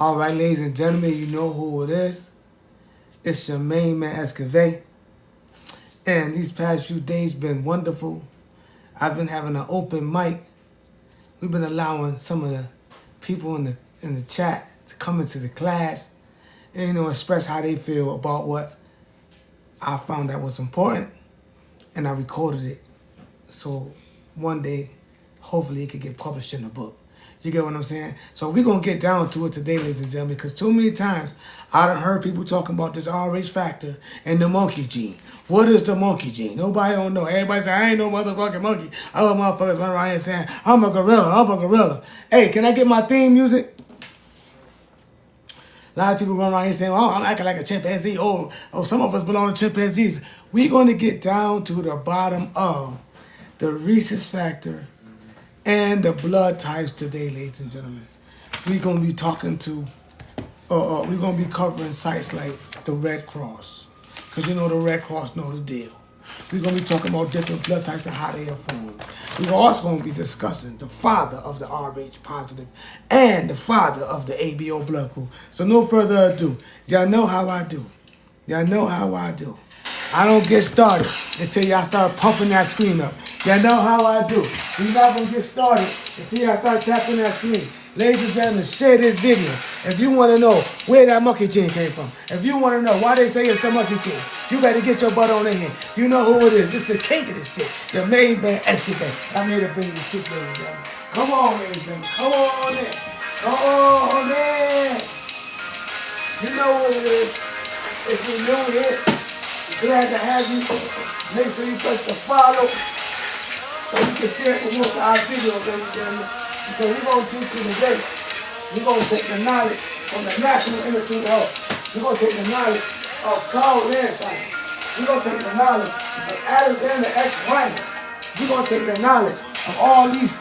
All right, ladies and gentlemen, you know who it is. It's your main man, Escave. And these past few days been wonderful. I've been having an open mic. We've been allowing some of the people in the chat to come into the class and express how they feel about what I found that was important, and I recorded it. So one day, hopefully, it could get published in a book. You get what I'm saying? So we're going to get down to it today, ladies and gentlemen, because too many times I done heard people talking about this Rh factor and the monkey gene. What is the monkey gene? Nobody don't know. Everybody say, I ain't no motherfucking monkey. Other motherfuckers run around here saying, I'm a gorilla. Hey, can I get my theme music? A lot of people run around here saying, oh, I'm acting like a chimpanzee. Oh, some of us belong to chimpanzees. We're going to get down to the bottom of the rhesus factor and the blood types today, ladies and gentlemen. We're going to be talking to, we're going to be covering sites like the Red Cross. Because the Red Cross know the deal. We're going to be talking about different blood types and how they are formed. We're also going to be discussing the father of the Rh positive and the father of the ABO blood group. So no further ado, y'all know how I do. I don't get started until y'all start pumping that screen up. Y'all know how I do. We're not going to get started until y'all start tapping that screen. Ladies and gentlemen, share this video if you want to know where that monkey gene came from. If you want to know why they say it's the monkey gene, you better get your butt on in here. You know who it is. It's the king of this shit. The main man, Escapade. I'm here to bring you shit, ladies and gentlemen. Come on, ladies and gentlemen. Come on in. Come on in. You know what it is. If you're new here, glad to have you. Make sure you press the follow so you can share it with our videos, ladies and gentlemen. Because we're going to teach you today. We're going to take the knowledge from the National Institute of Health. We're going to take the knowledge of Carl Science. We're going to take the knowledge of Alexander X. Rhymer. We're going to take the knowledge of all these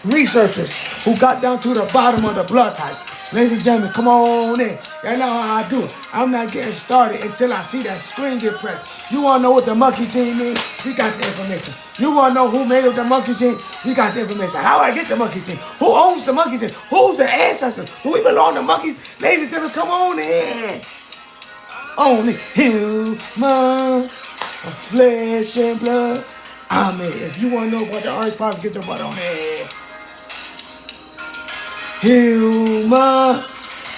researchers who got down to the bottom of the blood types. Ladies and gentlemen, come on in. Y'all know how I do it. I'm not getting started until I see that screen get pressed. You want to know what the monkey gene means? We got the information. You want to know who made up the monkey gene? We got the information. How I get the monkey gene? Who owns the monkey gene? Who's the ancestors? Do we belong to monkeys? Ladies and gentlemen, come on in. Only human, flesh and blood. If you want to know about the Rh process, get your butt on there. Human,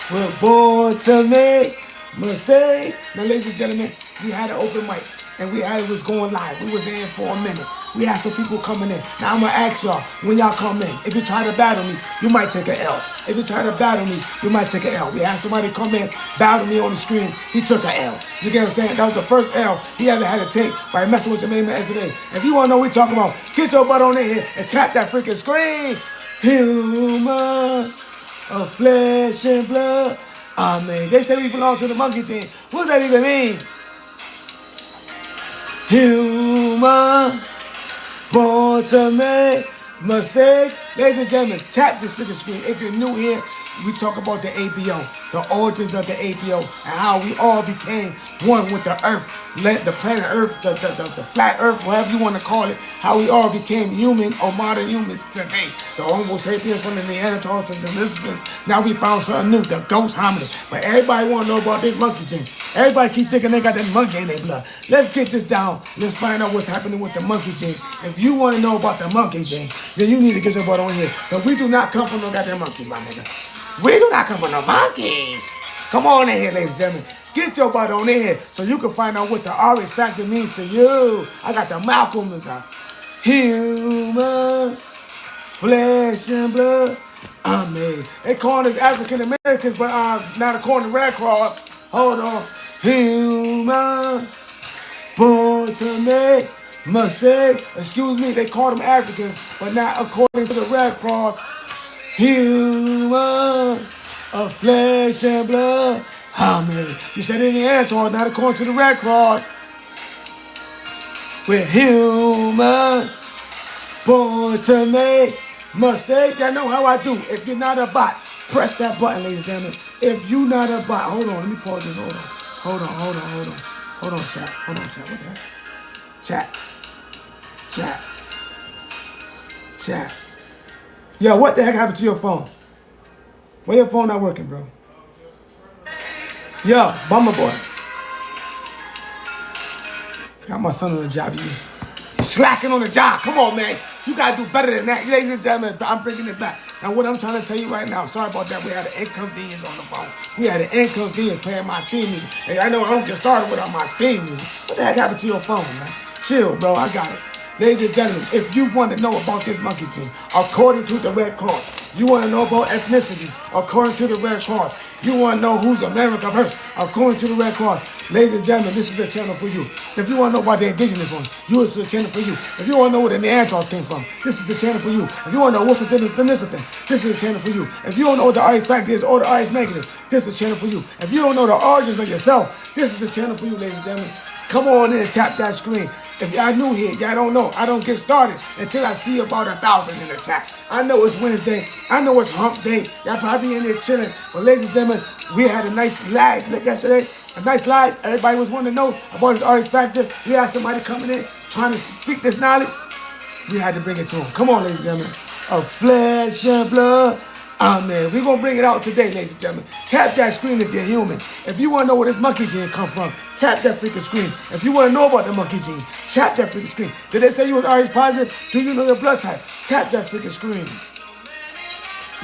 we're born to make mistakes. Now, ladies and gentlemen, we had an open mic and it was going live. We was in for a minute. We had some people coming in. Now, I'm going to ask y'all, when y'all come in, if you try to battle me, you might take an L. If you try to battle me, you might take an L. We had somebody come in, battle me on the screen. He took an L. You get what I'm saying? That was the first L he ever had to take by messing with your main man today. If you want to know what we're talking about, get your butt on in here and tap that freaking screen. Human of flesh and blood. They say we belong to the monkey gene. What does that even mean? Human, born to make mistakes. Ladies and gentlemen, tap this freaking screen. If you're new here, we talk about the ABO, the origins of the ABO, and how we all became one with the earth, the planet Earth, the flat Earth, whatever you want to call it, how we all became human or modern humans today. The Homo sapiens from the Neanderthals to the Lisbons. Now we found something new, the ghost hominids. But everybody want to know about this monkey gene. Everybody keep thinking they got that monkey in their blood. Let's get this down. Let's find out what's happening with the monkey gene. If you want to know about the monkey gene, then you need to get your butt on here. But we do not come from no goddamn monkeys, my nigga. We do not come from no monkeys. Come on in here, ladies and gentlemen. Get your butt on in here so you can find out what the Rh factor means to you. I got the Malcolm in time. Human, flesh and blood. They call us African Americans, but not according to Red Cross. Hold on. Human, born to make mistakes. Excuse me, they call them Africans, but not according to the Red Cross. Human, of flesh and blood. You said in the answer, not according to the Red Cross. We're human, born to make mistakes. Y'all know how I do. If you're not a bot, press that button, ladies and gentlemen. If you're not a bot, hold on, let me pause this. Hold on, chat. What the heck? Chat. Yo, what the heck happened to your phone? Why your phone not working, bro? Yo, Bummer Boy. Got my son on the job. He's slacking on the job. Come on, man. You got to do better than that. Ladies and gentlemen, I'm bringing it back. Now, what I'm trying to tell you right now, sorry about that. We had an inconvenience on the phone. We had an inconvenience playing my theme music. Hey, I know I don't get started without my theme music. What the heck happened to your phone, man? Chill, bro. I got it. Ladies and gentlemen, if you want to know about this monkey gene, according to the Red Cross, you want to know about ethnicity, according to the Red Cross, you want to know who's America first, according to the Red Cross, ladies and gentlemen, this is the channel for you. If you want to know about the indigenous ones, this is the channel for you. If you want to know where the Neanderthals came from, this is the channel for you. If you want to know what's the difference in Denisovan, this is the channel for you. If you don't know what the RH factor is or the RH negative, this is the channel for you. If you don't know the origins of yourself, this is the channel for you, ladies and gentlemen. Come on in and tap that screen. If y'all new here, y'all don't know. I don't get started until I see about 1,000 in the chat. I know it's Wednesday. I know it's hump day. Y'all probably in there chilling. But ladies and gentlemen, we had a nice live yesterday. A nice live. Everybody was wanting to know about his RH factor. We had somebody coming in trying to speak this knowledge. We had to bring it to him. Come on, ladies and gentlemen. Of flesh and blood. Amen. We're going to bring it out today, ladies and gentlemen. Tap that screen if you're human. If you want to know where this monkey gene come from, tap that freaking screen. If you want to know about the monkey gene, tap that freaking screen. Did they say you was RH positive? Do you know your blood type? Tap that freaking screen.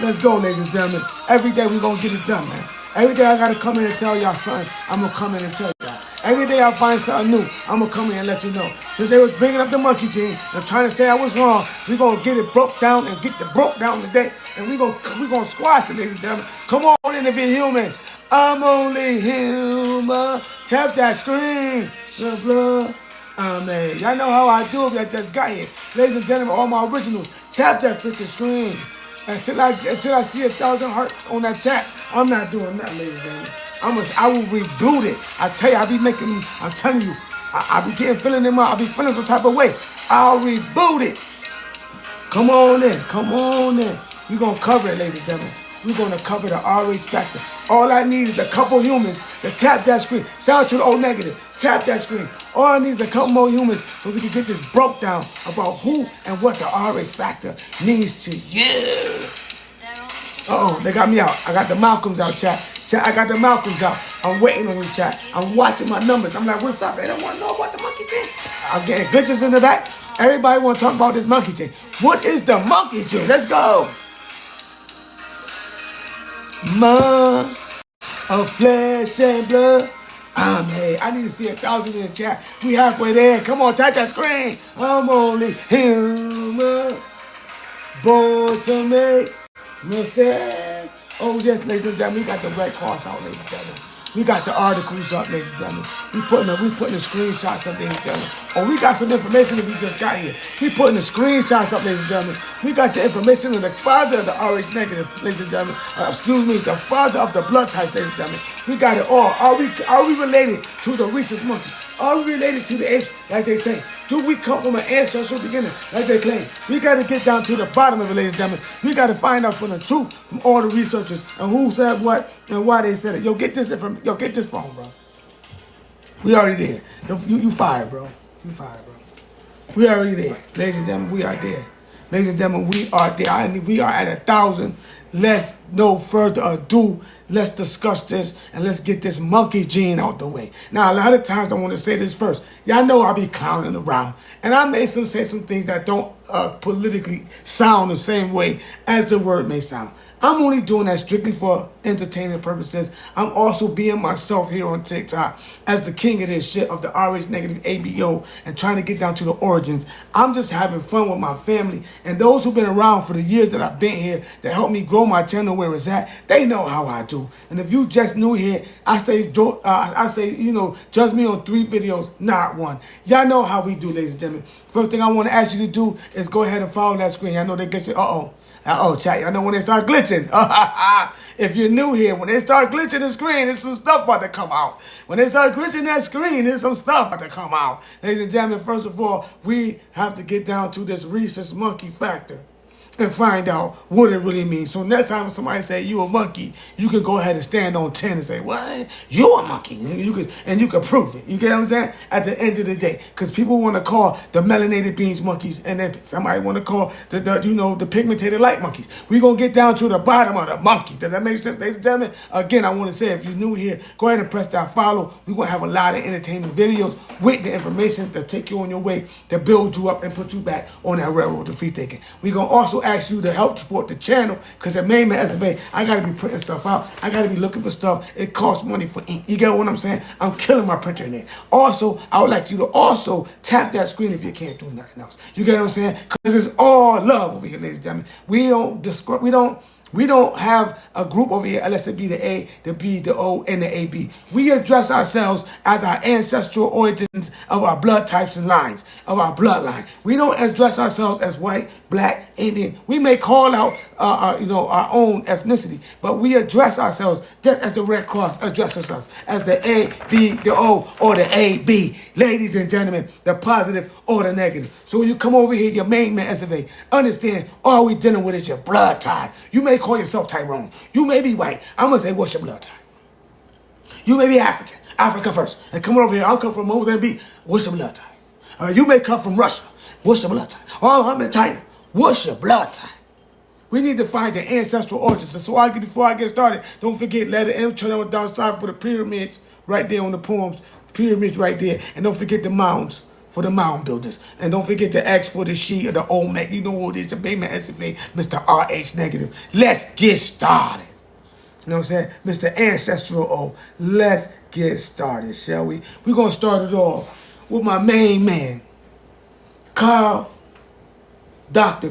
Let's go, ladies and gentlemen. Every day we're going to get it done, man. Every day I got to come in and tell y'all something. I'm going to come in and tell y'all. Every day I find something new, I'm going to come in and let you know. Since they was bringing up the monkey gene and trying to say I was wrong, we're going to get it broke down and get the broke down today. And we're gonna squash it, ladies and gentlemen. Come on in if you're human. I'm only human. Tap that screen. The blood. Amen. Y'all know how I do if y'all just got here. Ladies and gentlemen, all my originals, tap that freaking screen. Until I see 1,000 hearts on that chat, I'm not doing that, ladies and gentlemen. I will reboot it. I tell you, I'm telling you, I be feeling them out. I be feeling some type of way. I'll reboot it. Come on in. Come on in. We're going to cover it, ladies and gentlemen. We're going to cover the RH factor. All I need is a couple humans to tap that screen. Shout out to the O negative. Tap that screen. All I need is a couple more humans so we can get this broke down about who and what the RH factor means to you. Uh-oh, they got me out. I got the Malcolms out, chat. I got the Malcolms out. I'm waiting on you, chat. I'm watching my numbers. I'm like, what's up? They don't want to know about the monkey gene. I'm getting glitches in the back. Everybody want to talk about this monkey gene. What is the monkey gene? Let's go. Man of flesh and blood. Hey, I need to see 1,000 in the chat. We halfway there. Come on, tap that screen. I'm only human. Born to make mistakes. Oh, yes, ladies and gentlemen, we got the Red Cross out, ladies and gentlemen. We got the articles up, ladies and gentlemen. We putting the screenshots up, ladies and gentlemen. Oh, we got some information if you just got here. We putting the screenshots up, ladies and gentlemen. We got the information of the father of the RH negative, ladies and gentlemen. The father of the blood type, ladies and gentlemen. We got it all. Are we related to the rhesus monkey? Are we related to the apes, like they say? Do we come from an ancestral beginning, like they claim? We got to get down to the bottom of it, ladies and gentlemen. We got to find out from the truth from all the researchers and who said what and why they said it. Get this phone, bro. We already there. You fired, bro. You fired, bro. We already there. Ladies and gentlemen, we are there. Ladies and gentlemen, we are there. We are at 1,000. Let's no further ado. Let's discuss this and let's get this monkey gene out the way. Now, a lot of times I want to say this first. Y'all know I be clowning around. And I may say some things that don't politically sound the same way as the word may sound. I'm only doing that strictly for entertainment purposes. I'm also being myself here on TikTok as the king of this shit of the RH negative ABO and trying to get down to the origins. I'm just having fun with my family and those who've been around for the years that I've been here that helped me grow my channel where it's at. They know how I do. And if you just new here, I say, judge me on 3 videos, not 1. Y'all know how we do, ladies and gentlemen. First thing I want to ask you to do is go ahead and follow that screen. I know they get you. Chat, y'all know when they start glitching. If you're new here, when they start glitching the screen, there's some stuff about to come out. When they start glitching that screen, there's some stuff about to come out. Ladies and gentlemen, first of all, we have to get down to this rhesus monkey factor. and find out what it really means. So next time somebody say you a monkey, you can go ahead and stand on 10 and say, what? You a monkey. And you could prove it. You get what I'm saying? At the end of the day. Because people want to call the melanated beings monkeys, and then somebody want to call the pigmented light monkeys. We're going to get down to the bottom of the monkey. Does that make sense, ladies and gentlemen? Again, I want to say, if you're new here, go ahead and press that follow. We're going to have a lot of entertaining videos with the information to take you on your way, to build you up and put you back on that railroad to free thinking. We're going to also ask you to help support the channel, because at main man SFA, I got to be printing stuff out. I got to be looking for stuff. It costs money for ink. You get what I'm saying? I'm killing my printer in there. Also, I would like you to also tap that screen if you can't do nothing else. You get what I'm saying? Because it's all love over here, ladies and gentlemen. We don't have a group over here unless it be the A, the B, the O, and the AB. We address ourselves as our ancestral origins of our blood types and lines, of our bloodline. We don't address ourselves as white, black, Indian. We may call out our own ethnicity, but we address ourselves just as the Red Cross addresses us, as the A, B, the O, or the AB. Ladies and gentlemen, the positive or the negative. So when you come over here, your main man SFA, understand all we dealing with is your blood type. You may call yourself Tyrone. You may be white. I'm going to say, what's your blood type? You may be African. Africa first. And coming over here, I'll come from Mozambique. What's your blood type? You may come from Russia. What's your blood type? Oh, I'm in China. What's your blood type? We need to find the ancestral origins. So before I get started, don't forget letter M, turn on down side for the pyramids right there on the poems. Pyramids right there. And don't forget the mounds for the mound builders. And don't forget the X for the she or the Olmec. You know what it is, the Bayman SFA, Mr. RH negative. Let's get started. You know what I'm saying? Mr. Ancestral O. Let's get started, shall we? We're going to start it off with my main man, Dr.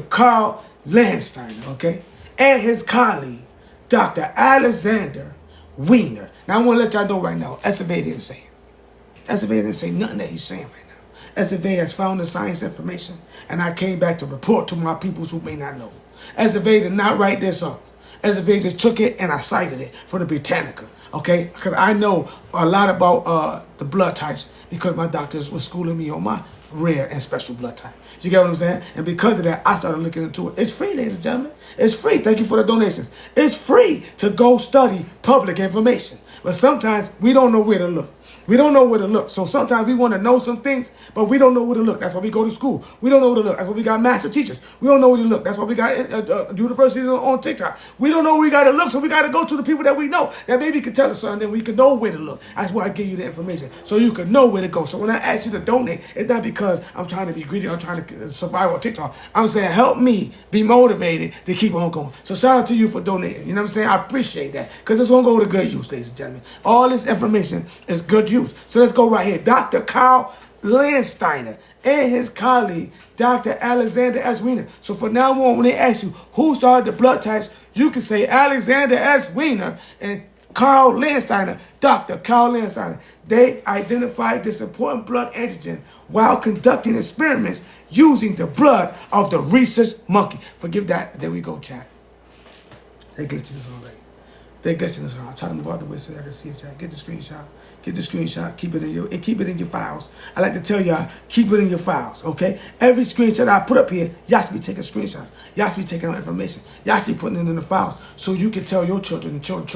Carl Landsteiner, okay? And his colleague, Dr. Alexander Wiener. Now, I want to let y'all know right now, SFA didn't say it. SFA didn't say nothing that he's saying right now. SFA has found the science information, and I came back to report to my peoples who may not know. SFA did not write this up. SFA just took it and I cited it for the Britannica, okay? Because I know a lot about the blood types because my doctors were schooling me on my rare and special blood type. You get what I'm saying? And because of that, I started looking into it. It's free, ladies and gentlemen. It's free. Thank you for the donations. It's free to go study public information. But sometimes we don't know where to look. We don't know where to look. So sometimes we want to know some things, but we don't know where to look. That's why we go to school. We don't know where to look. That's why we got master teachers. We don't know where to look. That's why we got universities on TikTok. We don't know where we got to look, so we got to go to the people that we know that maybe can tell us something, then we can know where to look. That's why I give you the information, so you can know where to go. So when I ask you to donate, it's not because I'm trying to be greedy. I'm trying to survive on TikTok. I'm saying help me be motivated to keep on going. So shout out to you for donating. You know what I'm saying? I appreciate that because it's going to go to good use, ladies and gentlemen. All this information is good use. So let's go right here. Dr. Carl Landsteiner and his colleague, Dr. Alexander S. Wiener. So from now on, when they ask you who started the blood types, you can say Alexander S. Wiener and Carl Landsteiner, Dr. Carl Landsteiner. They identified this important blood antigen while conducting experiments using the blood of the rhesus monkey. Forgive that. There we go, chat. They glitching this already. They glitching this around. Try to move out the way so I can see it, chat. Get the screenshot. Get the screenshot. Keep it in your files. I like to tell y'all, keep it in your files, okay? Every screenshot I put up here, y'all should be taking screenshots. Y'all should be taking out information. Y'all should be putting it in the files so you can tell your children and children,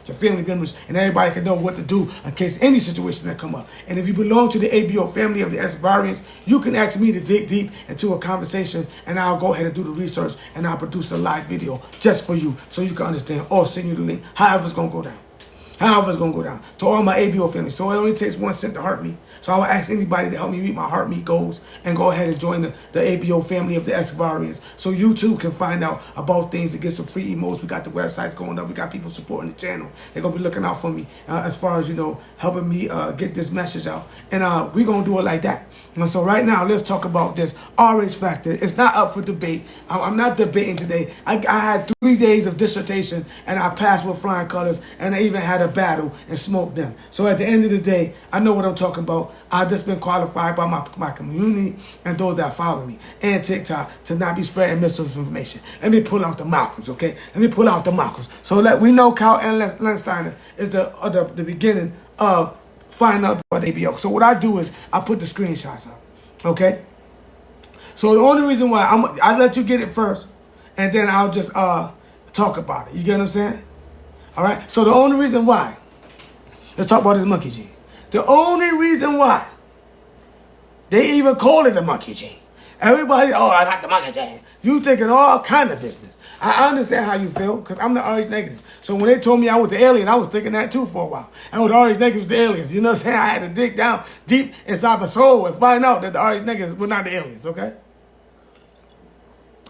your family members, and everybody can know what to do in case any situation that come up. And if you belong to the ABO family of the S variants, you can ask me to dig deep into a conversation, and I'll go ahead and do the research, and I'll produce a live video just for you so you can understand, or send you the link, however it's going to go down. However, it's going to go down to all my ABO family. So it only takes 1 cent to hurt me. So I will ask anybody to help me meet my heart meet goals and go ahead and join the ABO family of the S variants. So you too can find out about things and get some free emotes. We got the websites going up. We got people supporting the channel. They're going to be looking out for me as far as, helping me get this message out. And we're going to do it like that. And so right now, let's talk about this RH factor. It's not up for debate. I'm not debating today. I had 3 days of dissertation, and I passed with flying colors, and I even had a battle and smoked them. So at the end of the day, I know what I'm talking about. I've just been qualified by my community and those that follow me and TikTok to not be spreading misinformation. Let me pull out the Malcolms, okay? Let me pull out the Malcolms. So we know Carl Landsteiner is the beginning of finding out about ABO. So what I do is I put the screenshots up, okay? So the only reason why I let you get it first, and then I'll just talk about it. You get what I'm saying? All right. So the only reason why, let's talk about this monkey gene. The only reason why they even call it the monkey gene. Everybody, oh, I got the monkey gene. You thinking all kind of business. I understand how you feel because I'm the Rh negative. So when they told me I was the alien, I was thinking that too for a while. I was the Rh negatives, the aliens. You know what I'm saying? I had to dig down deep inside my soul and find out that the Rh negatives were not the aliens, okay?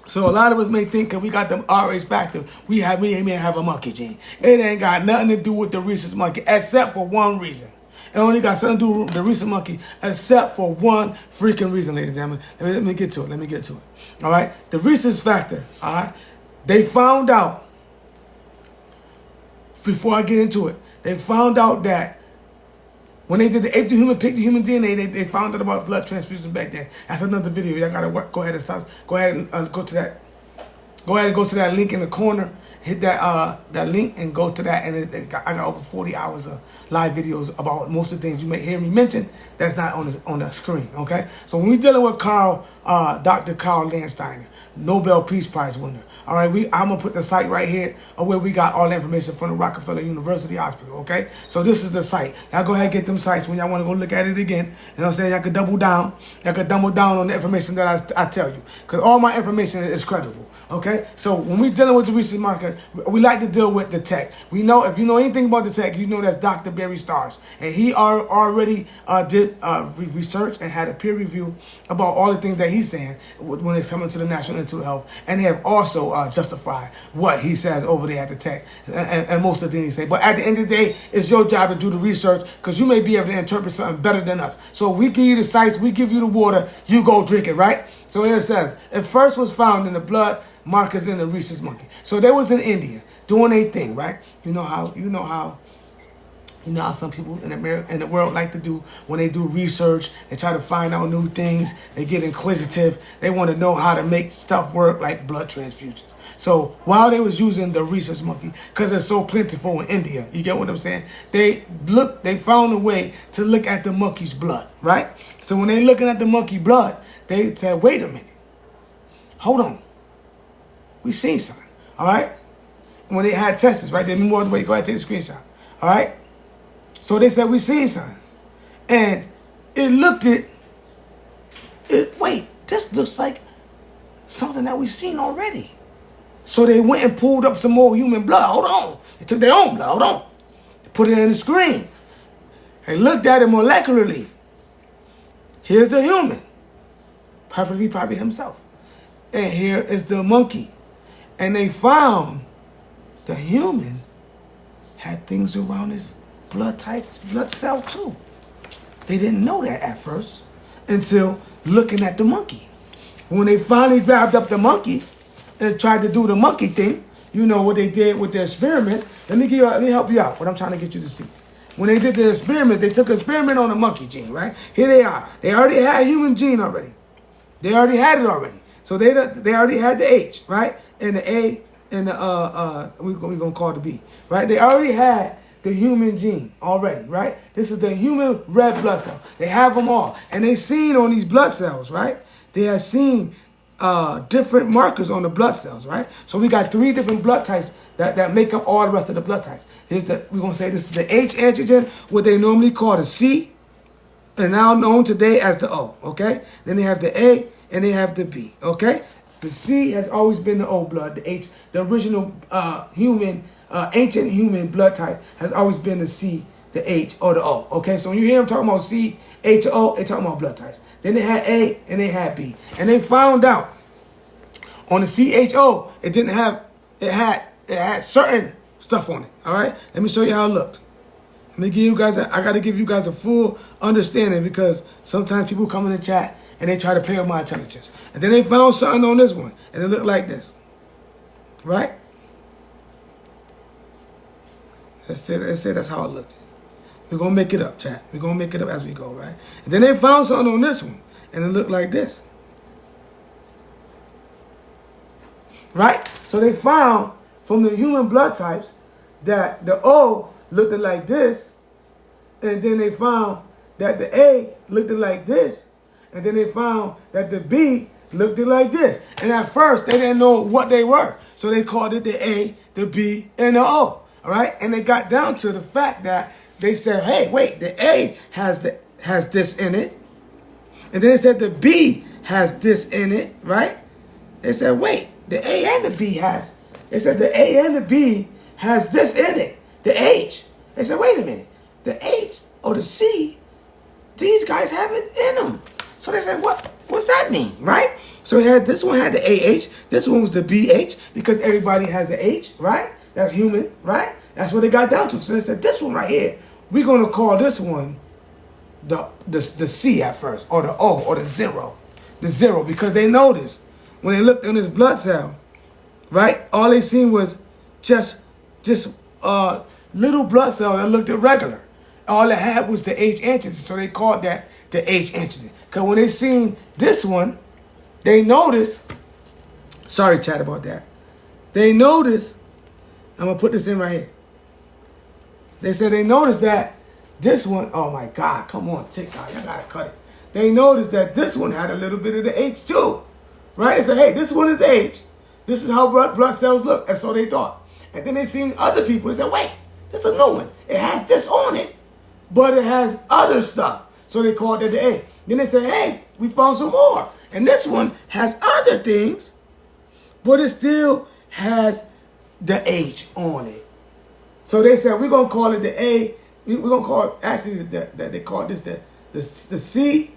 So a lot of us may think that we got the Rh factor, we may have a monkey gene. It ain't got nothing to do with the rhesus monkey except for one reason. It only got something to do with the rhesus monkey except for one freaking reason, ladies and gentlemen. Let me get to it. All right? The rhesus factor, all right? They found out, before I get into it, they found out that when they did the ape to human, pig to human DNA, they found out about blood transfusion back then. That's another video. Y'all gotta go ahead and go to that. Go ahead and go to that link in the corner. Hit that link and go to that. And I got over 40 hours of live videos about most of the things you may hear me mention. That's not on the screen. Okay. So when we're dealing with Dr. Carl Landsteiner, Nobel Peace Prize winner. All right, I'm gonna put the site right here where we got all the information from the Rockefeller University Hospital. Okay, so this is the site. Y'all go ahead and get them sites when y'all want to go look at it again. You know what I'm saying? Y'all can double down. Y'all can double down on the information that I tell you, because all my information is credible. Okay, so when we're dealing with the research market, we like to deal with the tech. We know, if you know anything about the tech, you know that's Dr. Barry Stars, and he already did research and had a peer review about all the things that he's saying when it's coming to the National Institute of Health, and they have also justified what he says over there at the tech and most of the things he say. But at the end of the day, it's your job to do the research, because you may be able to interpret something better than us. So we give you the sites, we give you the water, you go drink it, right? So here it says, it first was found in the blood markers in the rhesus monkey. So they was in India doing a thing, right? You know how some people in the world like to do when they do research. They try to find out new things. They get inquisitive. They want to know how to make stuff work, like blood transfusions. So while they was using the rhesus monkey, because it's so plentiful in India, you get what I'm saying? They found a way to look at the monkey's blood, right? So when they looking at the monkey blood, they said, wait a minute. Hold on. We seen something, all right? When they had tests, right? They moved all the way. Go ahead, take the screenshot, all right? So they said, we seen something. And it looked wait, this looks like something that we've seen already. So they went and pulled up some more human blood. Hold on. They took their own blood. Hold on. They put it in the screen. They looked at it molecularly. Here's the human. Probably himself. And here is the monkey. And they found the human had things around his blood cell too. They didn't know that at first until looking at the monkey. When they finally grabbed up the monkey and tried to do the monkey thing, you know what they did with their experiments. Let me help you out. What I'm trying to get you to see. When they did the experiments, they took an experiment on the monkey gene, right? Here they are. They already had human gene already. They already had it already. So they already had the H, right? And the A and the we're gonna call it the B, right? They already had the human gene already, right? This is the human red blood cell. They have them all, and they seen on these blood cells, right? They have seen different markers on the blood cells, right? So we got 3 different blood types that make up all the rest of the blood types. We're gonna say this is the H antigen, what they normally call the C, and now known today as the O. Okay, then they have the A and they have the B. Okay, the C has always been the O blood. The H, the original ancient human blood type, has always been the C, the H, or the O. Okay, so when you hear them talking about C, H, or O, they're talking about blood types. Then they had A and they had B, and they found out on the CHO it didn't have it had certain stuff on it. All right, let me show you how it looked. Let me give you guys I got to give you guys a full understanding, because sometimes people come in the chat and they try to play with my intelligence, and then they found something on this one and it looked like this, right? Let's say that's how it looked. We're going to make it up, chat. We're going to make it up as we go, right? And then they found something on this one, and it looked like this. Right? So they found from the human blood types that the O looked like this, and then they found that the A looked like this, and then they found that the B looked like this. And at first, they didn't know what they were. So they called it the A, the B, and the O. All right? And they got down to the fact that they said, hey, wait, the A has this in it. And then they said the B has this in it, right? They said, wait, the A and the B has. They said the A and the B has this in it, the H. They said, wait a minute, the H or the C, these guys have it in them. So they said, what's that mean, right? So this one had the AH, this one was the BH, because everybody has the H, right? That's human, right? That's what they got down to. So they said, this one right here, we're going to call this one the C at first, or the O, or the zero. The zero, because they noticed when they looked in this blood cell, right? All they seen was just little blood cell that looked irregular. All it had was the H antigen, so they called that the H antigen. Because when they seen this one, they noticed, sorry chat about that, they noticed, I'm going to put this in right here. They said they noticed that this one, oh my God, come on, TikTok, y'all gotta cut it. They noticed that this one had a little bit of the H too, right? They said, hey, this one is H. This is how blood cells look, and so they thought. And then they seen other people, they said, wait, this is a new one. It has this on it, but it has other stuff. So they called it the A. Then they said, hey, we found some more. And this one has other things, but it still has the H on it. So they said, we're going to call it the A. We're going to call it, actually, they call this the C,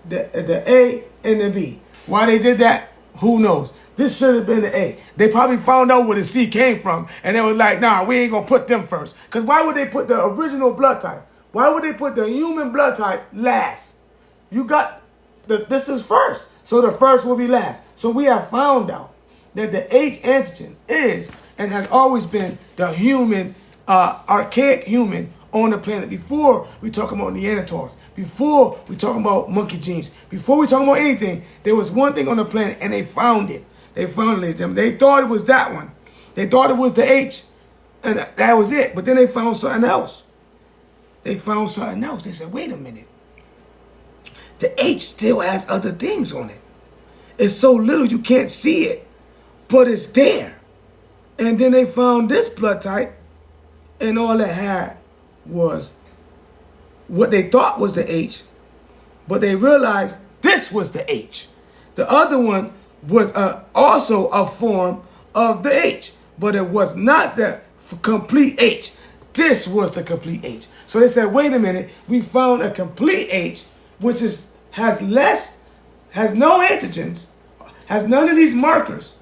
the A, and the B. Why they did that, who knows? This should have been the A. They probably found out where the C came from, and they were like, nah, we ain't going to put them first. Because why would they put the original blood type? Why would they put the human blood type last? You got, this is first, so the first will be last. So we have found out that the H antigen is, and has always been, the human, archaic human on the planet. Before we talk about Neanderthals, before we talk about monkey genes, before we talk about anything, there was one thing on the planet, and they found it. They found it. They thought it was that one. They thought it was the H, and that was it. But then they found something else. They found something else. They said, wait a minute. The H still has other things on it. It's so little you can't see it, but it's there. And then they found this blood type, and all it had was what they thought was the H, but they realized this was the H. The other one was also a form of the H, but it was not the complete H. This was the complete H. So they said, wait a minute, we found a complete H, which has no antigens, has none of these markers.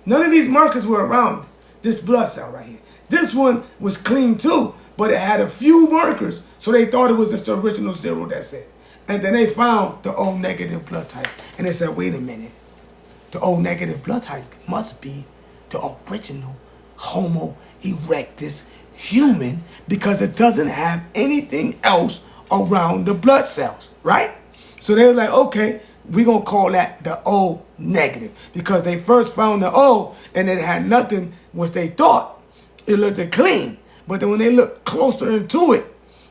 None of these markers were around this blood cell right here. This one was clean too, but it had a few markers, so they thought it was just the original zero, that's it. And then they found the O negative blood type, and they said, wait a minute, the O negative blood type must be the original Homo erectus human, because it doesn't have anything else around the blood cells, right? So they were like, okay, we're going to call that the O negative, because they first found the O and it had nothing, which they thought it looked clean. But then when they looked closer into it,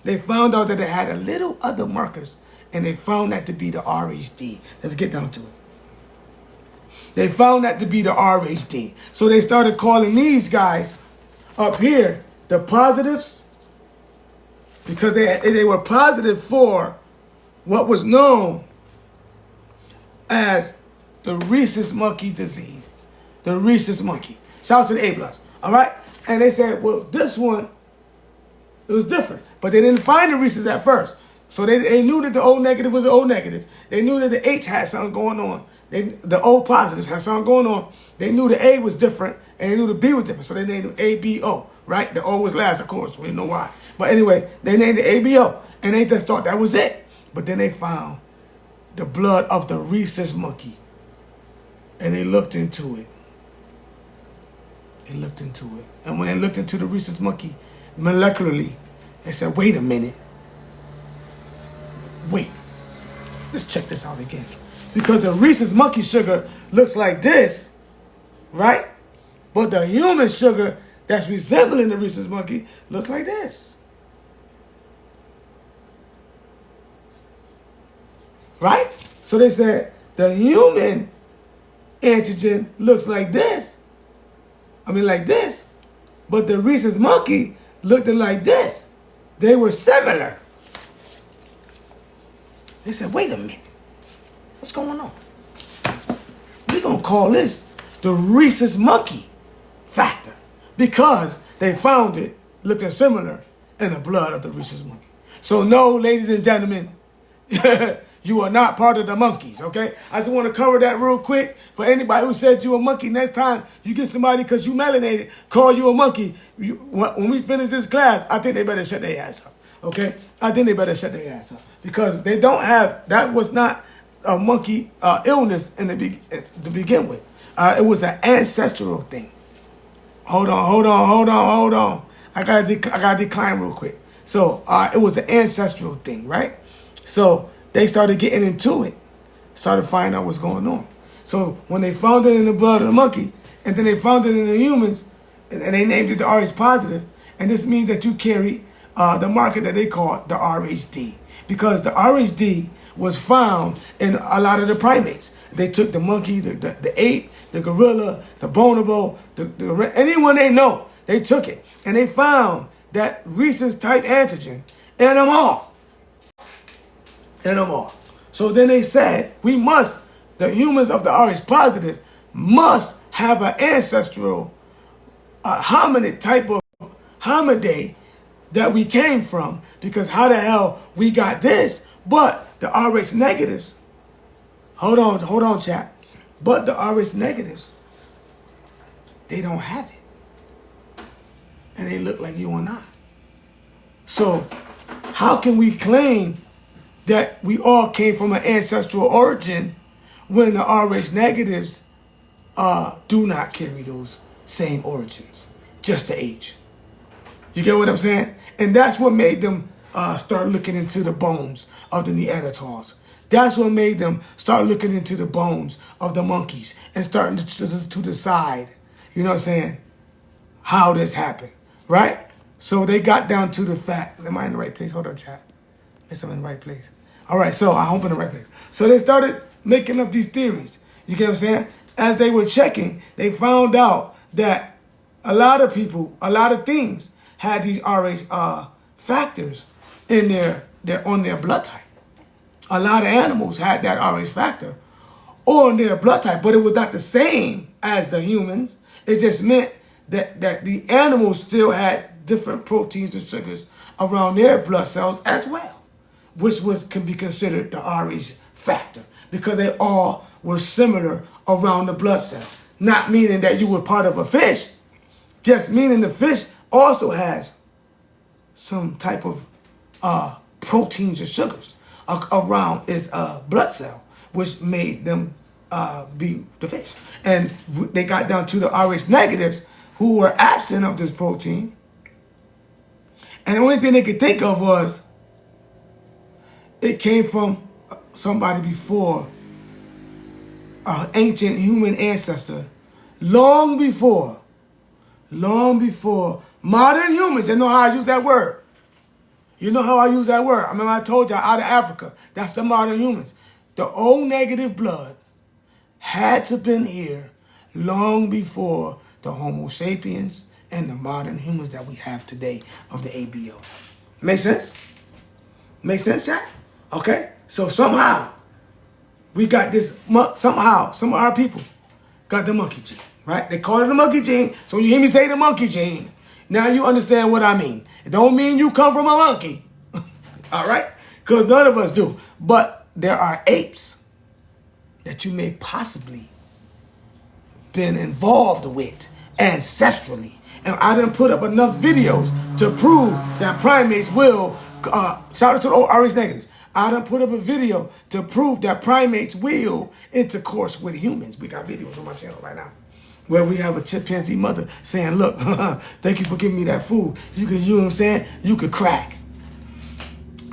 they found out that it had a little other markers, and they found that to be the RhD. Let's get down to it. They found that to be the RhD. So they started calling these guys up here the positives, because they were positive for what was known as the rhesus monkey disease. The rhesus monkey. Shout out to the A+, all right? And they said, well, this one, it was different. But they didn't find the rhesus at first. So they knew that the O negative was the O negative. They knew that the H had something going on. The O positives had something going on. They knew the A was different, and they knew the B was different. So they named them ABO, right? The O was last, of course. We didn't know why. But anyway, they named it ABO, and they just thought that was it. But then they found the blood of the rhesus monkey, and they looked into it. They looked into it. And when they looked into the rhesus monkey molecularly, they said, wait a minute. Wait. Let's check this out again. Because the rhesus monkey sugar looks like this, right? But the human sugar that's resembling the rhesus monkey looks like this. Right? So they said, The human antigen looks like this. Like this. But the rhesus monkey looked like this. They were similar. They said, wait a minute. What's going on? We're going to call this the rhesus monkey factor because they found it looking similar in the blood of the rhesus monkey. So no, ladies and gentlemen, you are not part of the monkeys, okay? I just want to cover that real quick for anybody who said you a monkey. Next time you get somebody because you melanated, call you a monkey. When we finish this class, I think they better shut their ass up, okay? I think they better shut their ass up because they don't have, that was not a monkey illness to begin with. It was an ancestral thing. Hold on. I gotta decline real quick. So it was an ancestral thing, right? So they started getting into it, started finding out what's going on. So when they found it in the blood of the monkey, and then they found it in the humans, and they named it the Rh positive, and this means that you carry the marker that they call the RhD, because the RhD was found in a lot of the primates. They took the monkey, the ape, the gorilla, the bonobo, anyone they know, they took it. And they found that rhesus type antigen in them all. So then they said, the humans of the Rh positive must have an ancestral hominid type of hominidae that we came from, because how the hell we got this? But the Rh negatives, hold on, chat. But the Rh negatives, they don't have it. And they look like you and I. So how can we claim that we all came from an ancestral origin when the Rh negatives do not carry those same origins, just the age? You get what I'm saying? And that's what made them start looking into the bones of the Neanderthals. That's what made them start looking into the bones of the monkeys and starting to decide, you know what I'm saying, how this happened, right? So they got down to the fact. Am I in the right place? Hold on, chat. Yes, I'm in the right place. All right, so I hope I'm in the right place. So they started making up these theories. You get what I'm saying? As they were checking, they found out that a lot of people, a lot of things had these Rh factors in on their blood type. A lot of animals had that Rh factor on their blood type, but it was not the same as the humans. It just meant that the animals still had different proteins and sugars around their blood cells as well, which can be considered the Rh factor, because they all were similar around the blood cell. Not meaning that you were part of a fish, just meaning the fish also has some type of proteins and sugars around its blood cell, which made them be the fish. And they got down to the Rh negatives, who were absent of this protein. And the only thing they could think of was it came from somebody before, an ancient human ancestor, long before modern humans. You know how I use that word. You know how I use that word. I remember I told y'all, out of Africa, that's the modern humans. The O negative blood had to been here long before the Homo sapiens and the modern humans that we have today of the ABO. Make sense? Make sense, chat? Okay? So somehow, we got this, somehow, some of our people got the monkey gene, right? They call it the monkey gene. So when you hear me say the monkey gene, now you understand what I mean. It don't mean you come from a monkey, all right? Because none of us do. But there are apes that you may possibly been involved with ancestrally. And I done put up enough videos to prove that primates will, shout out to the old Rh negatives. I done put up a video to prove that primates will intercourse with humans. We got videos on my channel right now where we have a chimpanzee mother saying, look, thank you for giving me that food. You know what I'm saying? You could crack.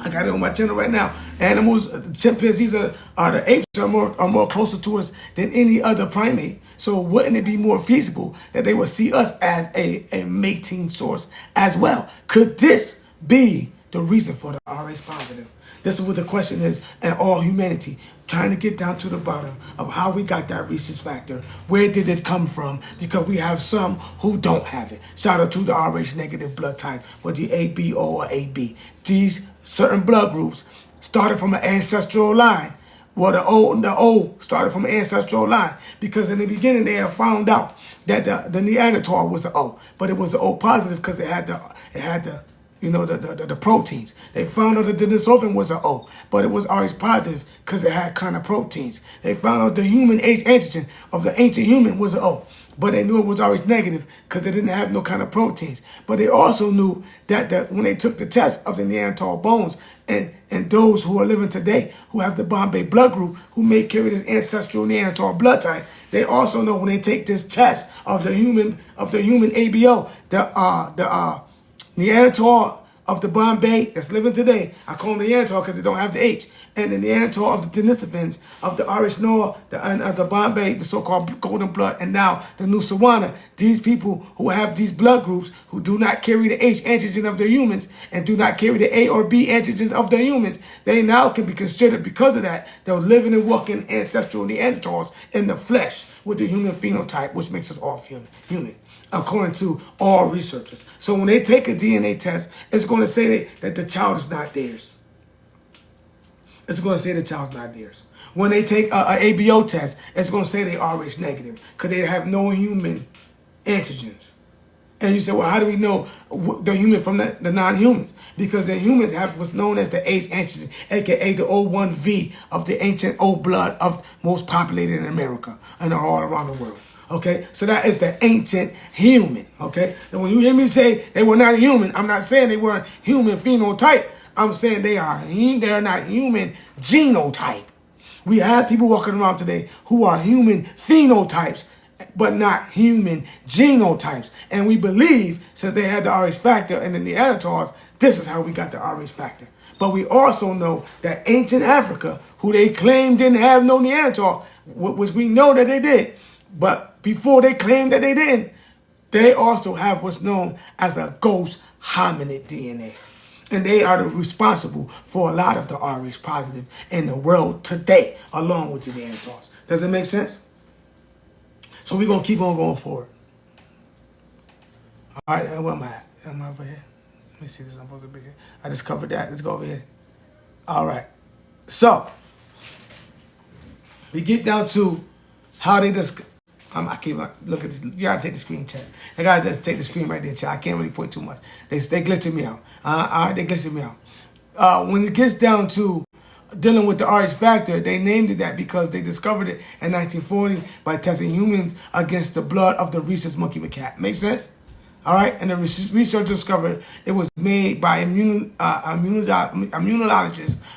I got it on my channel right now. Animals, chimpanzees are the apes are more closer to us than any other primate. So wouldn't it be more feasible that they would see us as a mating source as well? Could this be the reason for the Rh positive? This is what the question is, and all humanity, trying to get down to the bottom of how we got that rhesus factor. Where did it come from? Because we have some who don't have it. Shout out to the Rh negative blood type, with the ABO or AB. These certain blood groups started from an ancestral line. Well, the O started from an ancestral line, because in the beginning they had found out that the Neanderthal was an O, but it was an O positive because it had the the proteins. They found out that the Denisovan was an O, but it was Rh positive because it had kind of proteins. They found out the human H antigen of the ancient human was an O, but they knew it was Rh negative because it didn't have no kind of proteins. But they also knew that when they took the test of the Neanderthal bones and those who are living today who have the Bombay blood group who may carry this ancestral Neanderthal blood type, they also know when they take this test of the human ABO, the Neanderthal of the Bombay that's living today, I call them Neanderthal because they don't have the H, and the Neanderthal of the Denisovans of the Irish Noah, the Bombay, the so-called golden blood, and now the New Sawana. These people who have these blood groups who do not carry the H antigen of the humans and do not carry the A or B antigens of the humans, they now can be considered, because of that, they're living and walking ancestral Neanderthals in the flesh with the human phenotype, which makes us all human, according to all researchers. So when they take a DNA test, it's going to say that the child is not theirs. It's going to say the child's not theirs. When they take an ABO test, it's going to say they are Rh negative because they have no human antigens. And you say, well, how do we know the human from the non-humans? Because the humans have what's known as the H antigen, aka the O1V of the ancient O blood of most populated in America and all around the world. Okay, so that is the ancient human. Okay, and when you hear me say they were not human, I'm not saying they weren't human phenotype. I'm saying they are not human genotype. We have people walking around today who are human phenotypes, but not human genotypes. And we believe, since they had the Rh factor and the Neanderthals, this is how we got the Rh factor. But we also know that ancient Africa, who they claim didn't have no Neanderthal, which we know that they did, but before they claimed that they didn't, they also have what's known as a ghost hominid DNA. And they are responsible for a lot of the Rh positive in the world today, along with the Neanderthals. Does it make sense? So we're going to keep on going forward. All right, where am I at? Am I over here? Let me see this. I'm supposed to be here. I just covered that. Let's go over here. All right. So we get down to how they just... I can't look at this. You gotta take the screen, chat. I gotta just take the screen right there, chat. I can't really point too much. They glitching me out. All right, they glitching me out. When it gets down to dealing with the Rh factor, they named it that because they discovered it in 1940 by testing humans against the blood of the rhesus monkey macaque. Make sense? All right, and the research discovered it was made by immunologist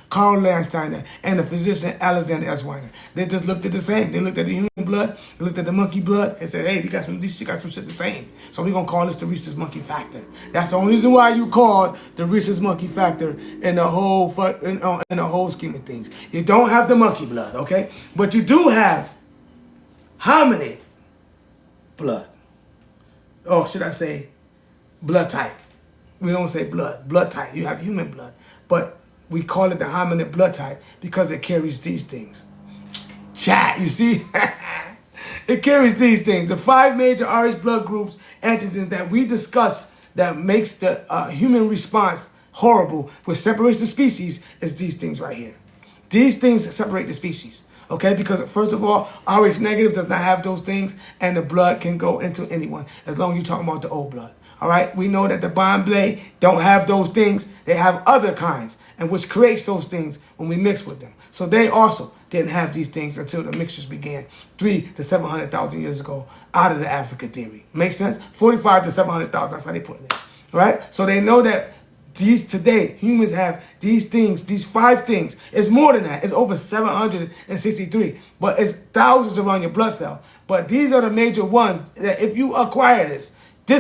Carl Landsteiner and the physician Alexander S. Weiner. They just looked at the same. They looked at the human blood, they looked at the monkey blood, and said, hey, these shit got some shit the same. So we're going to call this the rhesus monkey factor. That's the only reason why you called the rhesus monkey factor in the whole scheme of things. You don't have the monkey blood, okay? But you do have hominid blood. Or should I say blood type? We don't say blood type. You have human blood. But we call it the hominid blood type because it carries these things. Chat, you see? It carries these things. The 5 major Rh blood groups, antigens that we discuss that makes the human response horrible, which separates the species, is these things right here. These things separate the species. Okay, because first of all, Rh negative does not have those things, and the blood can go into anyone as long as you're talking about the O blood. All right, we know that the Bombay don't have those things; they have other kinds, and which creates those things when we mix with them. So they also didn't have these things until the mixtures began 300 to 700,000 years ago out of the Africa theory. Makes sense? 45 to 700,000. That's how they put it. All right, so they know that. Today, humans have these things, these 5 things. It's more than that. It's over 763. But it's thousands around your blood cell. But these are the major ones that if you acquire this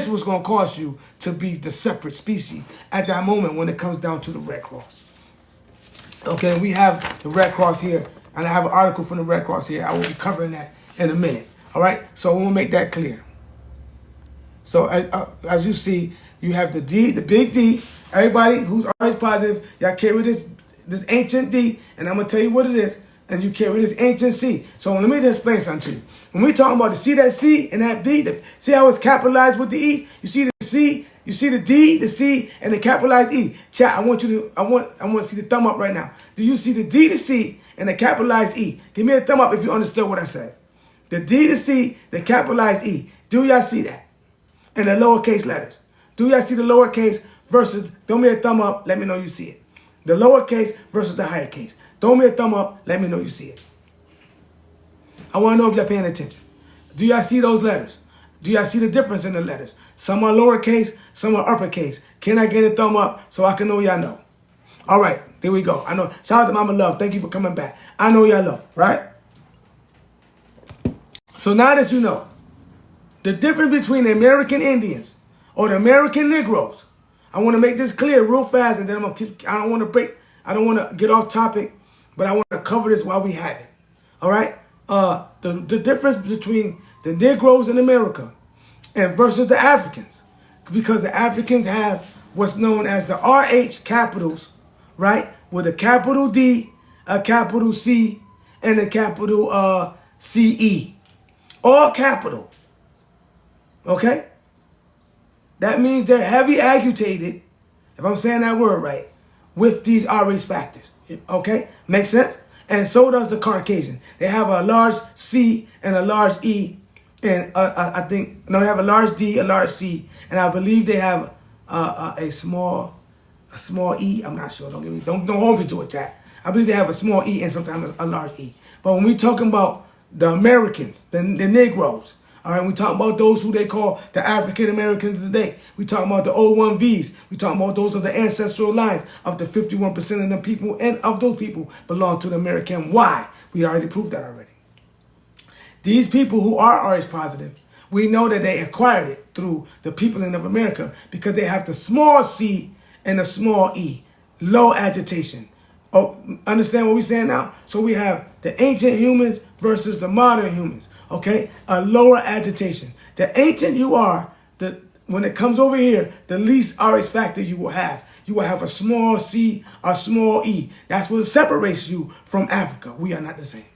was going to cause you to be the separate species at that moment when it comes down to the Red Cross. Okay, we have the Red Cross here. And I have an article from the Red Cross here. I will be covering that in a minute. All right, so we'll make that clear. So as you see, you have the D, the big D. Everybody who's Rh positive, y'all carry this this ancient D, and I'm gonna tell you what it is, and you carry this ancient C. So let me just explain something to you. When we talking about that C and that D, see how it's capitalized with the E? You see the C, you see the D, the C, and the capitalized E. Chat, I want to see the thumb up right now. Do you see the D, the C, and the capitalized E? Give me a thumb up if you understood what I said. The D, the C, the capitalized E. Do y'all see that? And the lowercase letters. Do y'all see the lowercase versus, throw me a thumb up, let me know you see it. The lowercase versus the higher case. Throw me a thumb up, let me know you see it. I want to know if y'all paying attention. Do y'all see those letters? Do y'all see the difference in the letters? Some are lowercase, some are uppercase. Can I get a thumb up so I can know y'all know? All right, there we go. I know. Shout out to Mama Love. Thank you for coming back. I know y'all know, right? So now that you know the difference between the American Indians or the American Negroes, I want to make this clear real fast, and then I'm gonna keep, I don't want to break, I don't want to get off topic, but I want to cover this while we have it. All right? The difference between the Negroes in America and versus the Africans, because the Africans have what's known as the RH capitals, right? With a capital D, a capital C, and a capital CE. All capital. Okay? That means they're heavy agitated, if I'm saying that word right, with these RH factors. Okay? Makes sense? And so does the Caucasian. They have a large C and a large E. And I think, no, they have a large D, a large C. And I believe they have a small E. I'm not sure. Don't hold me to it, chat. I believe they have a small E and sometimes a large E. But when we talking about the Americans, the Negroes, all right, we talking about those who they call the African Americans today. We talking about the O1Vs. We talking about those of the ancestral lines. Up to 51% of the people and of those people belong to the American Y. We already proved that already. These people who are RH positive, we know that they acquired it through the peopling of America because they have the small c and the small e, low agitation. Oh, understand what we're saying now? So we have the ancient humans versus the modern humans, okay? A lower agitation. The ancient you are, when it comes over here, the least RH factor you will have. You will have a small c, a small e. That's what separates you from Africa. We are not the same.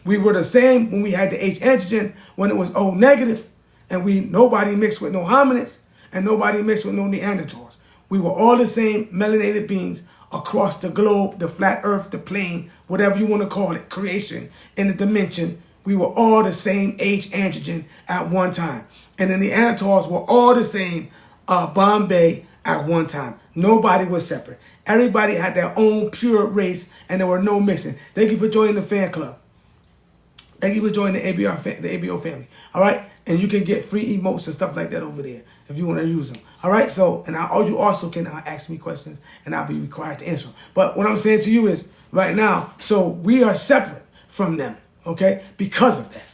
We were the same when we had the H antigen, when it was O negative, and nobody mixed with no hominids, and nobody mixed with no Neanderthals. We were all the same melanated beings across the globe, the flat earth, the plane, whatever you want to call it, creation, in the dimension. We were all the same H antigen at one time. And the Neanderthals were all the same Bombay at one time. Nobody was separate. Everybody had their own pure race, and there were no mixing. Thank you for joining the fan club. Thank you for joining the ABO family. All right? And you can get free emotes and stuff like that over there if you want to use them. All right? So, and you also can ask me questions, and I'll be required to answer them. But what I'm saying to you is, right now, so we are separate from them, okay? Because of that.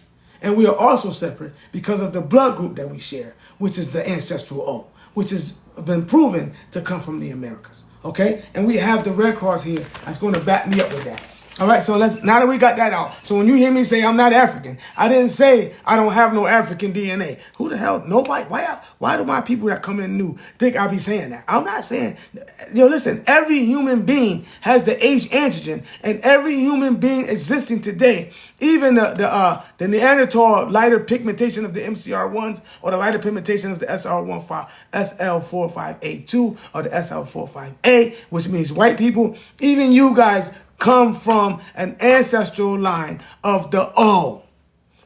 And we are also separate because of the blood group that we share, which is the ancestral O, which has been proven to come from the Americas, okay? And we have the Red Cross here that's going to back me up with that. All right, so now that we got that out, so when you hear me say I'm not African, I didn't say I don't have no African DNA. Who the hell? Nobody. Why do my people that come in new think I be saying that? I'm not saying. Listen, every human being has the H antigen, and every human being existing today, even the Neanderthal lighter pigmentation of the MCR1s or the lighter pigmentation of the SL45A2 or the SL45A, which means white people, even you guys come from an ancestral line of the O.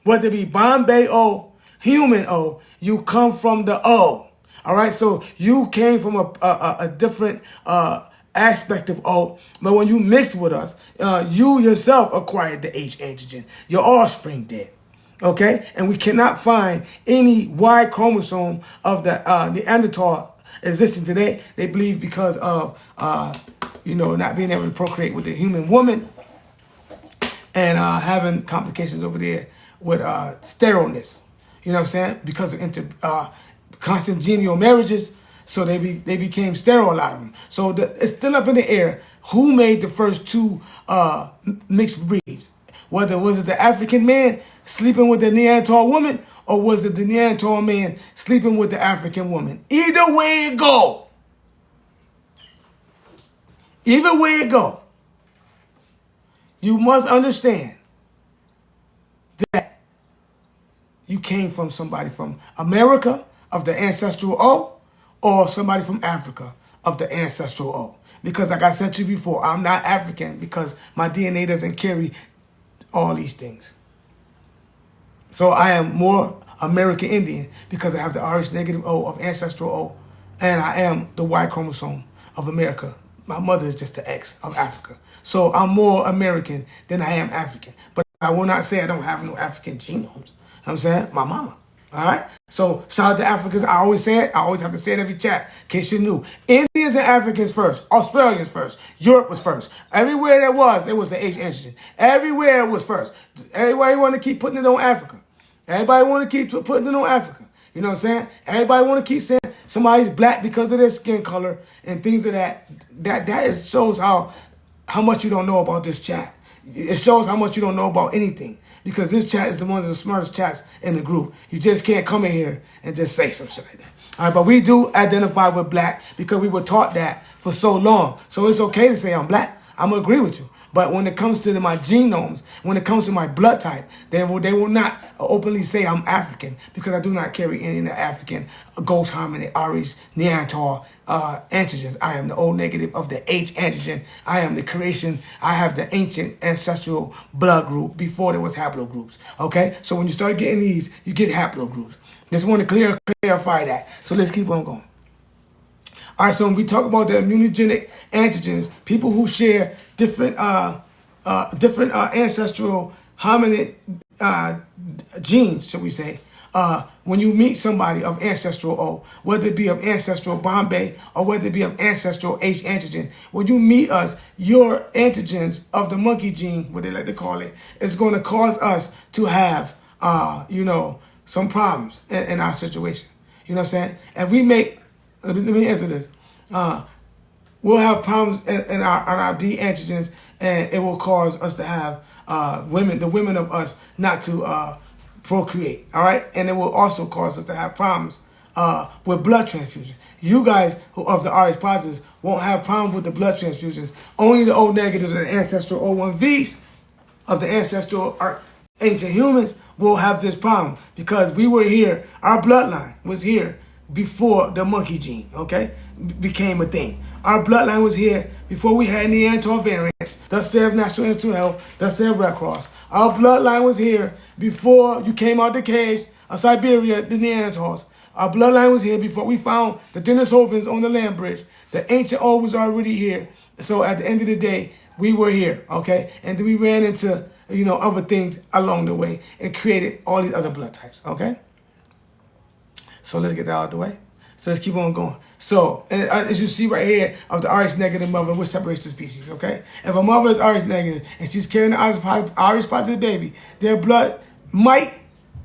Whether it be Bombay O, human O, you come from the O. All right, so you came from a different aspect of O, but when you mix with us, you yourself acquired the H antigen. Your offspring did. Okay, and we cannot find any Y chromosome of the Neanderthal existing today. They believe because of not being able to procreate with the human woman and having complications over there with sterileness. You know what I'm saying? Because of constant genial marriages, so they became sterile, a lot of them. So it's still up in the air who made the first two mixed breeds. Whether was it the African man sleeping with the Neanderthal woman, or was it the Neanderthal man sleeping with the African woman? Either way it go. you must understand that you came from somebody from America of the ancestral O, or somebody from Africa of the ancestral O. Because like I said to you before, I'm not African because my DNA doesn't carry all these things. So I am more American Indian because I have the Rh negative O of ancestral O, and I am the Y chromosome of America. My mother is just the X of Africa. So I'm more American than I am African. But I will not say I don't have no African genomes. You know what I'm saying? My mama. All right? So shout out to Africans. I always say it. I always have to say it every chat in case you knew. Indians and Africans first. Australians first. Europe was first. Everywhere there was the H antigen. Everywhere it was first. Everybody want to keep putting it on Africa. Everybody want to keep putting it on Africa. You know what I'm saying? Everybody want to keep saying somebody's black because of their skin color and things of that. That shows how much you don't know about this chat. It shows how much you don't know about anything. Because this chat is one of the smartest chats in the group. You just can't come in here and just say some shit like that. All right, but we do identify with black because we were taught that for so long. So it's okay to say I'm black. I'm going to agree with you. But when it comes to my genomes, when it comes to my blood type, they will not openly say I'm African because I do not carry any of the African ghost hominid, Rh, Neanderthal antigens. I am the O negative of the H antigen. I am the creation. I have the ancient ancestral blood group before there was haplogroups. Okay? So when you start getting these, you get haplogroups. Just want to clarify that. So let's keep on going. All right, so when we talk about the immunogenic antigens, people who share different ancestral hominid genes, shall we say, when you meet somebody of ancestral O, whether it be of ancestral Bombay or whether it be of ancestral H antigen, when you meet us, your antigens of the monkey gene, what they like to call it, is going to cause us to have, some problems in our situation. You know what I'm saying? And we make... Let me answer this. We'll have problems in our D antigens, and it will cause us to have the women of us not to procreate. All right, and it will also cause us to have problems with blood transfusion. You guys who of the Rh positives won't have problems with the blood transfusions. Only the O negatives and ancestral O1Vs of the ancestral ancient humans will have this problem because we were here. Our bloodline was here before the monkey gene, okay, became a thing. Our bloodline was here before we had Neanderthal variants, thus said National Institute of Health, thus said Red Cross. Our bloodline was here before you came out the cage of Siberia, the Neanderthals. Our bloodline was here before we found the Denisovans on the land bridge. The ancient O was already here. So at the end of the day, we were here, okay? And then we ran into, other things along the way and created all these other blood types, okay? So let's get that out of the way. So let's keep on going. So, as you see right here, of the Rh negative mother, what separates the species, okay? If a mother is Rh negative and she's carrying the Rh positive baby, their blood might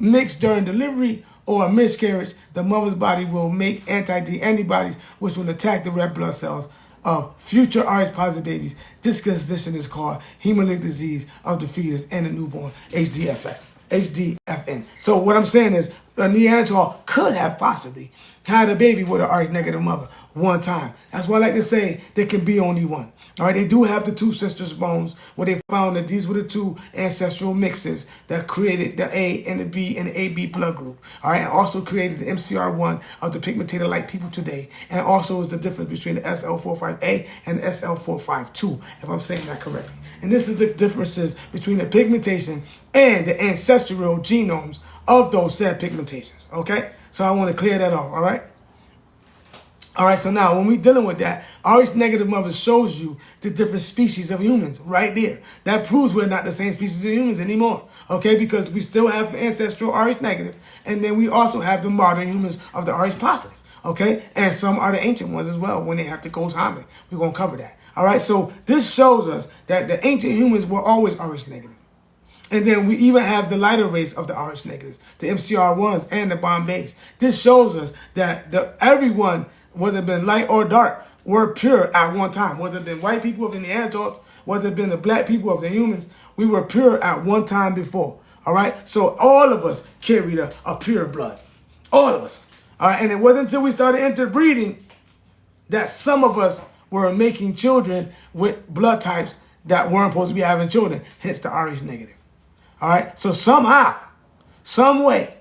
mix during delivery or a miscarriage. The mother's body will make anti-D antibodies, which will attack the red blood cells of future Rh positive babies. This condition is called hemolytic disease of the fetus and the newborn, HDFN. So what I'm saying is a Neanderthal could have possibly had a baby with an Rh negative mother one time. That's why I like to say there can be only one. All right, they do have the two sisters' bones where they found that these were the two ancestral mixes that created the A and the B and the AB blood group. All right, and also created the MCR1 of the pigmentated like people today. And also is the difference between the SL45A and the SL452, if I'm saying that correctly. And this is the differences between the pigmentation and the ancestral genomes of those said pigmentations. Okay, so I want to clear that off. All right. All right, so now when we're dealing with that, Rh negative mother shows you the different species of humans right there. That proves we're not the same species of humans anymore, okay? Because we still have ancestral Rh negative, and then we also have the modern humans of the Rh positive, okay? And some are the ancient ones as well when they have the ghost hominid. We're going to cover that. All right, so this shows us that the ancient humans were always Rh negative. And then we even have the lighter race of the Rh negatives, the MCR1s and the Bombays. This shows us that everyone, whether it been light or dark, were pure at one time. Whether it been white people of the Neanderthals, whether it been the black people of the humans, we were pure at one time before. All right? So all of us carried a pure blood. All of us. All right? And it wasn't until we started interbreeding that some of us were making children with blood types that weren't supposed to be having children, hence the Rh negative. All right, so somehow, some way,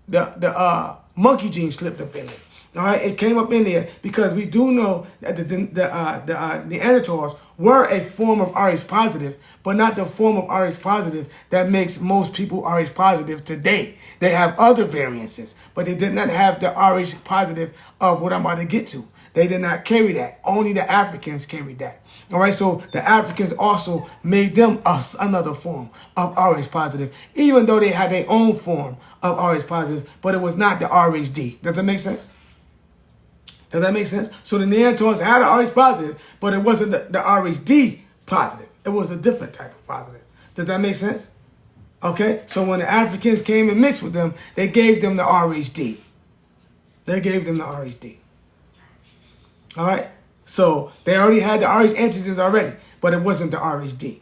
the monkey gene slipped up in there. All right, it came up in there because we do know that the Neanderthals were a form of Rh positive, but not the form of Rh positive that makes most people Rh positive today. They have other variances, but they did not have the Rh positive of what I'm about to get to. They did not carry that. Only the Africans carried that. All right, so the Africans also made them another form of Rh positive, even though they had their own form of Rh positive, but it was not the Rhd. Does that make sense? Does that make sense? So the Neanderthals had an Rh positive, but it wasn't the Rhd positive. It was a different type of positive. Does that make sense? Okay, so when the Africans came and mixed with them, they gave them the Rhd. They gave them the Rhd. All right, so they already had the Rh antigens already, but it wasn't the Rhd.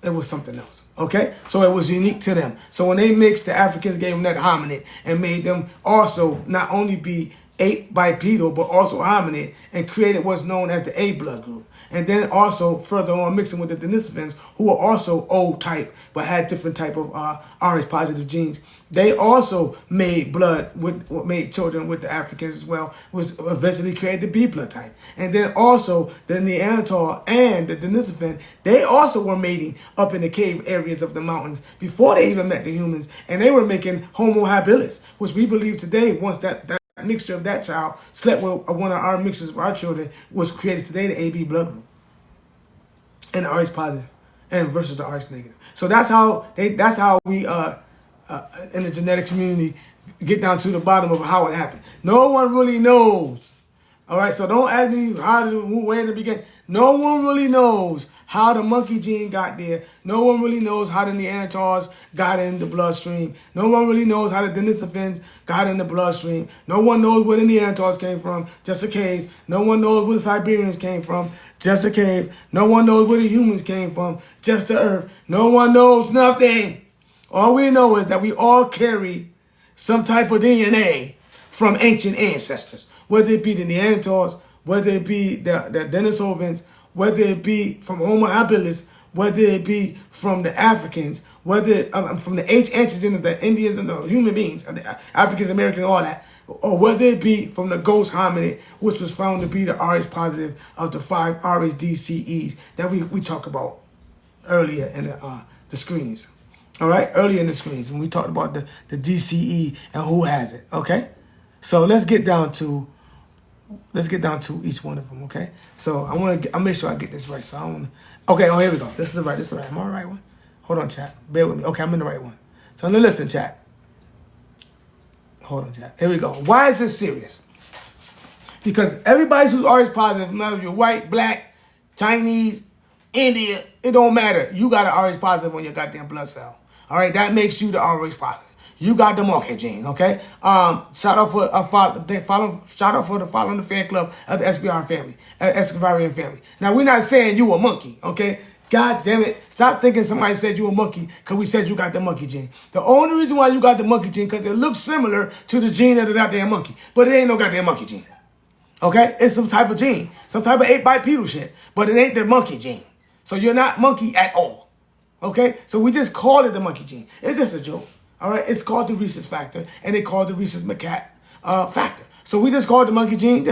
It was something else. Okay, so it was unique to them. So when they mixed, the Africans gave them that hominid and made them also not only be ape bipedal, but also hominid, and created what's known as the A blood group. And then also further on mixing with the Denisovans, who were also O type, but had different type of Rh positive genes. They also made made children with the Africans as well, which eventually created the B blood type. And then also the Neanderthal and the Denisovan, they also were mating up in the cave areas of the mountains before they even met the humans, and they were making Homo habilis, which we believe today, once that mixture of that child slept with one of our mixtures of our children, was created today, the AB blood group, and the Rh positive, and versus the Rh negative. So that's how we in the genetic community get down to the bottom of how it happened. No one really knows. All right, so don't ask me where in the beginning. No one really knows how the monkey gene got there. No one really knows how the Neanderthals got in the bloodstream. No one really knows how the Denisovans got in the bloodstream. No one knows where the Neanderthals came from, just a cave. No one knows where the Siberians came from, just a cave. No one knows where the humans came from, just the earth. No one knows nothing. All we know is that we all carry some type of DNA from ancient ancestors, whether it be the Neanderthals, whether it be the Denisovans, whether it be from Homo habilis, whether it be from the Africans, whether from the H antigen of the Indians and the human beings, the Africans, Americans, all that, or whether it be from the ghost hominid, which was found to be the Rh positive of the 5 RhDCEs that we talked about earlier in the screens. All right, earlier in the screens when we talked about the DCE and who has it. Okay, so let's get down to each one of them. Okay, so I'll make sure I get this right. So I want to. Okay, here we go. This is the right. Am I on the right one? Hold on, chat. Bear with me. Okay, I'm in the right one. So now listen, chat. Hold on, chat. Here we go. Why is this serious? Because everybody who's Rh positive, no matter if you're white, black, Chinese, India, it don't matter. You got an Rh positive on your goddamn blood cell. All right, that makes you the Rh positive. You got the monkey gene, okay? Shout out for the following the fan club of the SBR family, Escovarian family. Now we're not saying you a monkey, okay? God damn it! Stop thinking somebody said you a monkey because we said you got the monkey gene. The only reason why you got the monkey gene because it looks similar to the gene of the goddamn monkey, but it ain't no goddamn monkey gene. Okay, it's some type of gene, some type of ape bipedal shit, but it ain't the monkey gene. So you're not monkey at all. Okay? So we just called it the monkey gene. It's just a joke. All right? It's called the rhesus factor, and they called the rhesus macaque factor. So we just called it the monkey gene.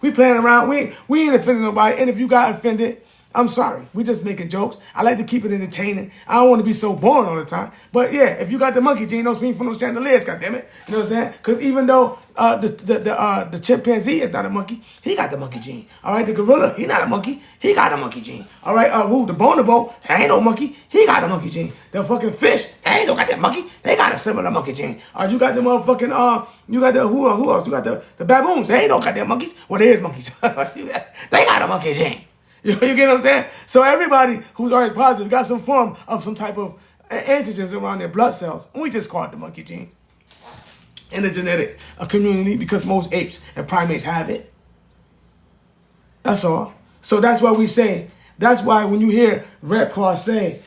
We playing around. We ain't offending nobody. And if you got offended, I'm sorry. We just making jokes. I like to keep it entertaining. I don't want to be so boring all the time. But yeah, if you got the monkey gene, don't swing from those chandeliers, goddammit. You know what I'm saying? Because even though the chimpanzee is not a monkey, he got the monkey gene. All right, the gorilla, he not a monkey, he got a monkey gene. All right, the bonobo, ain't no monkey, he got a monkey gene. The fucking fish, they ain't no got that monkey, they got a similar monkey gene. You got the motherfucking you got the who else? You got the baboons, they ain't no goddamn monkeys. Well, they is monkeys. They got a monkey gene. You get what I'm saying? So everybody who's Rh positive got some form of some type of antigens around their blood cells. And we just call it the monkey gene in the genetic community because most apes and primates have it. That's all. So that's why we say, that's why when you hear Red Cross say,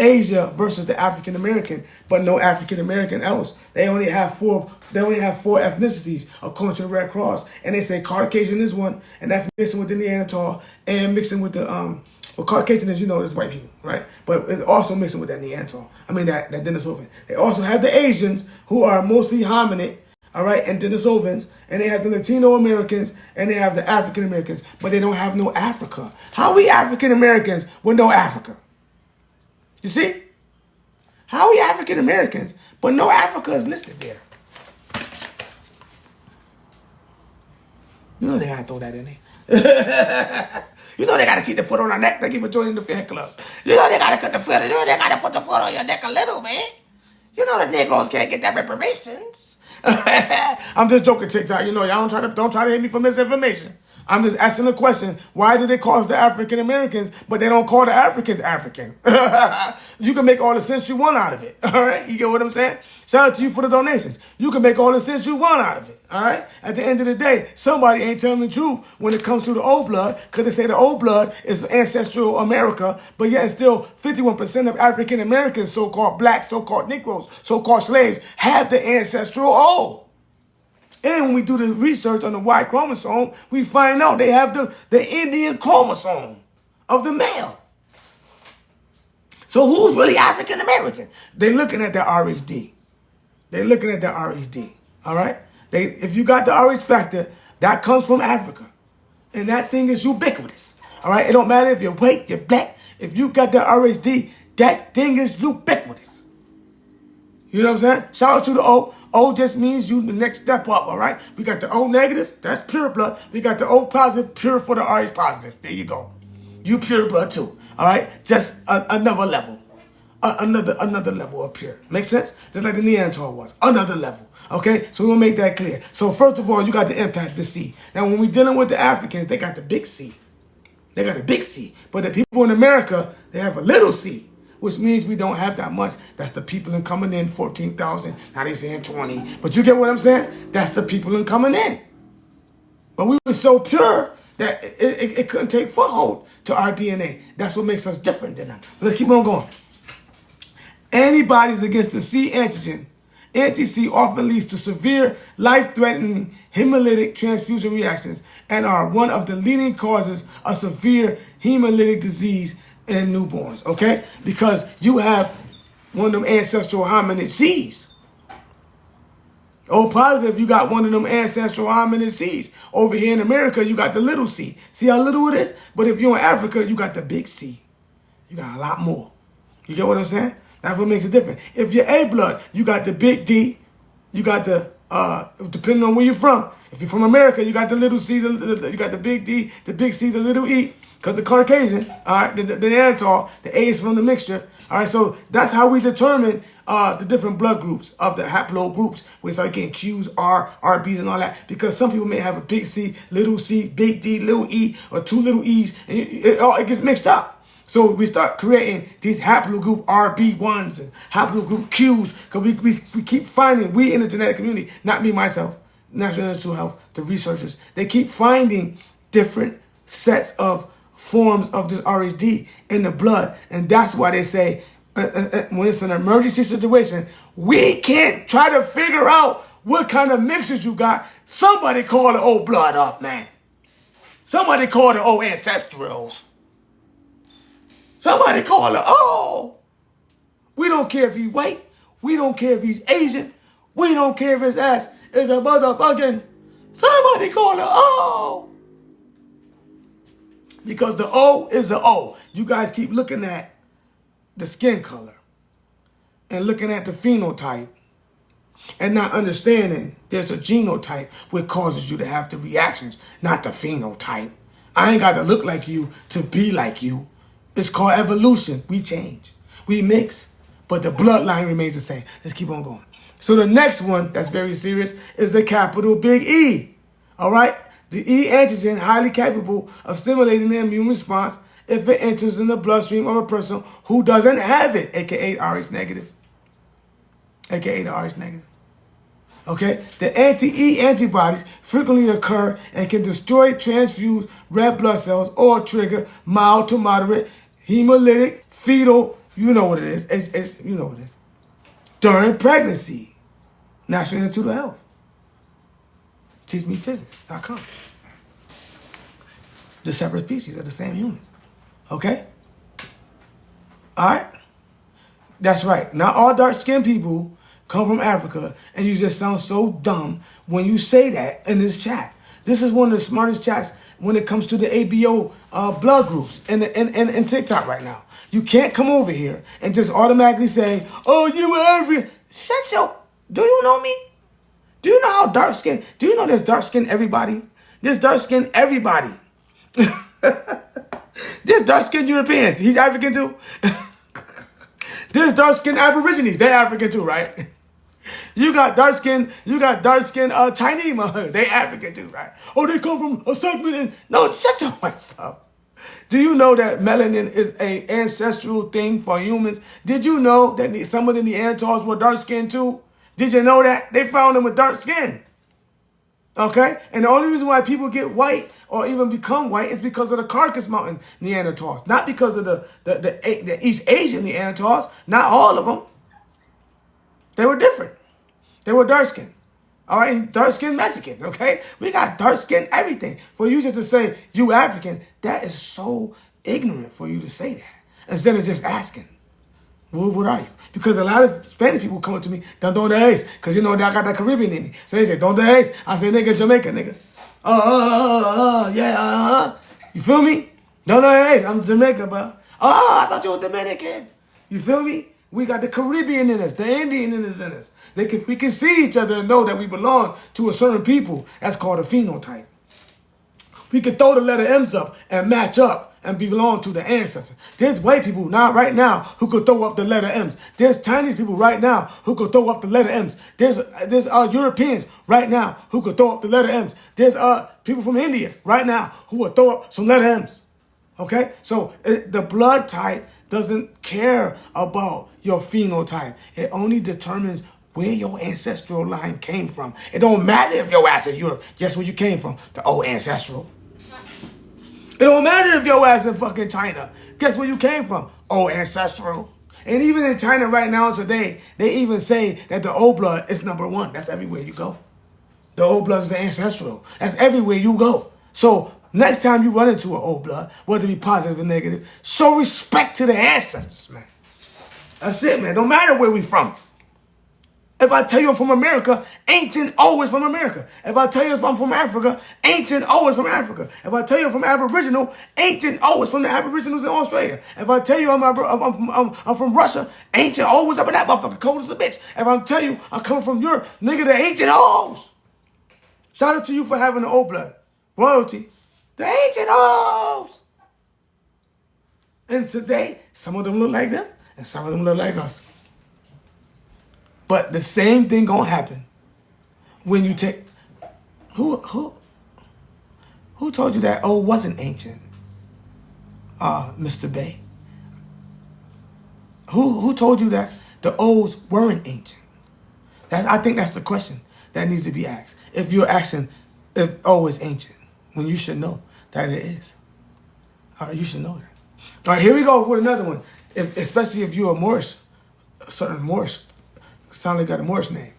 Asia versus the African American, but no African American else. They only have four. They only have four ethnicities according to the Red Cross, and they say Caucasian is one, and that's mixing with the Neanderthal and mixing with the Well, Caucasian is is white people, right? But it's also mixing with that Neanderthal. I mean that Denisovans. They also have the Asians who are mostly hominid, all right, and Denisovans, and they have the Latino Americans and they have the African Americans, but they don't have no Africa. How are we African Americans with no Africa? You see? How are we African Americans, but no Africa is listed there? You know they gotta throw that in there. You know they gotta keep the foot on our neck. Thank you for joining the fan club. You know they gotta cut the foot. You know they gotta put the foot on your neck a little, man. You know the Negroes can't get that reparations. I'm just joking, TikTok. You know y'all don't try to hit me for misinformation. I'm just asking the question, why do they call us the African Americans, but they don't call the Africans African? You can make all the sense you want out of it, all right? You get what I'm saying? Shout out to you for the donations. You can make all the sense you want out of it, all right? At the end of the day, somebody ain't telling the truth when it comes to the old blood, because they say the old blood is ancestral America, but yet still 51% of African Americans, so-called blacks, so-called Negroes, so-called slaves, have the ancestral old. And when we do the research on the Y chromosome, we find out they have the Indian chromosome of the male. So who's really African American? They're looking at the RHD. They're looking at the RHD. All right? If you got the RH factor, that comes from Africa. And that thing is ubiquitous. All right? It don't matter if you're white, you're black. If you got the RHD, that thing is ubiquitous. You know what I'm saying? Shout out to the O. O just means you the next step up, all right? We got the O negative, that's pure blood. We got the O positive, pure for the RH positive. There you go. You pure blood too, all right? Just another level. Another level of pure. Make sense? Just like the Neanderthal was. Another level. Okay? So we'll make that clear. So first of all, you got the impact, the C. Now when we're dealing with the Africans, they got the big C. They got a big C. But the people in America, they have a little c, which means we don't have that much. That's the people in coming in, 14,000. Now they saying 20. But you get what I'm saying? That's the people in coming in. But we were so pure that it couldn't take foothold to our DNA. That's what makes us different than them. Let's keep on going. Antibodies against the C antigen, anti-C, often leads to severe, life-threatening hemolytic transfusion reactions and are one of the leading causes of severe hemolytic disease in newborns, okay? Because you have one of them ancestral hominid C's. O positive, you got one of them ancestral hominid C's. Over here in America, you got the little c. See how little it is? But if you're in Africa, you got the big C. You got a lot more. You get what I'm saying? That's what makes it different. If you're A blood, you got the big D. You got the, depending on where you're from. If you're from America, you got the little c, you got the big D, the big C, the little E. Because the Caucasian, all right, the Neanderthal, the A is from the mixture. All right, so that's how we determine the different blood groups of the haplo groups. We start getting Qs, R, RBs, and all that. Because some people may have a big C, big D, little E, or two little E's, and it gets mixed up. So we start creating these haplogroup RB1s and haplogroup Qs, because we keep finding, we in the genetic community, not me, myself, National Institute of Health, the researchers, they keep finding different sets of forms of this RHD in the blood. And that's why they say, when it's an emergency situation, we can't try to figure out what kind of mixtures you got. Somebody call the old blood up, man. Somebody call the old ancestrals. Somebody call it, oh. We don't care if he's white. We don't care if he's Asian. We don't care if his ass is a motherfucking. Somebody call it, oh. Because the O is the O. You guys keep looking at the skin color and looking at the phenotype and not understanding there's a genotype which causes you to have the reactions, not the phenotype. I ain't got to look like you to be like you. It's called evolution. We change. We mix. But the bloodline remains the same. Let's keep on going. So the next one that's very serious is the capital big E. All right? The E antigen highly capable of stimulating the immune response if it enters in the bloodstream of a person who doesn't have it, aka Rh negative. Aka the Rh negative. Okay? The anti-E antibodies frequently occur and can destroy transfused red blood cells or trigger mild to moderate hemolytic fetal You know what it is. You know what it is. During pregnancy. National Institute of Health. TeachMePhysics.com. The separate species are the same humans. Okay? Alright? That's right. Not all dark-skinned people come from Africa, and you just sound so dumb when you say that in this chat. This is one of the smartest chats when it comes to the ABO blood groups in TikTok right now. You can't come over here and just automatically say, oh, you were African. Shut your... Do you know me? Do you know how dark-skinned... Do you know there's dark-skinned everybody? There's dark-skinned everybody. There's dark-skinned Europeans. He's African too. There's dark-skinned Aborigines. They're African too, right? You got dark-skinned Chinese. They African too, right? Oh, they come from a segment. No, shut your ass up. Do you know that melanin is an ancestral thing for humans? Did you know that some of the Neanderthals were dark-skinned too? Did you know that? They found them with dark skin. Okay? And the only reason why people get white or even become white is because of the Caucasus Mountain Neanderthals. Not because of the East Asian Neanderthals. Not all of them. They were different. They were dark-skinned. All right? Dark-skinned Mexicans, okay? We got dark-skinned everything. For you just to say, you African, that is so ignorant for you to say that. Instead of just asking, well, what are you? Because a lot of Spanish people come up to me, Donde es? Because you know that I got that Caribbean in me. So they say, Donde es? I say, nigga, Jamaica, nigga. Yeah, You feel me? Donde es? I'm Jamaica, bro. I thought you were Dominican. You feel me? We got the Caribbean in us, the Indian in us. We can see each other and know that we belong to a certain people. That's called a phenotype. We can throw the letter M's up and match up and belong to the ancestors. There's white people right now who could throw up the letter M's. There's Chinese people right now who could throw up the letter M's. There's Europeans right now who could throw up the letter M's. There's people from India right now who will throw up some letter M's. Okay? So the blood type doesn't care about your phenotype. It only determines where your ancestral line came from. It don't matter if your ass in Europe. Guess where you came from? The old ancestral. It don't matter if your ass in fucking China. Guess where you came from? Old ancestral. And even in China right now today, they even say that the old blood is number one. That's everywhere you go. The old blood is the ancestral. That's everywhere you go. So next time you run into an old blood, whether it be positive or negative, show respect to the ancestors, man. That's it, man. Don't matter where we from. If I tell you I'm from America, ancient always from America. If I tell you I'm from Africa, ancient always from Africa. If I tell you I'm from Aboriginal, ancient always from the Aboriginals in Australia. If I tell you I'm from Russia, ancient always up in that motherfucker, cold as a bitch. If I tell you I come from Europe, nigga, the ancient O's. Shout out to you for having the old blood. Royalty. The ancient O's. And today, some of them look like them, and some of them look like us. But the same thing gonna happen when you take... Who told you that O wasn't ancient? Mr. Bay. Who told you that the O's weren't ancient? I think that's the question that needs to be asked. If you're asking if O is ancient, when you should know that it is. All right, you should know that. All right, here we go with another one. Especially if you're a Morris, a certain Morris. Sound like you got a Morris name.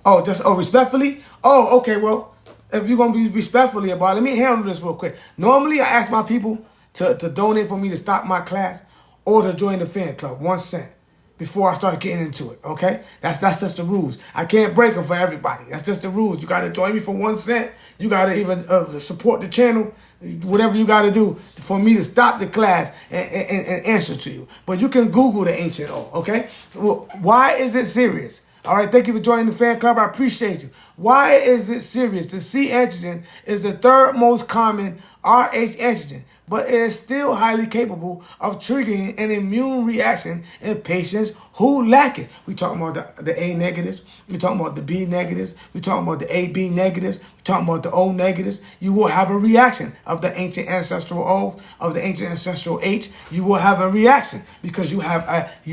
Respectfully? Oh, okay, well, if you're going to be respectfully about it, let me handle this real quick. Normally, I ask my people to donate for me to stop my class or to join the fan club, 1 cent, before I start getting into it, okay? That's just the rules. I can't break them for everybody. That's just the rules. You got to join me for 1 cent. You got to even support the channel, whatever you got to do for me to stop the class and answer to you. But you can Google the ancient O, okay? Well, why is it serious? All right, thank you for joining the fan club. I appreciate you. Why is it serious? The C antigen is the third most common Rh antigen, but it is still highly capable of triggering an immune reaction in patients who lack it. We talking about the A negatives. We talking about the B negatives. We talking about the AB negatives. We talking about the O negatives. You will have a reaction of the ancient ancestral O, of the ancient ancestral H. You will have a reaction because you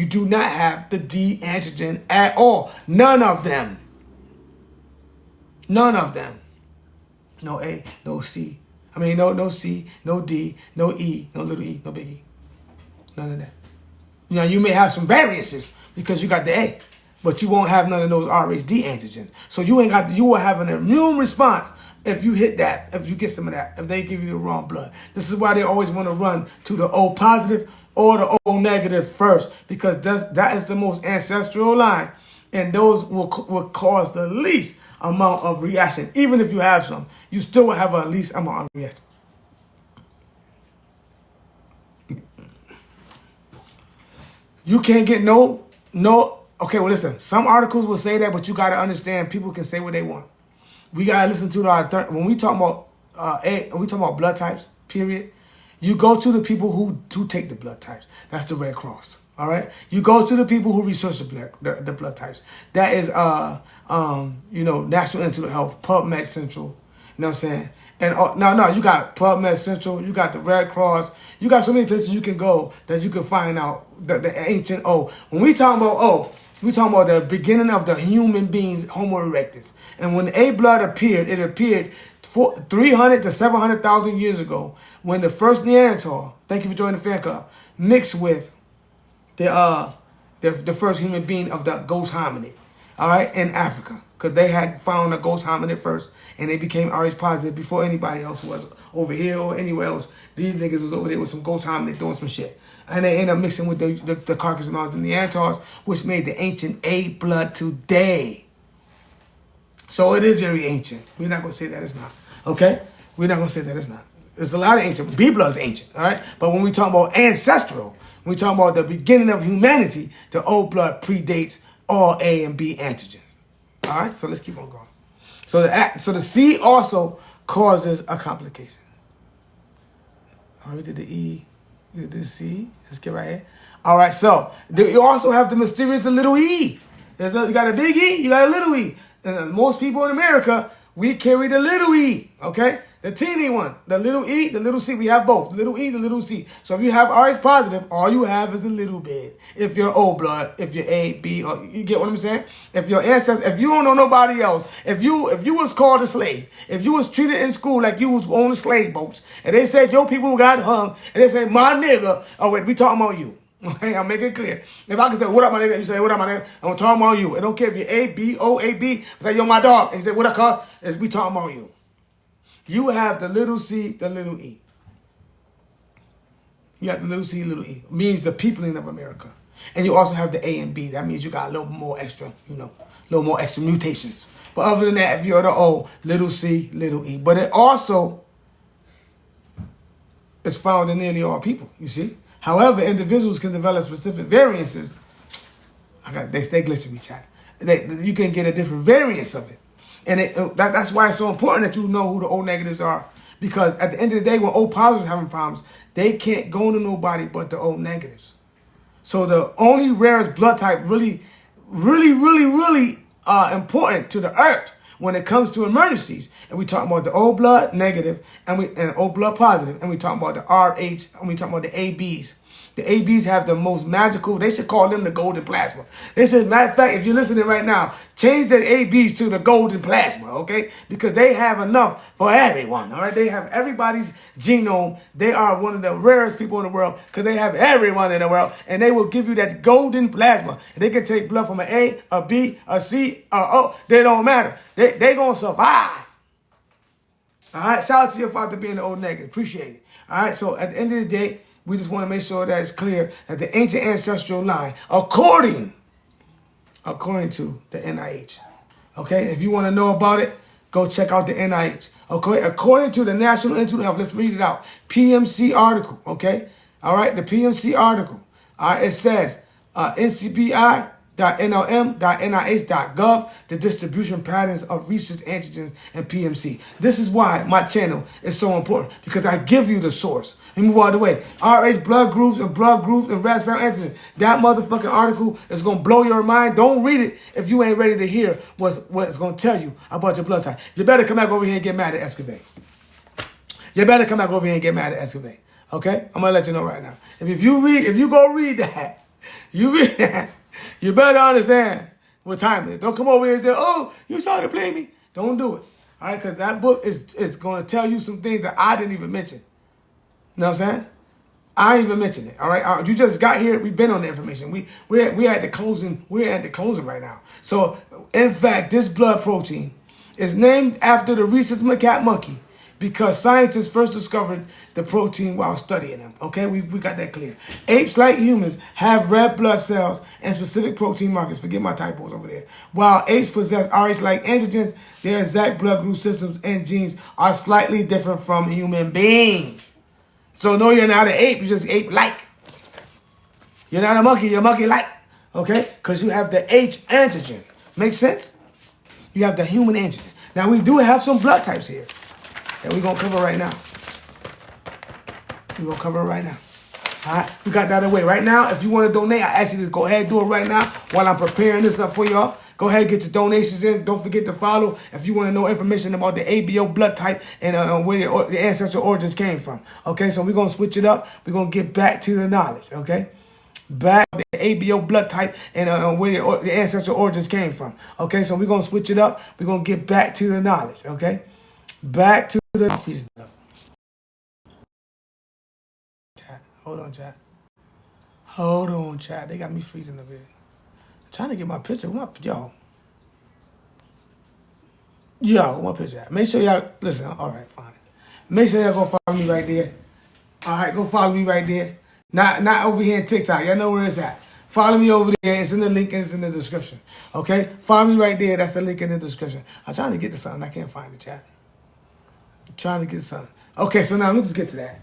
do not have the D antigen at all. None of them. None of them. No A, no C. No C, no D, no E, no little e, no big E. None of that. You know, you may have some variances because you got the A, but you won't have none of those Rh antigens. So you will have an immune response if you hit that, if you get some of that, if they give you the wrong blood. This is why they always want to run to the O positive or the O negative first, because that is the most ancestral line, and those will cause the least amount of reaction. Even if you have some, you still will have a least amount of reaction. You can't get no. Okay, well, listen. Some articles will say that, but you got to understand, people can say what they want. We got to listen to our when we talk about when we talk about blood types. Period. You go to the people who take the blood types. That's the Red Cross. All right. You go to the people who research the blood types. That is National Institute of Health, PubMed Central. You know what I'm saying? And no, you got PubMed Central, you got the Red Cross, you got so many places you can go that you can find out the ancient O. When we talk about O, we talking about the beginning of the human beings, Homo erectus. And when A blood appeared, it appeared 300 to 700,000 years ago when the first Neanderthal, thank you for joining the fan club, mixed with the first human being of the ghost hominid, all right, in Africa. Because they had found a ghost hominid first, and they became Rh positive before anybody else was over here or anywhere else. These niggas was over there with some ghost hominid doing some shit. And they ended up mixing with the carcass amounts of the Neanderthals, which made the ancient A blood today. So it is very ancient. We're not going to say that it's not. Okay? We're not going to say that it's not. There's a lot of ancient. B blood is ancient, all right? But when we talk about ancestral, when we talk about the beginning of humanity, the O blood predates all A and B antigens. All right, so let's keep on going. So the C also causes a complication. All right, we did the E, we did the C. Let's get right here. All right, so you also have the mysterious little E. You got a big E, you got a little E. And most people in America, we carry the little E, okay? The teeny one, the little E, the little C, we have both. The little E, the little C. So if you have Rh positive, all you have is a little bit. If you're O blood, if you're A, B, or you get what I'm saying? If your ancestors, if you don't know nobody else, if you was called a slave, if you was treated in school like you was on the slave boats, and they said your people got hung, and they said, my nigga, oh wait, we talking about you. Okay, I'll make it clear. If I can say, what up, my nigga? You say, what up, my nigga? I'm talking about you. I don't care if you're A, B, O, A, B. I say, yo, my dog. And you say, what up, cuz? We talking about you. You have the little C, the little E. You have the little C, little E. It means the peopling of America. And you also have the A and B. That means you got a little more extra, a little more extra mutations. But other than that, if you're the O, little C, little E. But it also is found in nearly all people, you see? However, individuals can develop specific variances. They glitching me, chat. You can get a different variance of it. And that's why it's so important that you know who the O negatives are. Because at the end of the day, when O positives are having problems, they can't go to nobody but the O negatives. So the only rarest blood type really important to the earth when it comes to emergencies. And we talk about the O blood negative and O blood positive. And we talk about the RH and we talk about the ABs. The ABs have the most magical, they should call them the golden plasma. They said, matter of fact, if you're listening right now, change the ABs to the golden plasma, okay? Because they have enough for everyone, all right? They have everybody's genome. They are one of the rarest people in the world because they have everyone in the world, and they will give you that golden plasma. And they can take blood from an A, a B, a C, a O. They don't matter. They going to survive. All right? Shout out to your father being the O negative. Appreciate it. All right? So at the end of the day, we just want to make sure that it's clear that the ancient ancestral line, according to the NIH, okay? If you want to know about it, go check out the NIH. Okay, according to the National Institute of Health, let's read it out. PMC article, okay? All right, the PMC article. All right, it says ncbi.nlm.nih.gov, the distribution patterns of rhesus antigens and PMC. This is why my channel is so important, because I give you the source. Let me move out of the way. Rh blood groups and red cell antigens. That motherfucking article is going to blow your mind. Don't read it if you ain't ready to hear what it's going to tell you about your blood type. You better come back over here and get mad at Excavate. You better come back over here and get mad at Excavate. Okay? I'm going to let you know right now. If you go read that, you better understand what time it is. Don't come over here and say, oh, you trying to play me. Don't do it. All right? Because that book is going to tell you some things that I didn't even mention. You know what I'm saying? I ain't even mentioned it. All right, you just got here. We've been on the information. We're at the closing. We're at the closing right now. So in fact, this blood protein is named after the rhesus macaque monkey because scientists first discovered the protein while studying them. Okay, we got that clear. Apes, like humans, have red blood cells and specific protein markers. Forget my typos over there. While apes possess Rh-like antigens, their exact blood group systems and genes are slightly different from human beings. So no, you're not an ape. You're just ape-like. You're not a monkey. You're monkey-like. Okay? Because you have the H antigen. Make sense? You have the human antigen. Now, we do have some blood types here that we're going to cover right now. We're going to cover it right now. All right? We got that away. Right now, if you want to donate, I ask you to go ahead and do it right now while I'm preparing this up for y'all. Go ahead and get your donations in. Don't forget to follow if you want to know information about the ABO blood type and where the ancestral origins came from. Okay, so we're going to switch it up. We're going to get back to the knowledge, okay? Back to the ABO blood type and where the ancestral origins came from. Okay, so we're going to switch it up. We're going to get back to the knowledge, okay? Back to the freezing up. Chat. Hold on, chat. Hold on, chat. They got me freezing up here. Trying to get my picture. Yo, my picture at? Make sure y'all, listen, all right, fine. Make sure y'all go follow me right there. All right, go follow me right there. Not over here in TikTok. Y'all know where it's at. Follow me over there. It's in the link and it's in the description. Okay? Follow me right there. That's the link in the description. I'm trying to get to something. I can't find the chat. I'm trying to get to something. Okay, so now let's get to that.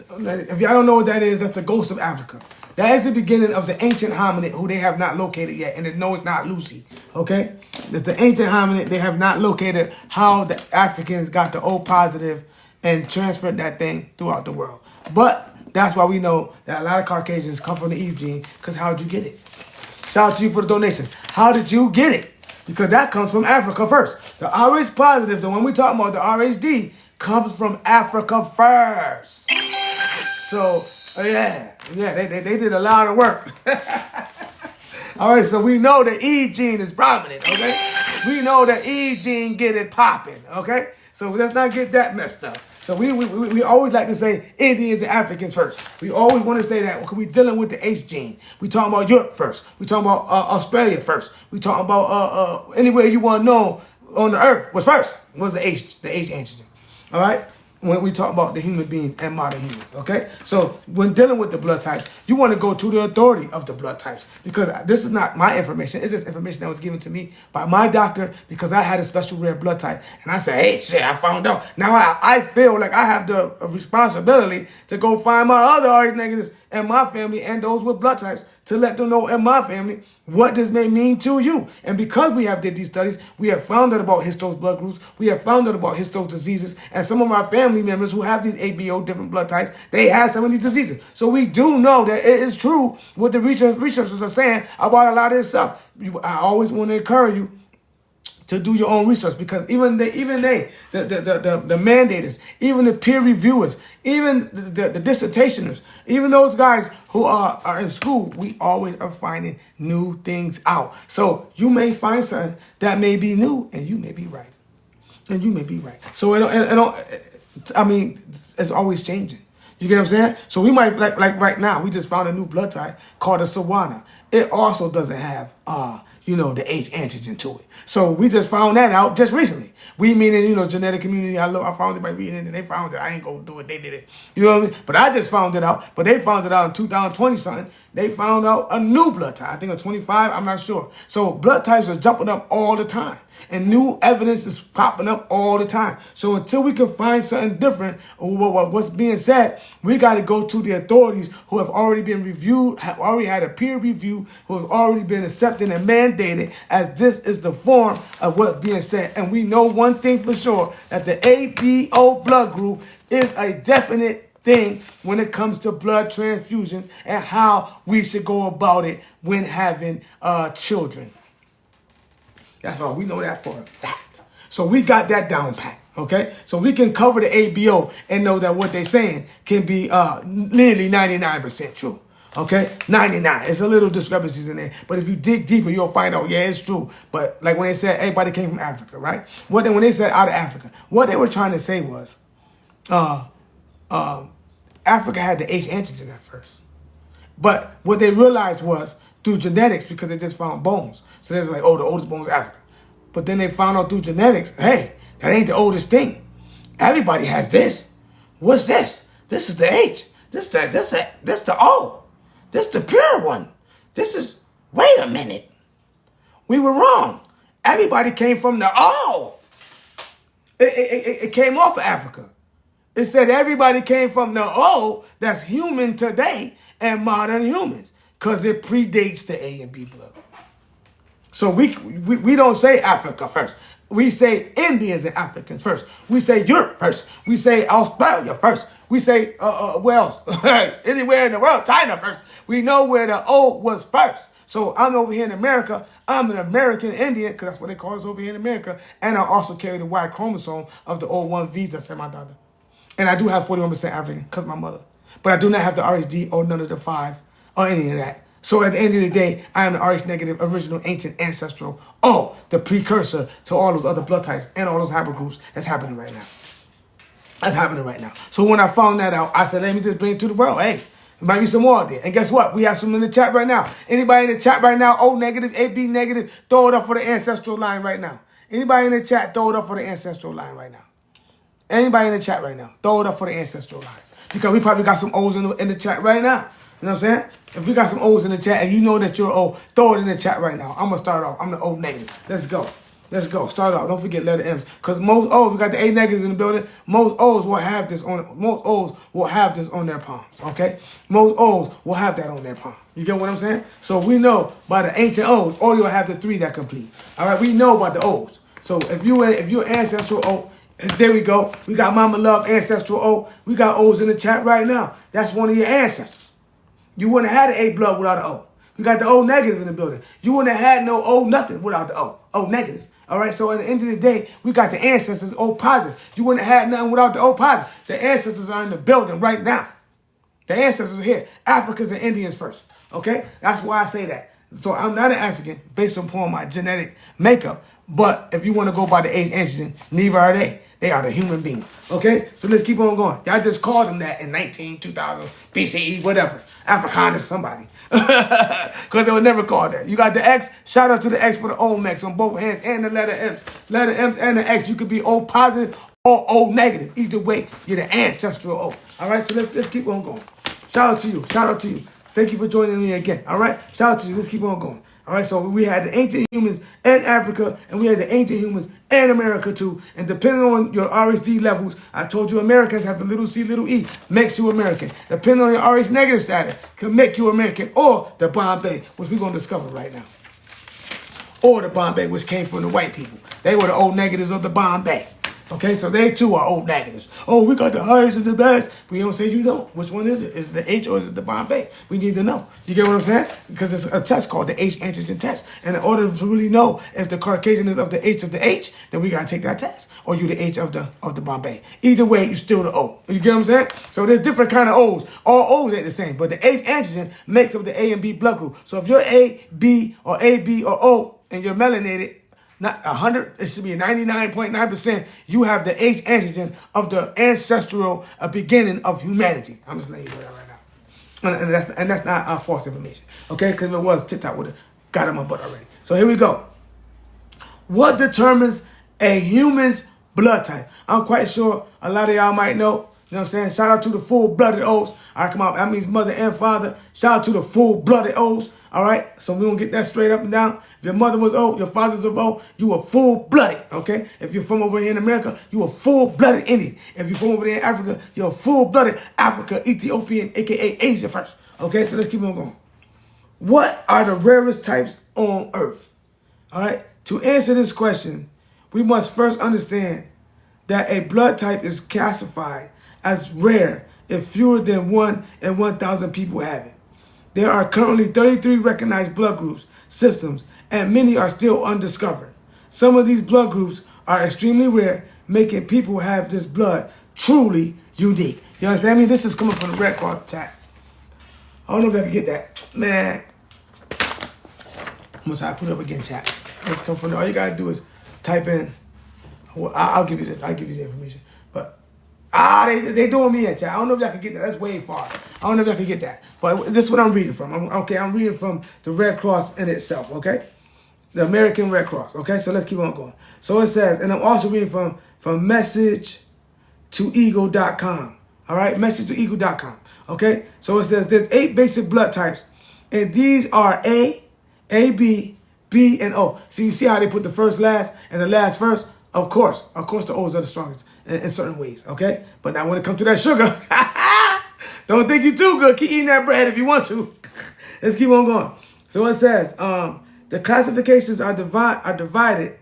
If y'all don't know what that is, that's the ghost of Africa. That is the beginning of the ancient hominid who they have not located yet. And no, it's not Lucy. Okay? It's the ancient hominid. They have not located how the Africans got the O positive and transferred that thing throughout the world. But that's why we know that a lot of Caucasians come from the Eve gene, because how did you get it? Shout out to you for the donation. How did you get it? Because that comes from Africa first. The Rh positive, the one we talking about, the RHD, comes from Africa first. So, yeah, they did a lot of work. All right, so we know the E gene is prominent, okay? We know the E gene get it popping, okay? So let's not get that messed up. So we always like to say Indians and Africans first. We always want to say that because we're dealing with the H gene. We talking about Europe first. We talking about Australia first. We talking about anywhere you want to know on the earth was first was the H antigen. All right. When we talk about the human beings and modern humans, okay? So when dealing with the blood types, you want to go to the authority of the blood types because this is not my information. It's just information that was given to me by my doctor because I had a special rare blood type. And I said, hey, shit, I found out. Now I feel like I have the responsibility to go find my other Rh negatives and my family and those with blood types to let them know in my family what this may mean to you. And because we have did these studies, we have found out about histose blood groups, we have found out about histose diseases, and some of our family members who have these ABO different blood types, they have some of these diseases. So we do know that it is true what the researchers are saying about a lot of this stuff. I always want to encourage you to do your own research because the mandators, even the peer reviewers, even the dissertationers, even those guys who are in school, we always are finding new things out. So you may find something that may be new and you may be right. And you may be right. So it's always changing. You get what I'm saying? So we might, like right now, we just found a new blood type called a Sawana. It also doesn't have, the H antigen to it. So we just found that out just recently. We meaning, genetic community. I found it by reading it and they found it. I ain't gonna do it. They did it. You know what I mean? But I just found it out. But they found it out in 2020 something. They found out a new blood type. I think a 25. I'm not sure. So blood types are jumping up all the time. And new evidence is popping up all the time. So until we can find something different or what's being said, we got to go to the authorities who have already been reviewed, have already had a peer review, who have already been accepted and mandated as this is the form of what's being said. And we know one thing for sure, that the ABO blood group is a definite thing when it comes to blood transfusions and how we should go about it when having children. That's all. We know that for a fact. So we got that down pat. Okay? So we can cover the ABO and know that what they're saying can be nearly 99% true. Okay? 99. It's a little discrepancies in there. But if you dig deeper, you'll find out, yeah, it's true. But like when they said everybody came from Africa, right? When they said out of Africa, what they were trying to say was Africa had the H antigen at first. But what they realized was through genetics, because they just found bones. So they're like, oh, the oldest bones is Africa. But then they found out through genetics, hey, that ain't the oldest thing. Everybody has this. What's this? This is the H. This the O. This the pure one. This is, wait a minute. We were wrong. Everybody came from the O. It came off of Africa. It said everybody came from the O that's human today and modern humans because it predates the A and B blood. So we don't say Africa first. We say Indians and Africans first. We say Europe first. We say Australia first. We say, where else? Anywhere in the world, China first. We know where the O was first. So I'm over here in America. I'm an American Indian, because that's what they call us over here in America. And I also carry the Y chromosome of the O1V that's in my daughter. And I do have 41% African, because my mother. But I do not have the RhD or none of the 5 or any of that. So at the end of the day, I am the Rh negative, original, ancient, ancestral O, the precursor to all those other blood types and all those haplogroups that's happening right now. That's happening right now. So when I found that out, I said, let me just bring it to the world. Hey, there might be some more out there. And guess what? We have some in the chat right now. Anybody in the chat right now, O negative, AB negative, throw it up for the ancestral line right now. Anybody in the chat, throw it up for the ancestral line right now. Anybody in the chat right now, throw it up for the ancestral lines. Because we probably got some O's in the chat right now. You know what I'm saying? If we got some O's in the chat and you know that you're O, throw it in the chat right now. I'm going to start off. I'm the O negative. Let's go. Let's go. Start off. Don't forget letter M's. Because most O's, we got the A negatives in the building. Most O's will have this on their palms. Okay? Most O's will have that on their palm. You get what I'm saying? So we know by the ancient O's, or you'll have the 3 that complete. All right? We know about the O's. So if you're ancestral O, there we go. We got Mama Love, Ancestral O. We got O's in the chat right now. That's one of your ancestors. You wouldn't have had an A blood without an O. We got the O negative in the building. You wouldn't have had no O nothing without the O. O negative. All right, so at the end of the day, we got the ancestors O positive. You wouldn't have had nothing without the O positive. The ancestors are in the building right now. The ancestors are here. Africans and Indians first. Okay? That's why I say that. So I'm not an African based upon my genetic makeup. But if you want to go by the H antigen, neither are they. They are the human beings. Okay? So let's keep on going. Y'all just called them that in 2000, BCE, whatever. Afrikaner somebody. Because they were never called that. You got the X. Shout out to the X for the Olmecs on both hands and the letter M's. Letter M's and the X. You could be O positive or O negative. Either way, you're the ancestral O. All right? So let's keep on going. Shout out to you. Shout out to you. Thank you for joining me again. All right? Shout out to you. Let's keep on going. All right, so we had the ancient humans and Africa, and we had the ancient humans and America too. And depending on your RhD levels, I told you Americans have the little c, little e, makes you American. Depending on your Rh negative status, can make you American, or the Bombay, which we're going to discover right now. Or the Bombay, which came from the white people. They were the O negatives of the Bombay. Okay, so they too are O negatives. Oh, we got the highest and the best. We don't say you don't. Which one is it? Is it the H or is it the Bombay? We need to know. You get what I'm saying? Because it's a test called the H antigen test. And in order to really know if the Caucasian is of the H, then we got to take that test. Or you the H of the Bombay. Either way, you still the O. You get what I'm saying? So there's different kind of O's. All O's ain't the same. But the H antigen makes up the A and B blood group. So if you're A, B, or AB, or O, and you're melanated, not 100, it should be 99.9%. You have the H antigen of the ancestral beginning of humanity. I'm just letting you know that right now. And that's not false information. Okay? Because if it was, TikTok would have got in my butt already. So here we go. What determines a human's blood type? I'm quite sure a lot of y'all might know. You know what I'm saying? Shout out to the full-blooded O's. All right, come on. That means mother and father. Shout out to the full-blooded O's. All right? So we don't get that straight up and down. If your mother was O, your father's of O, you are full-blooded, okay? If you're from over here in America, you are full-blooded Indian. If you're from over there in Africa, you're full-blooded Africa, Ethiopian, a.k.a. Asia first. Okay? So let's keep on going. What are the rarest types on Earth? All right? To answer this question, we must first understand that a blood type is classified as rare if fewer than 1 in 1,000 people have it. There are currently 33 recognized blood groups, systems, and many are still undiscovered. Some of these blood groups are extremely rare, making people who have this blood truly unique. You understand me? This is coming from the Red Cross chat. I don't know if I can get that. Man. I'm going to try to put it up again, chat. This come from all you got to do is type in. Well, I'll give you this. I'll give you the information. But They doing me in chat. I don't know if y'all can get that. That's way far. I don't know if y'all can get that. But this is what I'm reading from. I'm reading from the Red Cross in itself, okay? The American Red Cross, okay? So let's keep on going. So it says, and I'm also reading from message2ego.com, all right? Message2ego.com, okay? So it says there's 8 basic blood types, and these are A, B, B, and O. So you see how they put the first last and the last first? Of course, the O's are the strongest in certain ways, okay? But now when it comes to that sugar, don't think you're too good. Keep eating that bread if you want to. Let's keep on going. So it says, the classifications are divided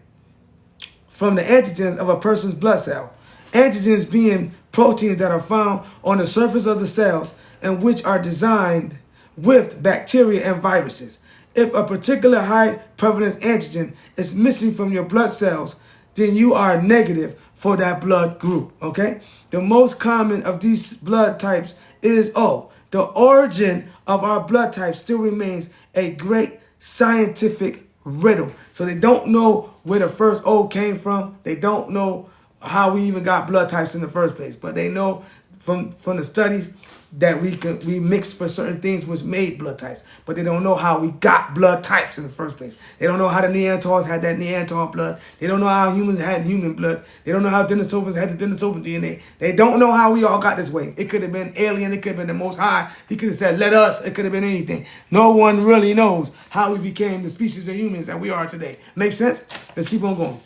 from the antigens of a person's blood cell. Antigens being proteins that are found on the surface of the cells and which are designed with bacteria and viruses. If a particular high prevalence antigen is missing from your blood cells, then you are negative for that blood group, okay? The most common of these blood types is O. The origin of our blood type still remains a great scientific riddle. So they don't know where the first O came from. They don't know how we even got blood types in the first place. But they know from the studies that we mixed for certain things which made blood types, but they don't know how we got blood types in the first place. They don't know how the Neanderthals had that Neanderthal blood. They don't know how humans had human blood. They don't know how Denisovans had the Denisovan DNA. They don't know how we all got this way. It could have been alien. It could have been the Most High. He could have said, let us. It could have been anything. No one really knows how we became the species of humans that we are today. Make sense? Let's keep on going.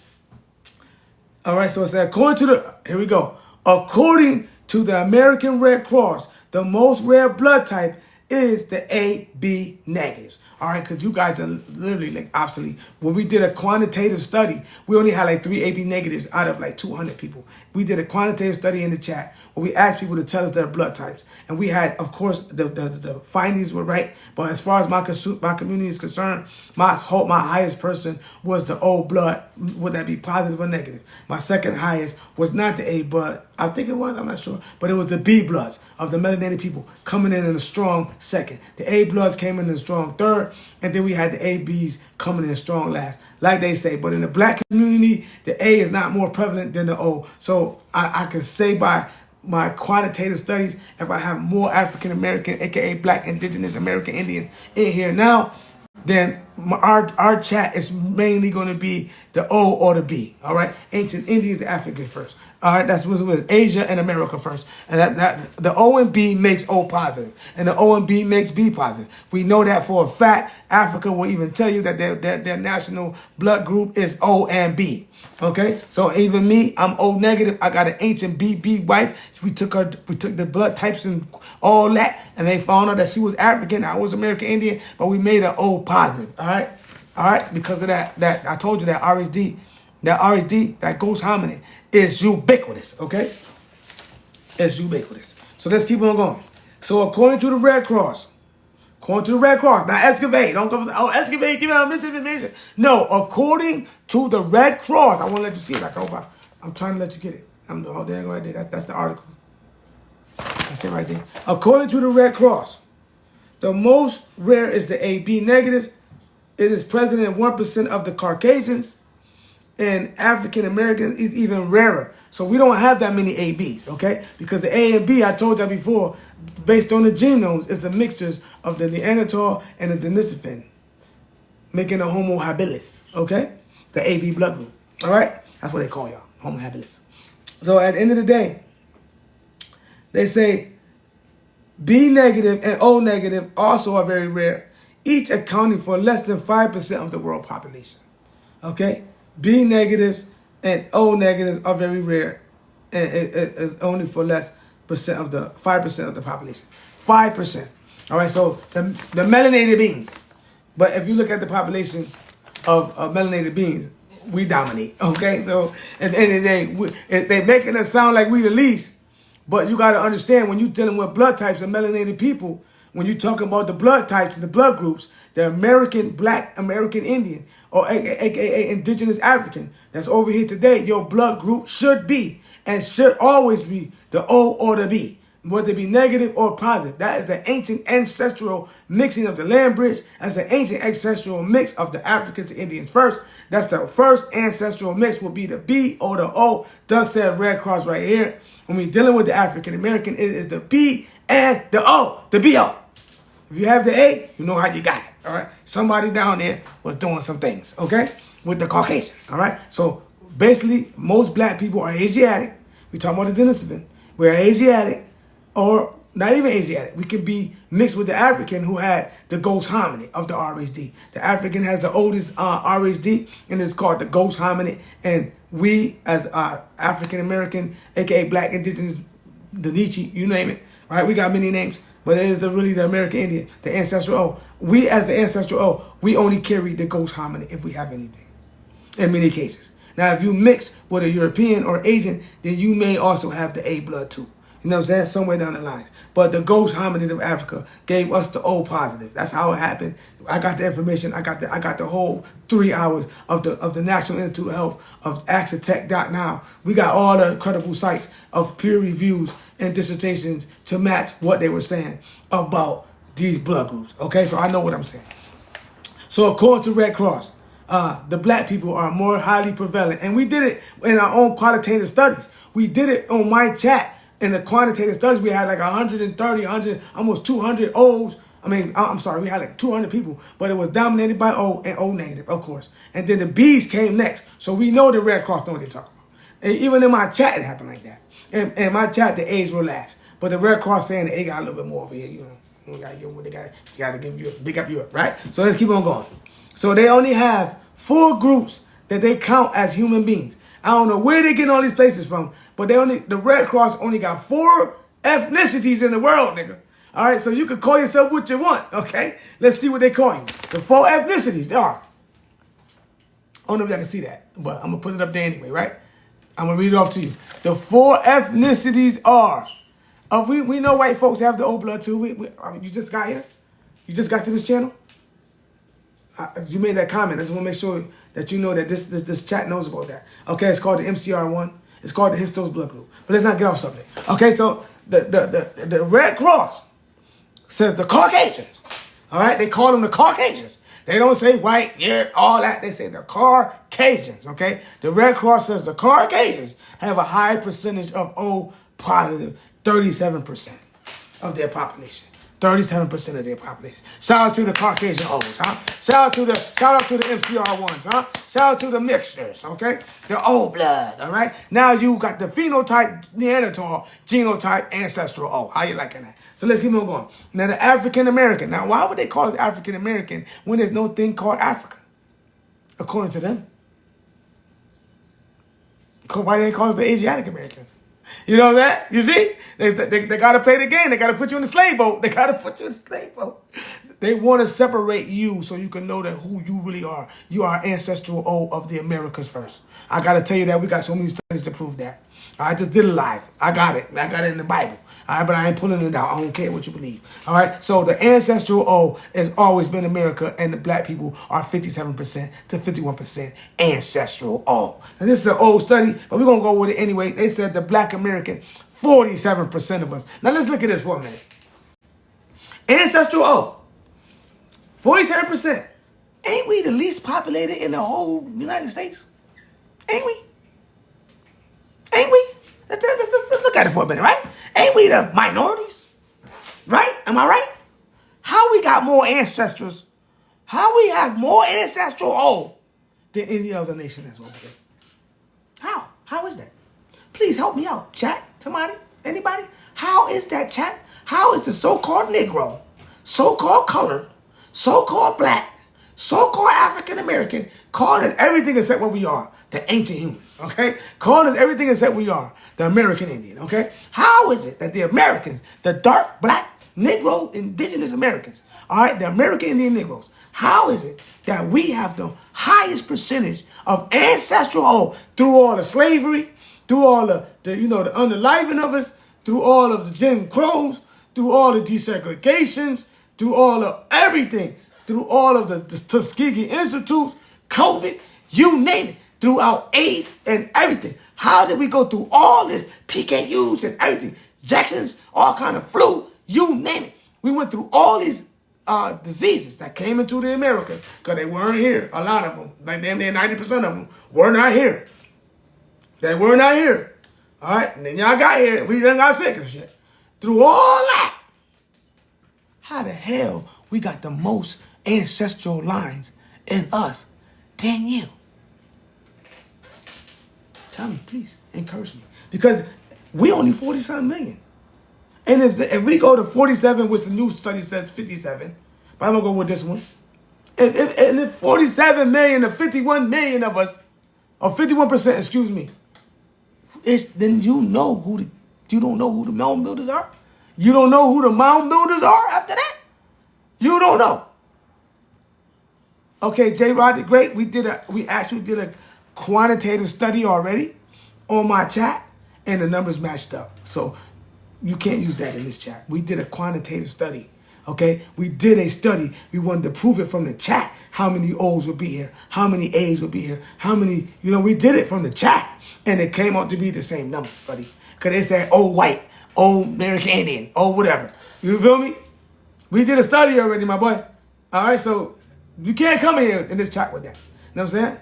All right, so it said, here we go. According to the American Red Cross, the most rare blood type is the AB negatives. All right, because you guys are literally like obsolete. When we did a quantitative study, we only had like 3 AB negatives out of like 200 people. We did a quantitative study in the chat where we asked people to tell us their blood types. And we had, of course, the findings were right. But as far as my community is concerned, my highest person was the O blood. Would that be positive or negative? My second highest was not the A blood. I think it was, I'm not sure. But it was the B bloods of the melanated people coming in a strong second. The A bloods came in a strong third. And then we had the ABs coming in strong last, like they say. But in the black community, the A is not more prevalent than the O. So I can say by my quantitative studies, if I have more African American, aka Black Indigenous American Indians in here now, then our chat is mainly going to be the O or the B. All right, ancient Indians, African first. All right, that's what it was. Asia and America first, and that the O and B makes O positive, and the O and B makes B positive. We know that for a fact. Africa will even tell you that their national blood group is O and B. Okay, so even me, I'm O negative. I got an ancient BB wife. So we took the blood types and all that, and they found out that she was African. I was American Indian, but we made her O positive. All right, because of that I told you that RHD, that ghost hominin, is ubiquitous. Okay, it's ubiquitous. So let's keep on going. So according to the Red Cross. Now excavate. Don't go. Excavate. Give out misinformation. No, according to the Red Cross. I want to let you see it. I'm trying to let you get it. Oh, there you go right there. That's the article. That's it right there. According to the Red Cross, the most rare is the AB negative. It is present in 1% of the Caucasians, and African Americans is even rarer. So we don't have that many ABs, okay? Because the A and B, I told you before, based on the genomes, is the mixtures of the Neanderthal and the Denisovan, making a Homo habilis, okay? The AB blood group, all right? That's what they call y'all, Homo habilis. So at the end of the day, they say B negative and O negative also are very rare, each accounting for less than 5% of the world population, okay? B negatives and O negatives are very rare, and it's only for less percent of the 5% of the population. 5%. All right, so the melanated beings. But if you look at the population of melanated beings, we dominate. Okay, so at the end of the day, they're making us sound like we the least. But you got to understand, when you're dealing with blood types and melanated people, when you're talking about the blood types and the blood groups, the American Black American Indian, or aka Indigenous African, that's over here today, your blood group should be and should always be the O or the B. whether it be negative or positive. That is the ancient ancestral mixing of the land bridge. That's the ancient ancestral mix of the Africans and Indians first. That's the first ancestral mix will be the B or the O. Thus said Red Cross right here. When we're dealing with the African American, it is the B and the O, the BO. If you have the A, you know how you got it, all right? Somebody down there was doing some things, okay, with the Caucasian, all right? So basically, most black people are Asiatic. We're talking about the Denisovan. We're Asiatic, or not even Asiatic. We can be mixed with the African who had the ghost hominid of the RHD. The African has the oldest RHD, and it's called the ghost hominid. And we, as African American, aka Black Indigenous, the Nietzsche, you name it, all right? We got many names. But it is really the American Indian, the ancestral O. We, as the ancestral O, we only carry the ghost hominid if we have anything, in many cases. Now, if you mix with a European or Asian, then you may also have the A blood too. You know what I'm saying? Somewhere down the line. But the ghost hominid of Africa gave us the O positive. That's how it happened. I got the information. I got the whole 3 hours of the National Institute of Health of AxaTech.now. We got all the credible sites of peer reviews and dissertations to match what they were saying about these blood groups. Okay, so I know what I'm saying. So according to Red Cross, the black people are more highly prevalent. And we did it in our own qualitative studies. We did it on my chat. In the quantitative studies, we had like 130, almost 200 O's. I'm sorry, we had like 200 people, but it was dominated by O and O negative, of course. And then the B's came next. So we know the Red Cross know what they're talking about. And even in my chat, it happened like that. In my chat, the A's were last. But the Red Cross saying the A got a little bit more over here, you know. You gotta give them what they got. You gotta give you big up Europe, right? So let's keep on going. So they only have 4 groups that they count as human beings. I don't know where they getting all these places from, but the Red Cross only got 4 ethnicities in the world, nigga. All right, so you can call yourself what you want, okay? Let's see what they call you. The 4 ethnicities, they are. I don't know if y'all can see that, but I'm going to put it up there anyway, right? I'm going to read it off to you. The 4 ethnicities are, we know white folks have the O blood too. You just got here? You just got to this channel? You made that comment. I just want to make sure that you know that this chat knows about that. Okay, it's called the MCR1. It's called the histose blood group. But let's not get off subject. Okay, so the Red Cross says the Caucasians. All right, they call them the Caucasians. They don't say white, yeah, all that. They say the Caucasians. Okay, the Red Cross says the Caucasians have a high percentage of O positive, 37% of their population. 37% of their population. Shout out to the Caucasian O's, huh? Shout out to the MCR1s, huh? Shout out to the mixtures, okay? The O blood, all right? Now you got the phenotype Neanderthal, genotype ancestral O. How you liking that? So let's keep on going. Now the African American. Now why would they call it African American when there's no thing called Africa? According to them. Why do they call us the Asiatic Americans? You know that? You see? They got to play the game. They got to put you in the slave boat. They got to put you in the slave boat. They want to separate you so you can know that who you really are. You are ancestral O of the Americas first. I got to tell you that. We got so many studies to prove that. I just did it live. I got it. I got it in the Bible. All right, but I ain't pulling it out. I don't care what you believe. All right, so the ancestral O has always been America, and the black people are 57% to 51% ancestral O. Now, this is an old study, but we're going to go with it anyway. They said the black American, 47% of us. Now, let's look at this for a minute. Ancestral O, 47%. Ain't we the least populated in the whole United States? Ain't we? Ain't we? Let's look at it for a minute, right? Ain't we the minorities? Right? Am I right? How we got more ancestors? How we have more ancestral O than any other nation that's over there? How? How is that? Please help me out, chat. Somebody? Anybody? How is that, chat? How is the so-called Negro, so-called colored, so-called black, so-called African American called us everything except what we are, the ancient humans, okay? Called us everything except we are, the American Indian, okay? How is it that the Americans, the dark, black, Negro, indigenous Americans, all right, the American Indian Negroes, how is it that we have the highest percentage of ancestral O through all the slavery, through all the unaliving of us, through all of the Jim Crows, through all the desegregations, through all of everything, through all of the Tuskegee Institutes, COVID, you name it, throughout AIDS and everything. How did we go through all this PKUs and everything? Jackson's, all kind of flu, you name it. We went through all these diseases that came into the Americas because they weren't here. A lot of them, like damn near 90% of them, were not here. They were not here. All right, and then y'all got here, we done got sick and shit. Through all that, how the hell we got the most ancestral lines in us than you? Tell me, please, encourage me. Because we only 40-something million. And if we go to 47, which the new study says 57, but I'm going to go with this one. If 47 million to 51 million of us, or 51%, excuse me, then you don't know who the mound builders are? You don't know who the mound builders are after that? You don't know. Okay, J. Rod the Great, we actually did a quantitative study already on my chat, and the numbers matched up. So you can't use that in this chat. We did a quantitative study. Okay, we did a study. We wanted to prove it from the chat. How many O's would be here? How many A's would be here? How many? We did it from the chat, and it came out to be the same numbers, buddy. Because they said, oh, white, oh, American Indian, oh, whatever. You feel me? We did a study already, my boy. All right, so you can't come in here in this chat with that. You know what I'm saying?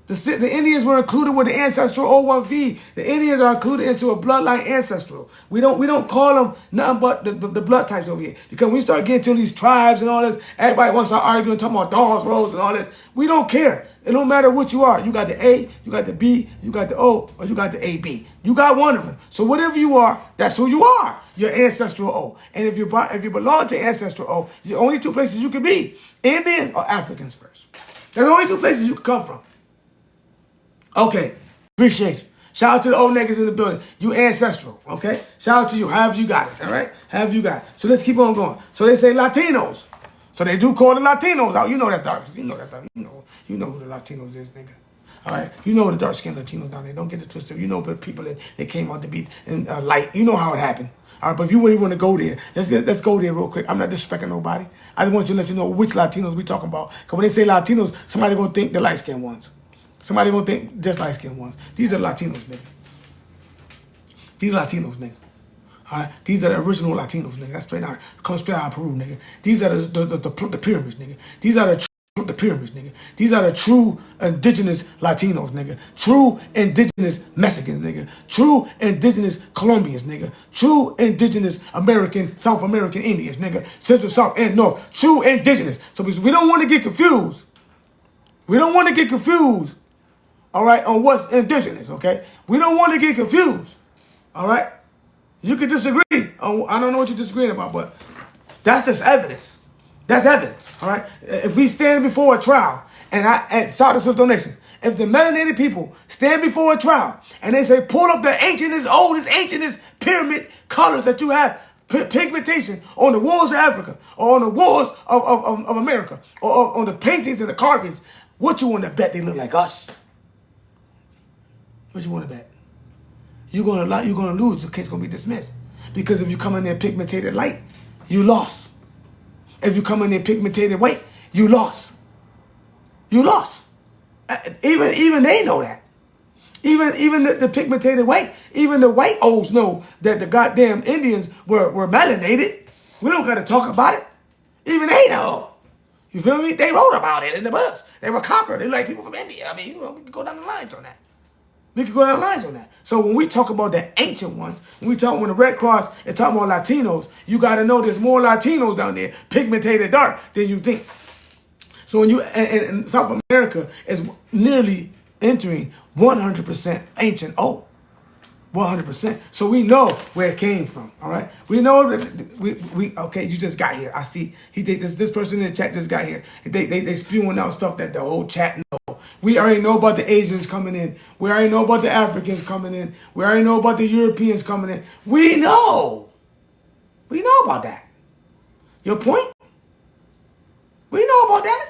The Indians were included with the ancestral O1V. The Indians are included into a bloodline ancestral. We don't call them nothing but the blood types over here. Because when we start getting to these tribes and all this, everybody wants to argue and talking about dogs, roads, and all this. We don't care. It don't matter what you are. You got the A, you got the B, you got the O, or you got the AB. You got one of them. So whatever you are, that's who you are. Your ancestral O. And if you belong to ancestral O, the only two places you can be, Indians or Africans first. There's only two places you can come from. Okay, appreciate you. Shout out to the old niggas in the building. You ancestral, okay? Shout out to you, however you got it, all right? However you got it. So let's keep on going. So they say Latinos. So they do call the Latinos out. You know that's dark. You know that's dark. You know who the Latinos is, nigga. All right? You know the dark-skinned Latinos down there. Don't get it twisted. You know the people that came out to be in light. You know how it happened. All right, but if you wouldn't want to go there, let's go there real quick. I'm not disrespecting nobody. I just want you to let you know which Latinos we talking about. Because when they say Latinos, somebody going to think the light-skinned ones. Somebody gonna think just light-skinned ones. These are Latinos, nigga. These are Latinos, nigga. All right? These are the original Latinos, nigga. That's straight out, come straight out of Peru, nigga. These are the pyramids, nigga. These are the pyramids, nigga. These are the true indigenous Latinos, nigga. True indigenous Mexicans, nigga. True indigenous Colombians, nigga. True indigenous American, South American Indians, nigga. Central, South, and North. True indigenous. So we don't want to get confused. We don't want to get confused. All right, on what's indigenous, okay? We don't want to get confused, all right? You can disagree. I don't know what you're disagreeing about, but that's just evidence. That's evidence, all right? If we stand before a trial, and shout out to donations, if the melanated people stand before a trial, and they say, pull up the oldest, ancientest pyramid colors that you have, pigmentation on the walls of Africa, or on the walls of America, or on the paintings and the carvings, what you want to bet they look like us? What you want to bet? You're gonna lose. The case gonna be dismissed because if you come in there pigmented light, you lost. If you come in there pigmented white, you lost. You lost. Even they know that. Even the pigmented white, even the white O's know that the goddamn Indians were melanated. We don't gotta talk about it. Even they know. You feel me? They wrote about it in the books. They were copper. They like people from India. I mean, we can go down the lines on that. We can go down the lines on that. So when we talk about the ancient ones, when the Red Cross is talking about Latinos, you got to know there's more Latinos down there, pigmented dark, than you think. So when you, and South America is nearly entering 100% ancient old. 100%. So we know where it came from, all right? We know that okay, you just got here. I see this person in the chat just got here. They spewing out stuff that the whole chat know. We already know about the Asians coming in. We already know about the Africans coming in. We already know about the Europeans coming in. We know. We know about that. Your point? We know about that.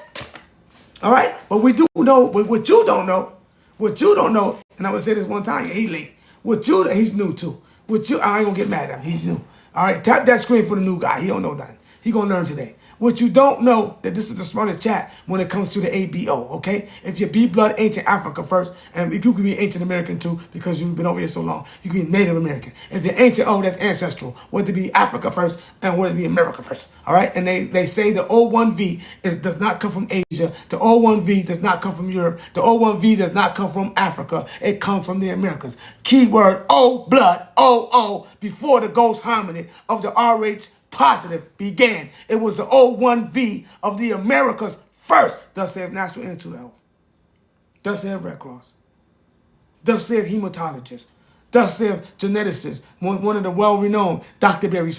All right? But we do know, what you don't know, and I'm going to say this one time, he late. He's new too. I ain't gonna get mad at him. He's new. All right, tap that screen for the new guy. He don't know nothing. He gonna learn today. What you don't know, that this is the smartest chat when it comes to the ABO, okay? If you're B blood, ancient Africa first, and you can be ancient American too, because you've been over here so long. You can be Native American. If you're ancient O, that's ancestral. Whether it be Africa first and whether it be America first, all right? And they say the O1V does not come from Asia. The O1V does not come from Europe. The O1V does not come from Africa. It comes from the Americas. Keyword O blood, O, before the ghost hominid of the Rh positive began. It was the O1V of the Americas first. Thus saith National Institute of Health. Thus saith Red Cross. Thus saith hematologists. Thus saith geneticists. One of the well-renowned Dr. Barry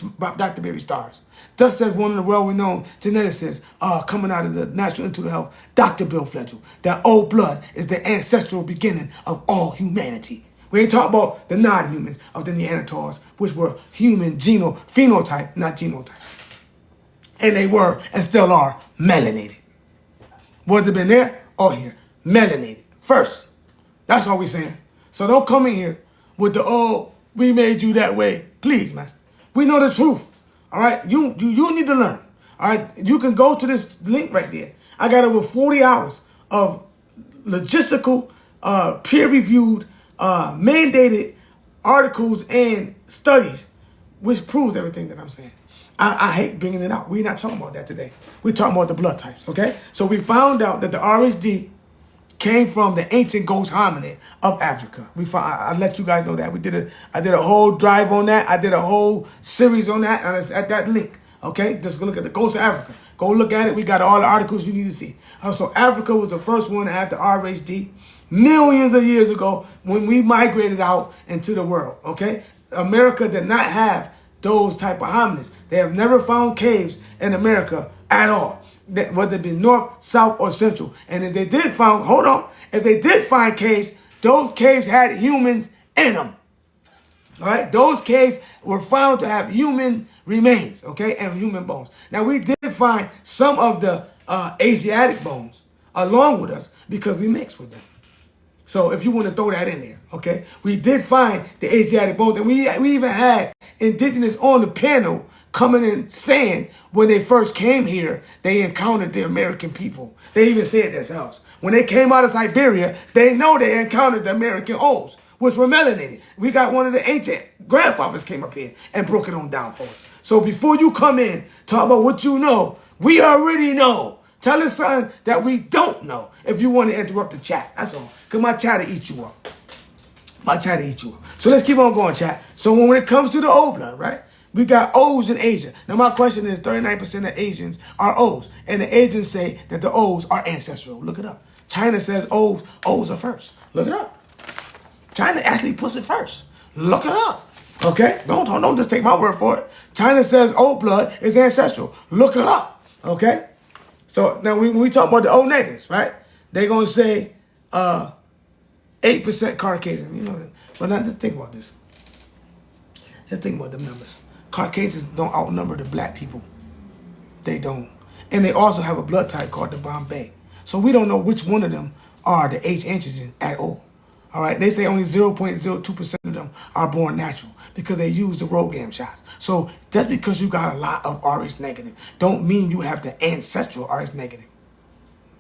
Stars. Thus says one of the well-renowned geneticists coming out of the National Institute of Health, Dr. Bill Fledgel, that O blood is the ancestral beginning of all humanity. We ain't talking about the non-humans of the Neanderthals, which were human phenotype, not genotype. And they were, and still are, melanated. Whether it been there or here, melanated. First. That's all we're saying. So don't come in here with the, oh, we made you that way. Please, man. We know the truth. All right? You need to learn. All right? You can go to this link right there. I got over 40 hours of logistical, peer-reviewed, mandated articles and studies, which proves everything that I'm saying. I hate bringing it out. We're not talking about that today. We're talking about the blood types, okay? So we found out that the RHD came from the ancient ghost hominid of Africa. I let you guys know that. I did a whole drive on that. I did a whole series on that, and it's at that link, okay? Just go look at the Ghost of Africa. Go look at it. We got all the articles you need to see. So Africa was the first one to have the RHD. Millions of years ago when we migrated out into the world, okay? America did not have those type of hominids. They have never found caves in America at all, whether it be north, south, or central. And if they did find caves, those caves had humans in them. All right? Those caves were found to have human remains, okay, and human bones. Now, we did find some of the Asiatic bones along with us because we mixed with them. So if you want to throw that in there, okay? We did find the Asiatic bones, and we even had indigenous on the panel coming in saying when they first came here, they encountered the American people. They even said themselves. When they came out of Siberia, they know they encountered the American O's, which were melanated. We got one of the ancient grandfathers came up here and broke it on down for us. So before you come in, talk about what you know, we already know. Tell us something that we don't know if you want to interrupt the chat. That's all. Because my chat will eat you up. My chat will eat you up. So let's keep on going, chat. So when it comes to the O blood, right? We got O's in Asia. Now my question is 39% of Asians are O's. And the Asians say that the O's are ancestral. Look it up. China says O's are first. Look it up. China actually puts it first. Look it up. Okay? Don't just take my word for it. China says O blood is ancestral. Look it up. Okay? So now when we talk about the O negatives, right? They're going to say 8% Caucasian. You know, but now just think about this. Just think about the numbers. Caucasians don't outnumber the black people. They don't. And they also have a blood type called the Bombay. So we don't know which one of them are the H antigen at all. All right, they say only 0.02% of them are born natural because they use the Rh shots. So just because you got a lot of Rh negative don't mean you have the ancestral Rh negative.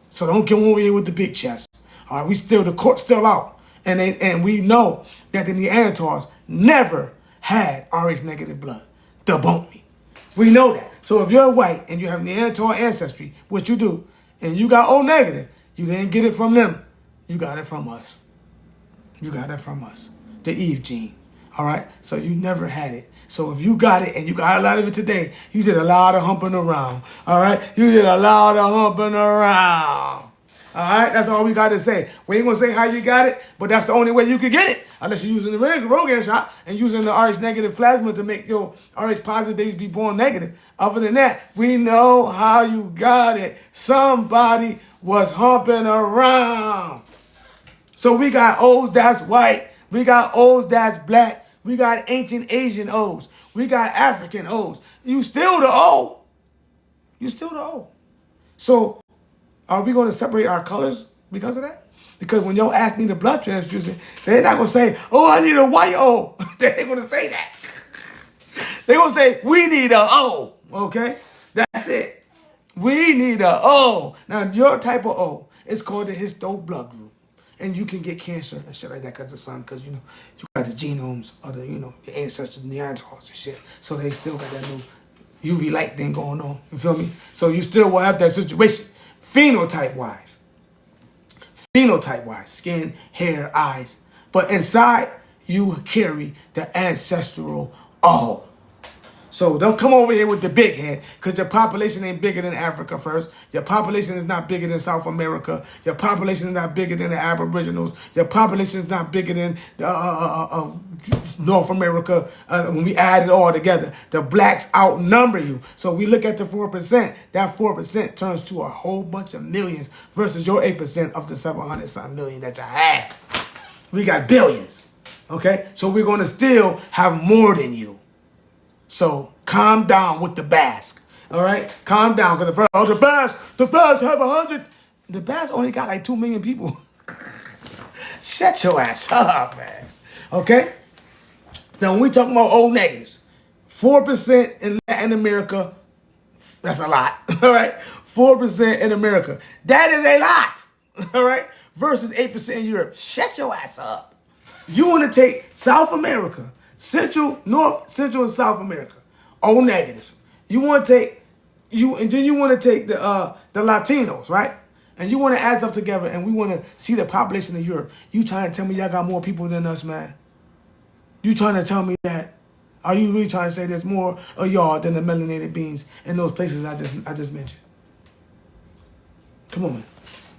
So don't get over here with the big chest. All right, the court's still out. And we know that the Neanderthals never had Rh negative blood. Debunk me. We know that. So if you're white and you have Neanderthal ancestry, which you do, and you got O negative, you didn't get it from them. You got it from us. You got it from us, the Eve gene, all right? So you never had it. So if you got it and you got a lot of it today, you did a lot of humping around, all right? You did a lot of humping around, all right? That's all we got to say. We ain't going to say how you got it, but that's the only way you could get it, unless you're using the Rh shot and using the Rh negative plasma to make your Rh positive babies be born negative. Other than that, we know how you got it. Somebody was humping around. So we got O's that's white. We got O's that's black. We got ancient Asian O's. We got African O's. You still the O. You still the O. So are we going to separate our colors because of that? Because when your ass need a blood transfusion, they're not going to say, oh, I need a white O. They ain't going to say that. They're going to say, we need a O. Okay? That's it. We need a O. Now, your type of O is called the histo blood group. And you can get cancer and shit like that because of the sun, because, you know, you got the genomes of the, you know, your ancestors, Neanderthals and shit. So they still got that little UV light thing going on. You feel me? So you still will have that situation. Phenotype-wise. Phenotype-wise. Skin, hair, eyes. But inside, you carry the ancestral O. So don't come over here with the big head, because your population ain't bigger than Africa first. Your population is not bigger than South America. Your population is not bigger than the Aboriginals. Your population is not bigger than North America. When we add it all together, the blacks outnumber you. So we look at the 4%. That 4% turns to a whole bunch of millions versus your 8% of the 700-something million that you have. We got billions. Okay? So we're going to still have more than you. So calm down with the Basque, all right? Calm down, because the Basque have 100. The Basque only got like 2 million people. Shut your ass up, man. Okay? So when we talking about O negatives, 4% in Latin America, that's a lot, all right? 4% in America, that is a lot, all right? Versus 8% in Europe. Shut your ass up. You want to take South America, North, Central, and South America, O negative. You want to take and then you want to take the Latinos, right? And you want to add them together, and we want to see the population of Europe. You trying to tell me y'all got more people than us, man? You trying to tell me that? Are you really trying to say there's more of y'all than the melanated beings in those places I just mentioned? Come on, man.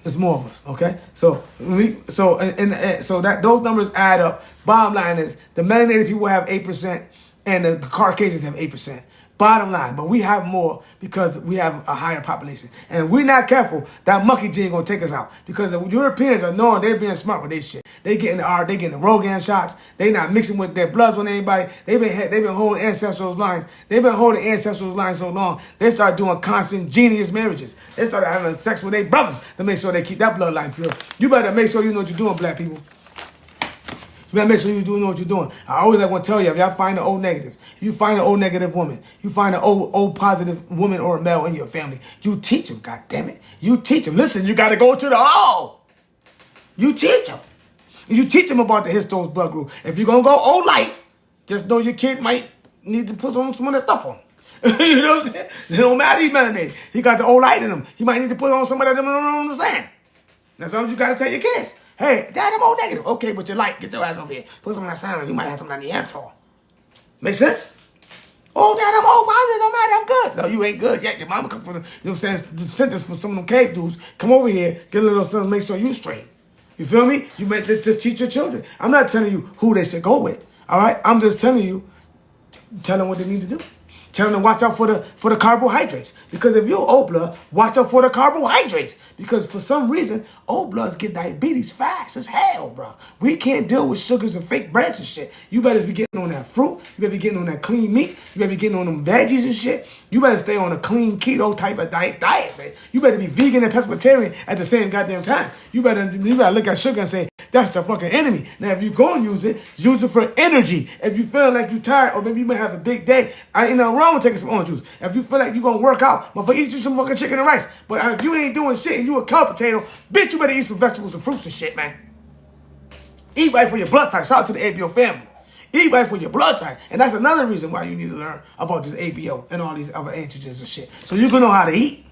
There's more of us, okay? So that those numbers add up. Bottom line is the melanated people have 8% and the Caucasians have 8%. Bottom line, but we have more because we have a higher population. And if we're not careful, that monkey gene gonna take us out. Because the Europeans are knowing they're being smart with their shit. They getting the Rogan shots. They not mixing with their bloods with anybody. They've been holding ancestral lines. They've been holding ancestral lines so long. They start doing constant genius marriages. They started having sex with their brothers to make sure they keep that bloodline pure. You better make sure you know what you're doing, black people. You better make sure you know what you're doing. I always like to tell you, if y'all find an O negative, if you find an O negative woman, you find an O positive woman or a male in your family, you teach them, God damn it. You teach them. Listen, you got to go to the O. You teach them. You teach them about the histose blood group. If you're going to go O light, just know your kid might need to put on some of that stuff on. You know what I'm saying? It don't matter, he's melanated. He got the O light in him. He might need to put on some of that, you know what I'm saying? That's what you got to tell your kids. Hey, Dad, I'm O negative. Okay, but you're light. Get your ass over here. Put some of that sound. You might have some of that Neanderthal. Make sense? Oh, Dad, I'm O positive. Don't matter. I'm good. No, you ain't good yet. Your mama come from the, you know what I'm saying, the sentence from some of them cave dudes. Come over here. Get a little something. Make sure you straight. You feel me? You make to teach your children. I'm not telling you who they should go with. All right? I'm just telling you, tell them what they need to do. Tell them to watch out for the carbohydrates. Because if you're O blood, watch out for the carbohydrates. Because for some reason, O bloods get diabetes fast as hell, bro. We can't deal with sugars and fake breads and shit. You better be getting on that fruit. You better be getting on that clean meat. You better be getting on them veggies and shit. You better stay on a clean keto type of diet, man. You better be vegan and pescatarian at the same goddamn time. You better look at sugar and say, that's the fucking enemy. Now, if you're going to use it for energy. If you feel like you're tired or maybe you might have a big day, ain't nothing wrong with taking some orange juice. If you feel like you're going to work out, but eat you some fucking chicken and rice. But if you ain't doing shit and you a couch potato, bitch, you better eat some vegetables and fruits and shit, man. Eat right for your blood type. Shout out to the ABO family. Eat right for your blood type. And that's another reason why you need to learn about this ABO and all these other antigens and shit. So you can know how to eat.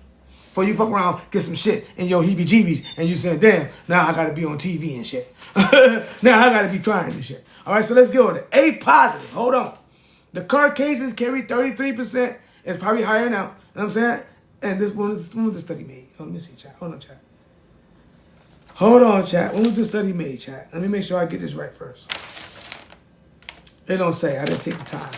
Before you fuck around, get some shit in your heebie-jeebies, and you say, damn, now I gotta be on TV and shit. Now I gotta be crying and shit. All right, so let's go with it. A positive. Hold on. The Caucasians carry 33%. It's probably higher now. You know what I'm saying? And this one was the study made. Oh, let me see, chat. Hold on, chat. Hold on, chat. When was the study made, chat? Let me make sure I get this right first. They don't say. I didn't take the time.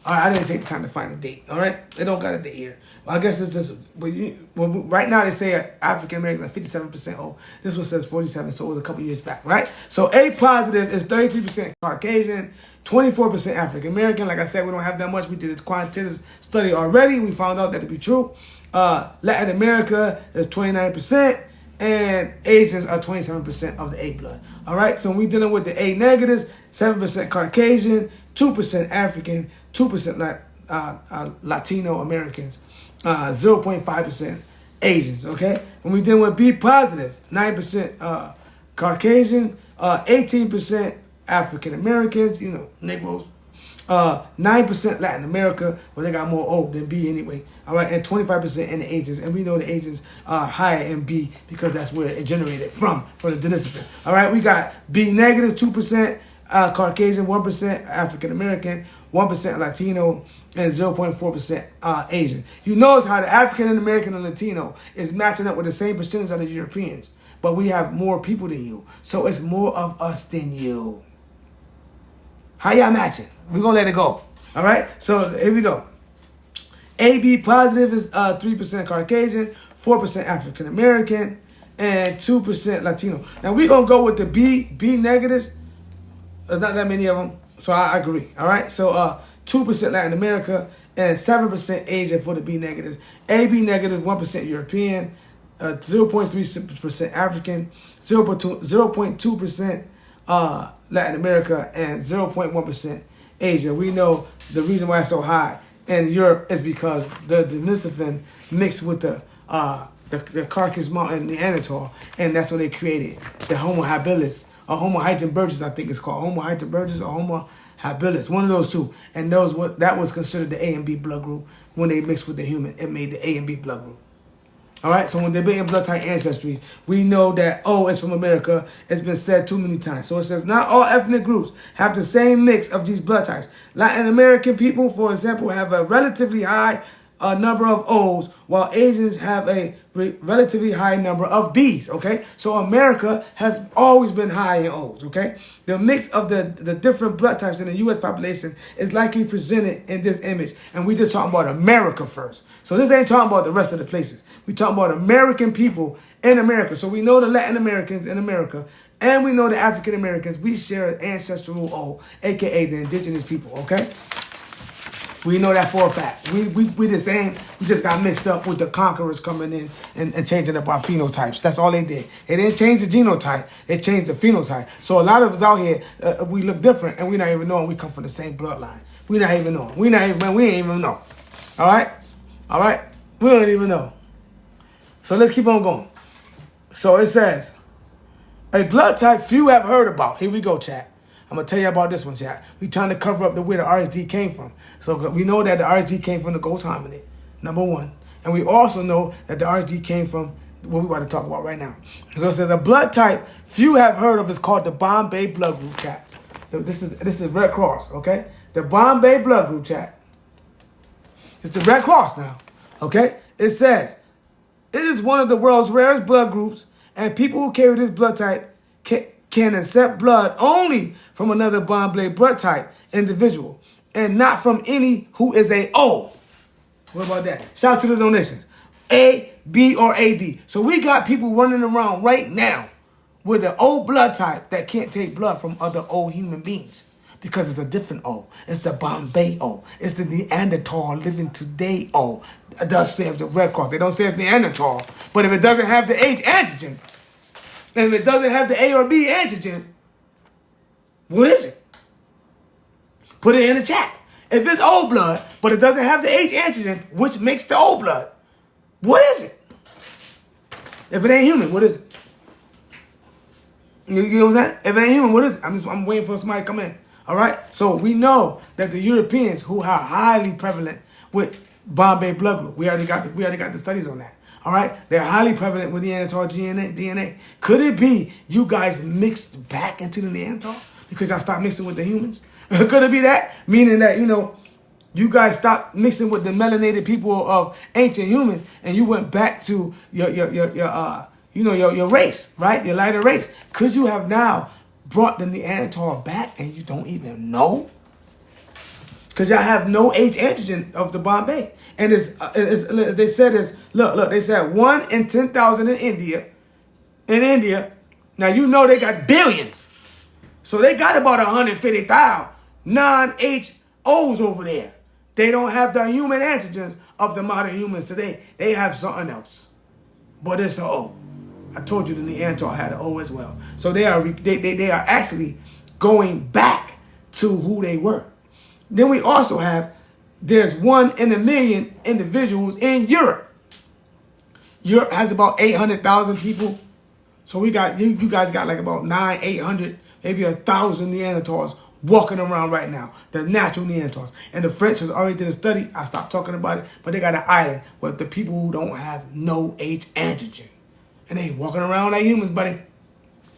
All right, I didn't take the time to find a date. All right? They don't got a date here. Well, I guess it's just, right now they say African Americans are 57% old. This one says 47, so it was a couple years back, right? So A positive is 33% Caucasian, 24% African American. Like I said, we don't have that much. We did a quantitative study already. We found out that to be true. Latin America is 29%, and Asians are 27% of the A blood. All right, so when we're dealing with the A negatives, 7% Caucasian, 2% African, 2% Latino Americans, 0.5% Asians, okay? When we deal with B positive, 9% Caucasian, 18% African Americans, Negroes, 9% Latin America, but they got more O than B anyway. All right, and 25% in the Asians, and we know the Asians are higher in B because that's where it generated from the Denisovan. All right, we got B negative, 2% Caucasian, 1% African American, 1% Latino, and 0.4% Asian. You notice how the African and American and Latino is matching up with the same percentage of the Europeans, but we have more people than you, so it's more of us than you. How y'all matching? We're going to let it go. All right? So here we go. AB positive is 3% Caucasian, 4% African American, and 2% Latino. Now we're going to go with the B negatives. There's not that many of them, so I agree. All right? So 2% Latin America and 7% Asian for the B negatives. AB negative, 1% European, 0.3% African, 0.2% Latin America, and 0.1% Asia. We know the reason why it's so high in Europe is because the Denisovan mixed with the Caucasus Mountain Neanderthal, and that's when they created the Homo habilis, or Homo heidelbergensis, I think it's called. Homo heidelbergensis or Homo habilis, one of those two. And that was considered the A and B blood group. When they mixed with the human, it made the A and B blood group. All right, so when they're being blood type ancestry, we know that, it's from America. It's been said too many times. So it says, not all ethnic groups have the same mix of these blood types. Latin American people, for example, have a relatively high number of O's, while Asians have a relatively high number of B's, okay? So America has always been high in O's, okay? The mix of the different blood types in the U.S. population is likely presented in this image. And we just talking about America first. So this ain't talking about the rest of the places. We talking about American people in America. So we know the Latin Americans in America, and we know the African Americans. We share an ancestral O, a.k.a. the indigenous people, okay? We know that for a fact. We the same. We just got mixed up with the conquerors coming in and changing up our phenotypes. That's all they did. They didn't change the genotype. They changed the phenotype. So a lot of us out here, we look different, and we not even knowing we come from the same bloodline. We not even knowing. We ain't even know. All right? All right? We don't even know. So let's keep on going. So it says, a blood type few have heard about. Here we go, chat. I'm going to tell you about this one, chat. We're trying to cover up where the RSD came from. So we know that the RSD came from the ghost hominid, number one. And we also know that the RSD came from what we're about to talk about right now. So it says a blood type few have heard of is called the Bombay blood group, chat. This is Red Cross, okay? The Bombay blood group, chat. It's the Red Cross now, okay? It says, it is one of the world's rarest blood groups, and people who carry this blood type can accept blood only from another Bombay blood type individual, and not from any who is a O. What about that? Shout out to the donations. A, B, or AB. So we got people running around right now with an O blood type that can't take blood from other O human beings because it's a different O. It's the Bombay O. It's the Neanderthal living today O. It does say it's the Red Cross. They don't say it's Neanderthal. But if it doesn't have the H antigen, and if it doesn't have the A or B antigen, what is it? Put it in the chat. If it's O blood, but it doesn't have the H antigen, which makes the O blood, what is it? If it ain't human, what is it? You know what I'm saying? If it ain't human, what is it? I'm waiting for somebody to come in. All right? So we know that the Europeans, who are highly prevalent with Bombay blood group, we already got the studies on that. All right? They're highly prevalent with Neanderthal DNA. Could it be you guys mixed back into the Neanderthal because y'all stopped mixing with the humans? Could it be that? Meaning that, you guys stopped mixing with the melanated people of ancient humans and you went back to your race, right? Your lighter race. Could you have now brought the Neanderthal back and you don't even know? Because y'all have no H antigen of the Bombay. And they said 1 in 10,000 in India. In India, now you know they got billions. So they got about 150,000 non-HOs over there. They don't have the human antigens of the modern humans today. They have something else. But it's an O. I told you the Neanderthal had an O as well. So they are actually going back to who they were. Then we also have there's 1 in a million individuals in Europe. Europe has about 800,000 people. So we got, you guys got like about 800, maybe 1,000 Neanderthals walking around right now. The natural Neanderthals. And the French has already did a study. I stopped talking about it. But they got an island with the people who don't have no H antigen. And they walking around like humans, buddy.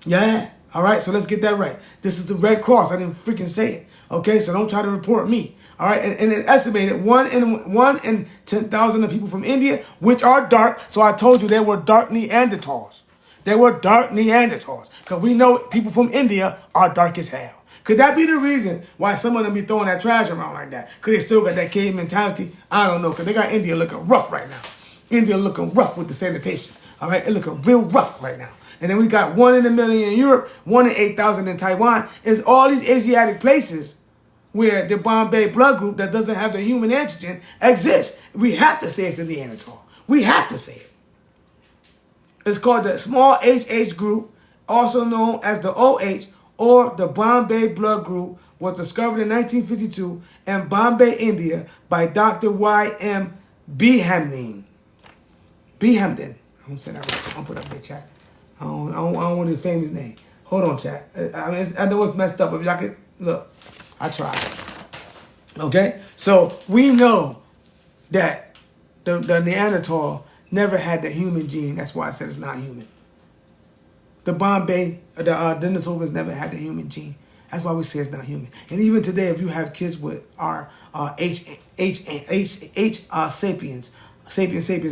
Yeah. All right. So let's get that right. This is the Red Cross. I didn't freaking say it. Okay. So don't try to report me. All right. And it's estimated 1 in 10,000 of people from India, which are dark. So I told you they were dark Neanderthals. They were dark Neanderthals. Because we know people from India are dark as hell. Could that be the reason why some of them be throwing that trash around like that? Because they still got that cave mentality? I don't know. Because they got India looking rough right now. India looking rough with the sanitation. All right? It looking real rough right now. And then we got 1 in a million in Europe, 1 in 8,000 in Taiwan. It's all these Asiatic places where the Bombay blood group that doesn't have the human antigen exists. We have to say it's the Neanderthal. We have to say it. It's called the small HH group, also known as the OH, or the Bombay blood group, was discovered in 1952 in Bombay, India by Dr. Y.M. Behamden. Behamden. I'm going to say that right. I'm going to put up there, chat. I don't want his famous name. Hold on, chat. I know it's messed up, but y'all can, look, I tried. Okay? So we know that the Neanderthal never had the human gene. That's why I said it's not human. The Bombay, the Denisovans never had the human gene. That's why we say it's not human. And even today, if you have kids with our sapiens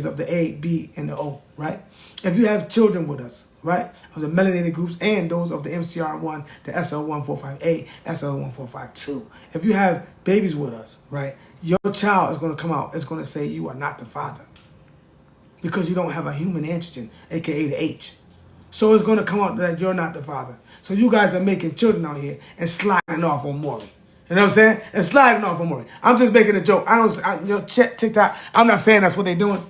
of the A, B, and the O, right? If you have children with us, right, of the melanated groups and those of the MCR1, the SL145A, SL145-2, if you have babies with us, right, your child is going to come out, it's going to say you are not the father. Because you don't have a human antigen, aka the H. So it's going to come out that you're not the father. So you guys are making children out here and sliding off on Maury. You know what I'm saying? And sliding off on Maury. I'm just making a joke. Check TikTok. I'm not saying that's what they're doing.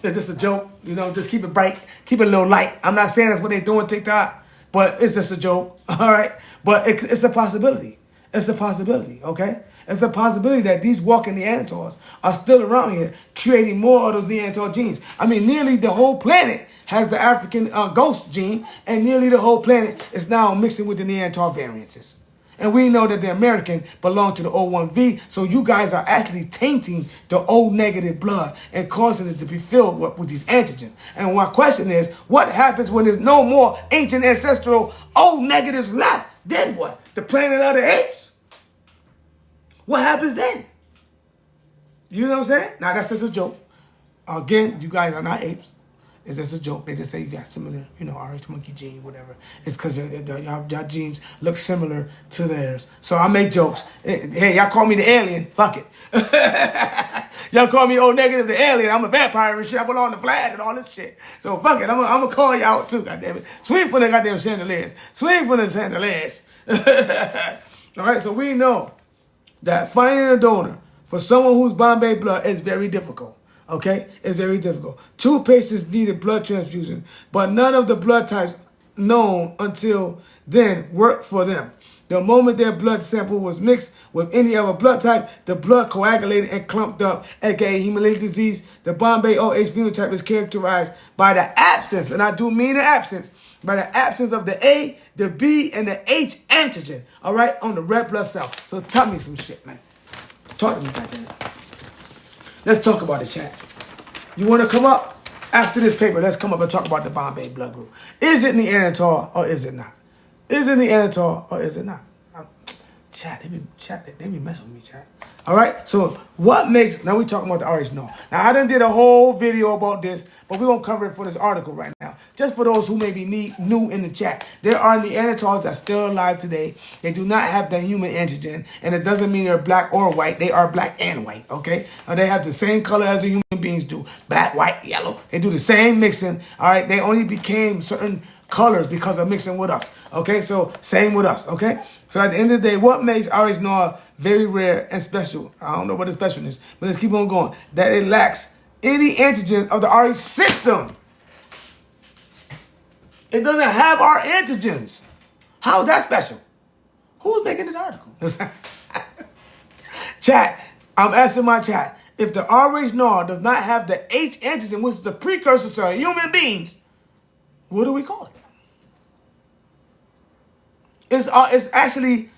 It's just a joke. You know, just keep it bright. Keep it a little light. I'm not saying that's what they're doing TikTok. But it's just a joke. All right? But it's a possibility. It's a possibility, okay? It's a possibility that these walking Neanderthals are still around here creating more of those Neanderthal genes. I mean, nearly the whole planet has the African ghost gene, and nearly the whole planet is now mixing with the Neanderthal variances. And we know that the American belong to the O1V, so you guys are actually tainting the O negative blood and causing it to be filled with these antigens. And my question is, what happens when there's no more ancient ancestral O negatives left? Then what? The planet of the apes? What happens then? You know what I'm saying? Now, that's just a joke. Again, you guys are not apes. It's just a joke. They just say you got similar, Rh monkey gene, whatever. It's because your genes look similar to theirs. So I make jokes. Hey, y'all call me the alien. Fuck it. Y'all call me O negative, the alien. I'm a vampire and shit. I belong to Vlad and all this shit. So fuck it. I'm going to call you out too, goddammit. Swing for the goddamn chandeliers. Swing for the chandeliers. All right, so we know that finding a donor for someone who's Bombay blood is very difficult. Okay? It's very difficult. 2 patients needed blood transfusion, but none of the blood types known until then worked for them. The moment their blood sample was mixed with any other blood type, the blood coagulated and clumped up, aka hemolytic disease. The Bombay OH phenotype is characterized by the absence, and I do mean the absence, by the absence of the A, the B, and the H antigen, all right, on the red blood cell. So tell me some shit, man. Talk to me about that. Let's talk about the chat. You want to come up? After this paper, let's come up and talk about the Bombay blood group. Is it Neanderthal or is it not? Is it Neanderthal or is it not? Chat, they be messing with me, chat. All right, so what makes, now we talking about the Rh null. Now, I done did a whole video about this, but we're going to cover it for this article right now. Just for those who may be new in the chat. There are Neanderthals that's still alive today. They do not have the human antigen, and it doesn't mean they're black or white. They are black and white, okay? They have the same color as the human beings do. Black, white, yellow. They do the same mixing, all right? They only became certain colors because of mixing with us, okay? So, same with us, okay? So at the end of the day, what makes Rh null very rare and special? I don't know what the special is, but let's keep on going. That it lacks any antigen of the Rh system. It doesn't have our antigens. How is that special? Who's making this article? Chat, I'm asking my chat, if the Rh does not have the H antigen, which is the precursor to human beings, what do we call it? It's actually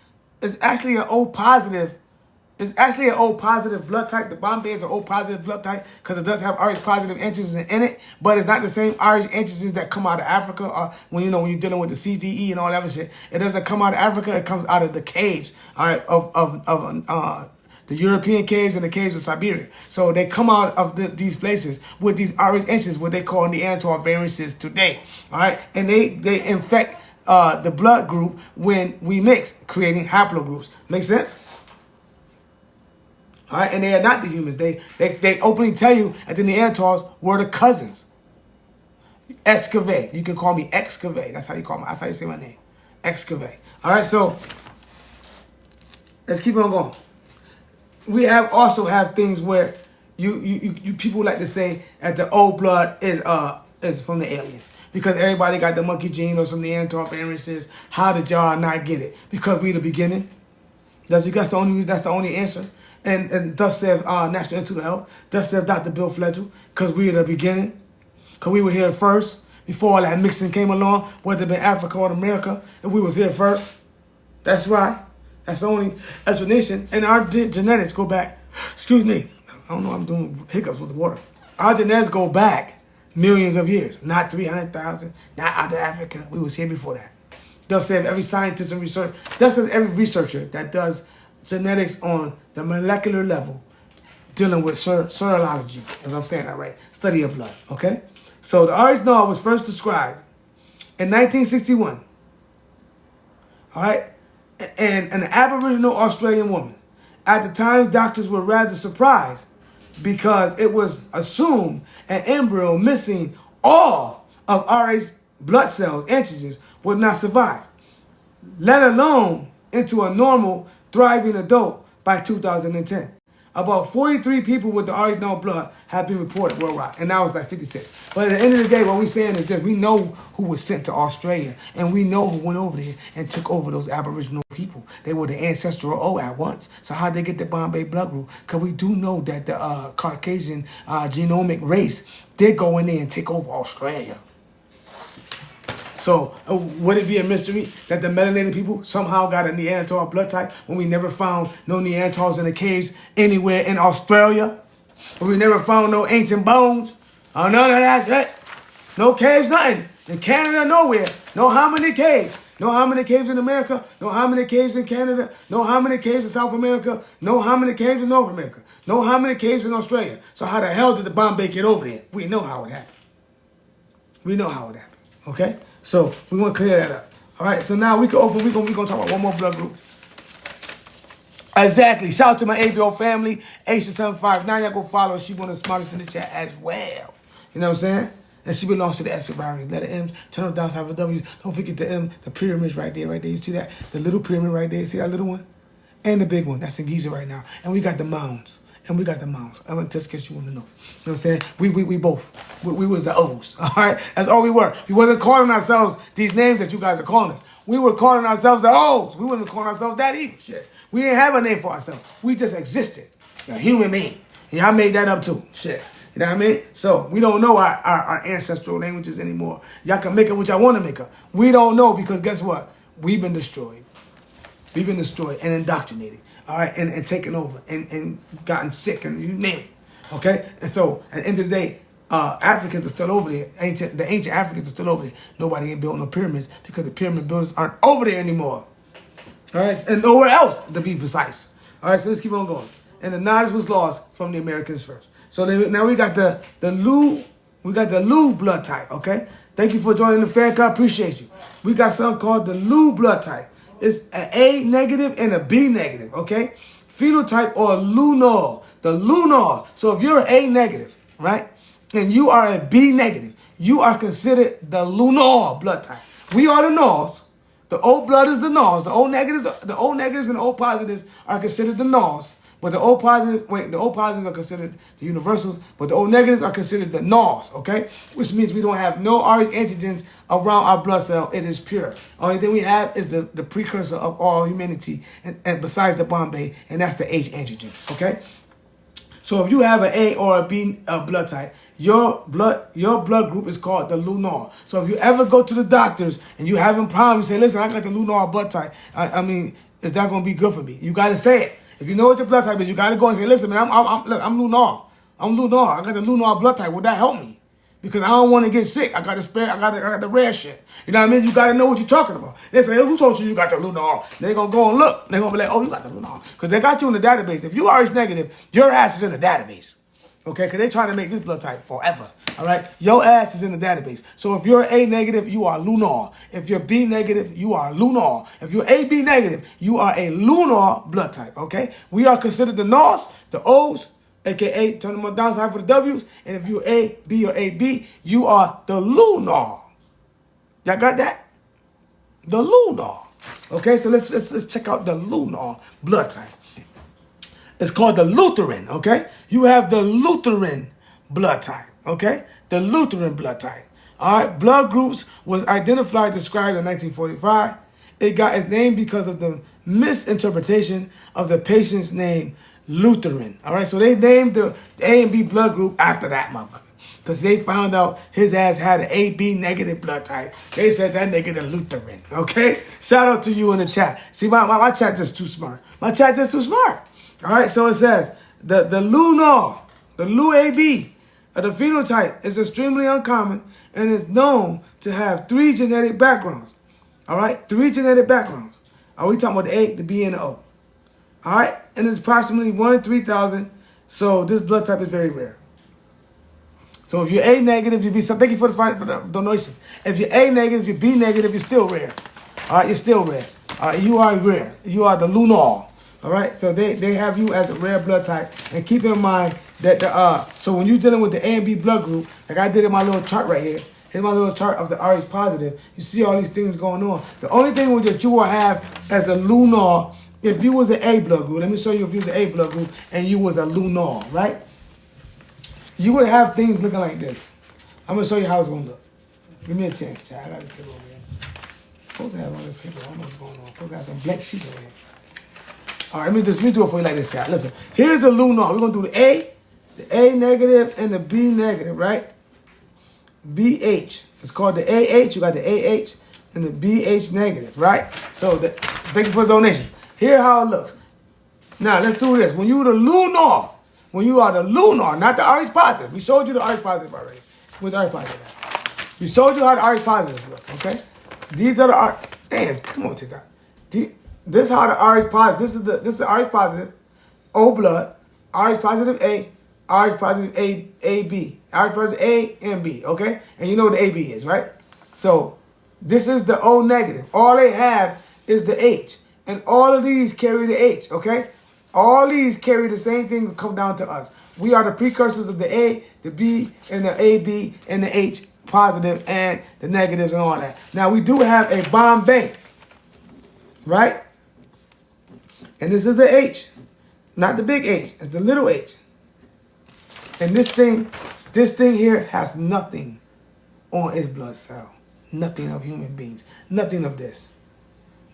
an O positive. It's actually an O positive blood type. The Bombay is an O positive blood type because it does have Rh positive antigens in it, but it's not the same Rh antigens that come out of Africa. When you're dealing with the CDE and all that other shit, it doesn't come out of Africa. It comes out of the caves, all right, of the European caves and the caves of Siberia. So they come out of these places with these Rh antigens, what they call Neanderthal variances today, all right, and they infect the blood group when we mix, creating haplogroups. Make sense? All right, and they are not the humans. They openly tell you that the Neanderthals were the cousins. Excavate. You can call me Excavate. That's how you say my name. Excavate. All right, so let's keep on going. We also have things where you people like to say that the old blood is from the aliens. Because everybody got the monkey gene or some Neanderthal variances. How did y'all not get it? Because we the beginning. That's the only answer. And thus says National Institute of Health. Thus says Dr. Bill Fledgel. Because we are the beginning. Because we were here first. Before all that mixing came along. Whether it been Africa or America. And we was here first. That's why. That's the only explanation. And our genetics go back. Excuse me. I don't know. I'm doing hiccups with the water. Our genetics go back millions of years. Not 300,000. Not out of Africa. We was here before that. Thus says every scientist and researcher. Thus says every researcher that does genetics on the molecular level, dealing with serology, if I'm saying that right, study of blood, okay? So the Rh was first described in 1961, all right? And an Aboriginal Australian woman. At the time, doctors were rather surprised because it was assumed an embryo missing all of Rh blood cells, antigens, would not survive, let alone into a normal, thriving adult by 2010. About 43 people with the Rh blood have been reported worldwide, and now it's like 56. But at the end of the day, what we're saying is that we know who was sent to Australia, and we know who went over there and took over those Aboriginal people. They were the ancestral O at once. So how'd they get the Bombay blood group? Because we do know that the Caucasian genomic race did go in there and take over Australia. So would it be a mystery that the melanated people somehow got a Neanderthal blood type when we never found no Neanderthals in the caves anywhere in Australia? When we never found no ancient bones? Oh, none of that shit. No caves, nothing. In Canada, nowhere. No hominin caves. No hominin caves in America. No hominin caves in Canada. No hominin caves in South America. No hominin caves in North America. No hominin caves in Australia. So how the hell did the Bombay get over there? We know how it happened. We know how it happened. Okay? So we want to clear that up. All right. So now we're gonna talk about one more blood group. Exactly. Shout out to my ABO family, Asia759. Y'all go follow. She one of the smartest in the chat as well. You know what I'm saying? And she belongs to the S survivors. Letter M's, turn them down, have the W's. Don't forget the M, the pyramids right there, right there. You see that? The little pyramid right there. See that little one? And the big one. That's in Giza right now. And we got the mounds. I'm just in case you want to know. You know what I'm saying? We both. We was the O's. All right? That's all we were. We wasn't calling ourselves these names that you guys are calling us. We were calling ourselves the O's. We wasn't calling ourselves that either. Shit. We didn't have a name for ourselves. We just existed. A human being. And y'all made that up too. Shit. You know what I mean? So we don't know our ancestral languages anymore. Y'all can make up what y'all want to make up. We don't know because guess what? We've been destroyed. We've been destroyed and indoctrinated. All right, and taken over and gotten sick and you name it. Okay? And so at the end of the day, Africans are still over there. The ancient Africans are still over there. Nobody ain't built no pyramids because the pyramid builders aren't over there anymore. All right? And nowhere else, to be precise. All right, so let's keep on going. And the knowledge was lost from the Americans first. So now we got the Lu blood type, okay? Thank you for joining the fan club. Appreciate you. We got something called the Lu blood type. It's an A negative and a B negative, okay? Phenotype or lunar. The lunar. So if you're an A negative, right, and you are a B negative, you are considered the lunar blood type. We are the Nors. The O blood is the Nors. The O negatives and the O positives are considered the Nors. But the O positives are considered the universals, but the O negatives are considered the Nors, okay? Which means we don't have no Rh antigens around our blood cell. It is pure. Only thing we have is the precursor of all humanity, and besides the Bombay, and that's the H antigen, okay? So if you have an A or a B blood type, your blood group is called the lunar. So if you ever go to the doctors and you having problems, you say, listen, I got the lunar blood type. I mean, is that going to be good for me? You got to say it. If you know what your blood type is, you got to go and say, listen, man, I'm lunar. I'm lunar. I got the lunar blood type. Would that help me? Because I don't want to get sick. I got the rare shit. You know what I mean? You got to know what you're talking about. They say, who told you got the lunar? They're going to go and look. They're going to be like, oh, you got the lunar. Because they got you in the database. If you are Rh negative, your ass is in the database. Okay? Because they're trying to make this blood type forever. All right? Your ass is in the database. So if you're A negative, you are lunar. If you're B negative, you are lunar. If you're AB negative, you are a lunar blood type. Okay? We are considered the Ns, the Os, AKA, turn them on downside for the W's. And if you're A, B, or AB, you are the lunar. Y'all got that? The lunar. Okay, so let's check out the lunar blood type. It's called the Lutheran, okay? You have the Lutheran blood type, okay? The Lutheran blood type. All right, blood groups was identified, described in 1945. It got its name because of the misinterpretation of the patient's name, Lutheran. All right, so they named the A and B blood group after that motherfucker. Because they found out his ass had an AB negative blood type. They said that nigga the Lutheran, okay? Shout out to you in the chat. See, my chat just too smart. My chat just too smart. All right, so it says, the lunar, the Lu-AB, the phenotype is extremely uncommon and is known to have 3 genetic backgrounds. All right, 3 genetic backgrounds. Are we talking about the A, the B, and the O? All right, and it's approximately 1 in 3,000. So this blood type is very rare. So if you're A negative, you be so. Thank you for the donations. If you're A negative, you're B negative, you're still rare. All right, you're still rare. All right, you are rare. You are the lunar. All right, so they have you as a rare blood type. And keep in mind that so when you're dealing with the A and B blood group, like I did in my little chart right here. Here's my little chart of the Rh positive. You see all these things going on. The only thing that you will have as a lunar, if you was an A blood group, let me show you if you was an A blood group and you was a lunar, right? You would have things looking like this. I'm going to show you how it's going to look. Give me a chance, child. I got this paper over here. I'm supposed to have all this paper. I don't know what's going on. I'm supposed to have some black sheets over here. All right, let me do it for you like this, child. Listen, here's the lunar. We're going to do the A negative, and the B negative, right? BH. It's called the AH. You got the AH and the BH negative, right? So thank you for the donation. Here's how it looks. Now, let's do this. When you're the lunar, when you are the lunar, not the Rh positive. We showed you the Rh positive already. With the Rh positive. We showed you how the Rh positive look, okay? These are the Rh. Damn, come on, TikTok. This is how the Rh positive. This is the Rh positive, O blood, Rh positive A, Rh positive AB, Rh positive A and B, okay? And you know what the AB is, right? So this is the O negative. All they have is the H. And all of these carry the H, okay? All these carry the same thing that come down to us. We are the precursors of the A, the B, and the AB, and the H positive, and the negatives and all that. Now, we do have a Bombay, right? And this is the H, not the big H. It's the little H. And this thing here has nothing on its blood cell. Nothing of human beings. Nothing of this.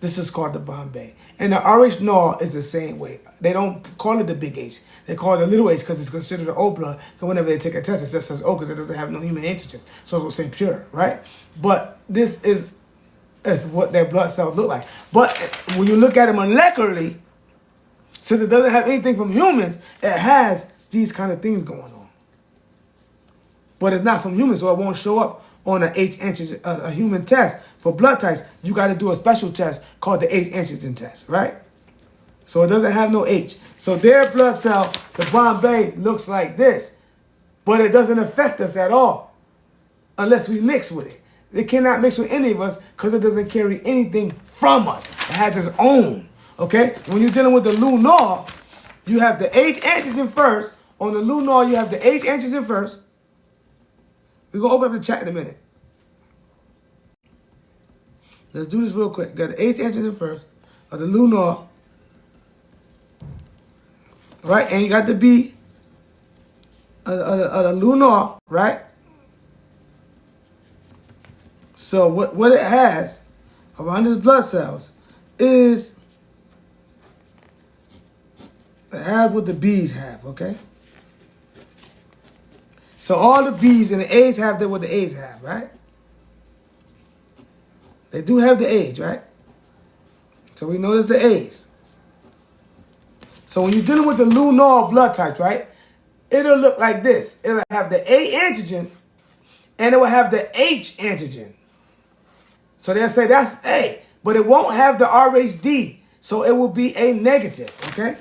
This is called the Bombay. And the Rh null is the same way. They don't call it the big H. They call it the little H because it's considered the O blood. Because whenever they take a test, it just says O because it doesn't have no human antigens. So it's going to say pure, right? But this is what their blood cells look like. But when you look at it molecularly, since it doesn't have anything from humans, it has these kind of things going on. But it's not from humans, so it won't show up on a H antigen, a human test. For blood types, you got to do a special test called the H antigen test, right? So it doesn't have no H. So their blood cell, the Bombay, looks like this. But it doesn't affect us at all unless we mix with it. It cannot mix with any of us because it doesn't carry anything from us. It has its own, okay? When you're dealing with the lunar, you have the H antigen first. On the lunar, you have the H antigen first. We're going to open up the chat in a minute. Let's do this real quick. You got the H antigen first, of the lunar, right? And you got the B, of the lunar, right? So what it has around its blood cells is it has what the B's have, okay? So all the B's and the A's have what the A's have, right? They do have the A's, right? So we notice the A's. So when you're dealing with the lunar blood types, right? It'll look like this. It'll have the A antigen and it will have the H antigen. So they'll say that's A, but it won't have the RhD. So it will be a negative, okay?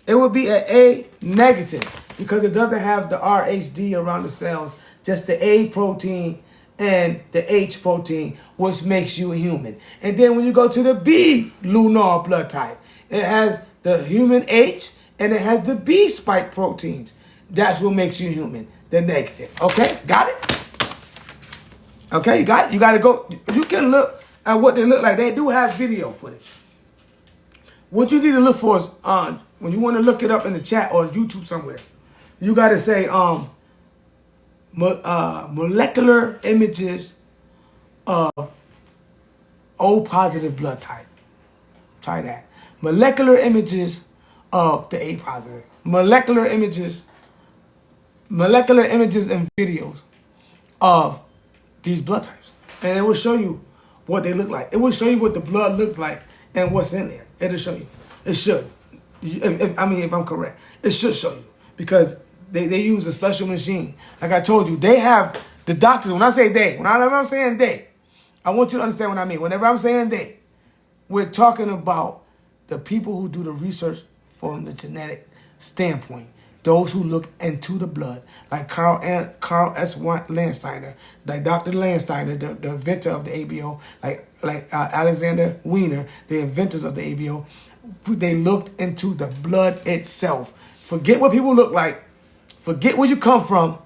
It will be an A negative because it doesn't have the RhD around the cells, just the A protein and the H protein, which makes you a human. And then when you go to the B lunar blood type, it has the human H and it has the B spike proteins. That's what makes you human, the negative. Okay, got it? Okay, you got it? You got to go. You can look at what they look like. They do have video footage. What you need to look for is, when you want to look it up in the chat or YouTube somewhere, you got to say molecular images of O positive blood type. Try that. Molecular images of the A positive. Molecular images and videos of these blood types. And it will show you what they look like. It will show you what the blood looks like and what's in there. It'll show you. It should. If I'm correct. It should show you. Because they use a special machine. Like I told you, they have the doctors. When I say they, whenever I'm saying they, I want you to understand what I mean. Whenever I'm saying they, we're talking about the people who do the research from the genetic standpoint. Those who look into the blood, like Carl S. Landsteiner, like Dr. Landsteiner, the inventor of the ABO, like Alexander Wiener, the inventors of the ABO. They looked into the blood itself. Forget what people look like. Forget where you come from.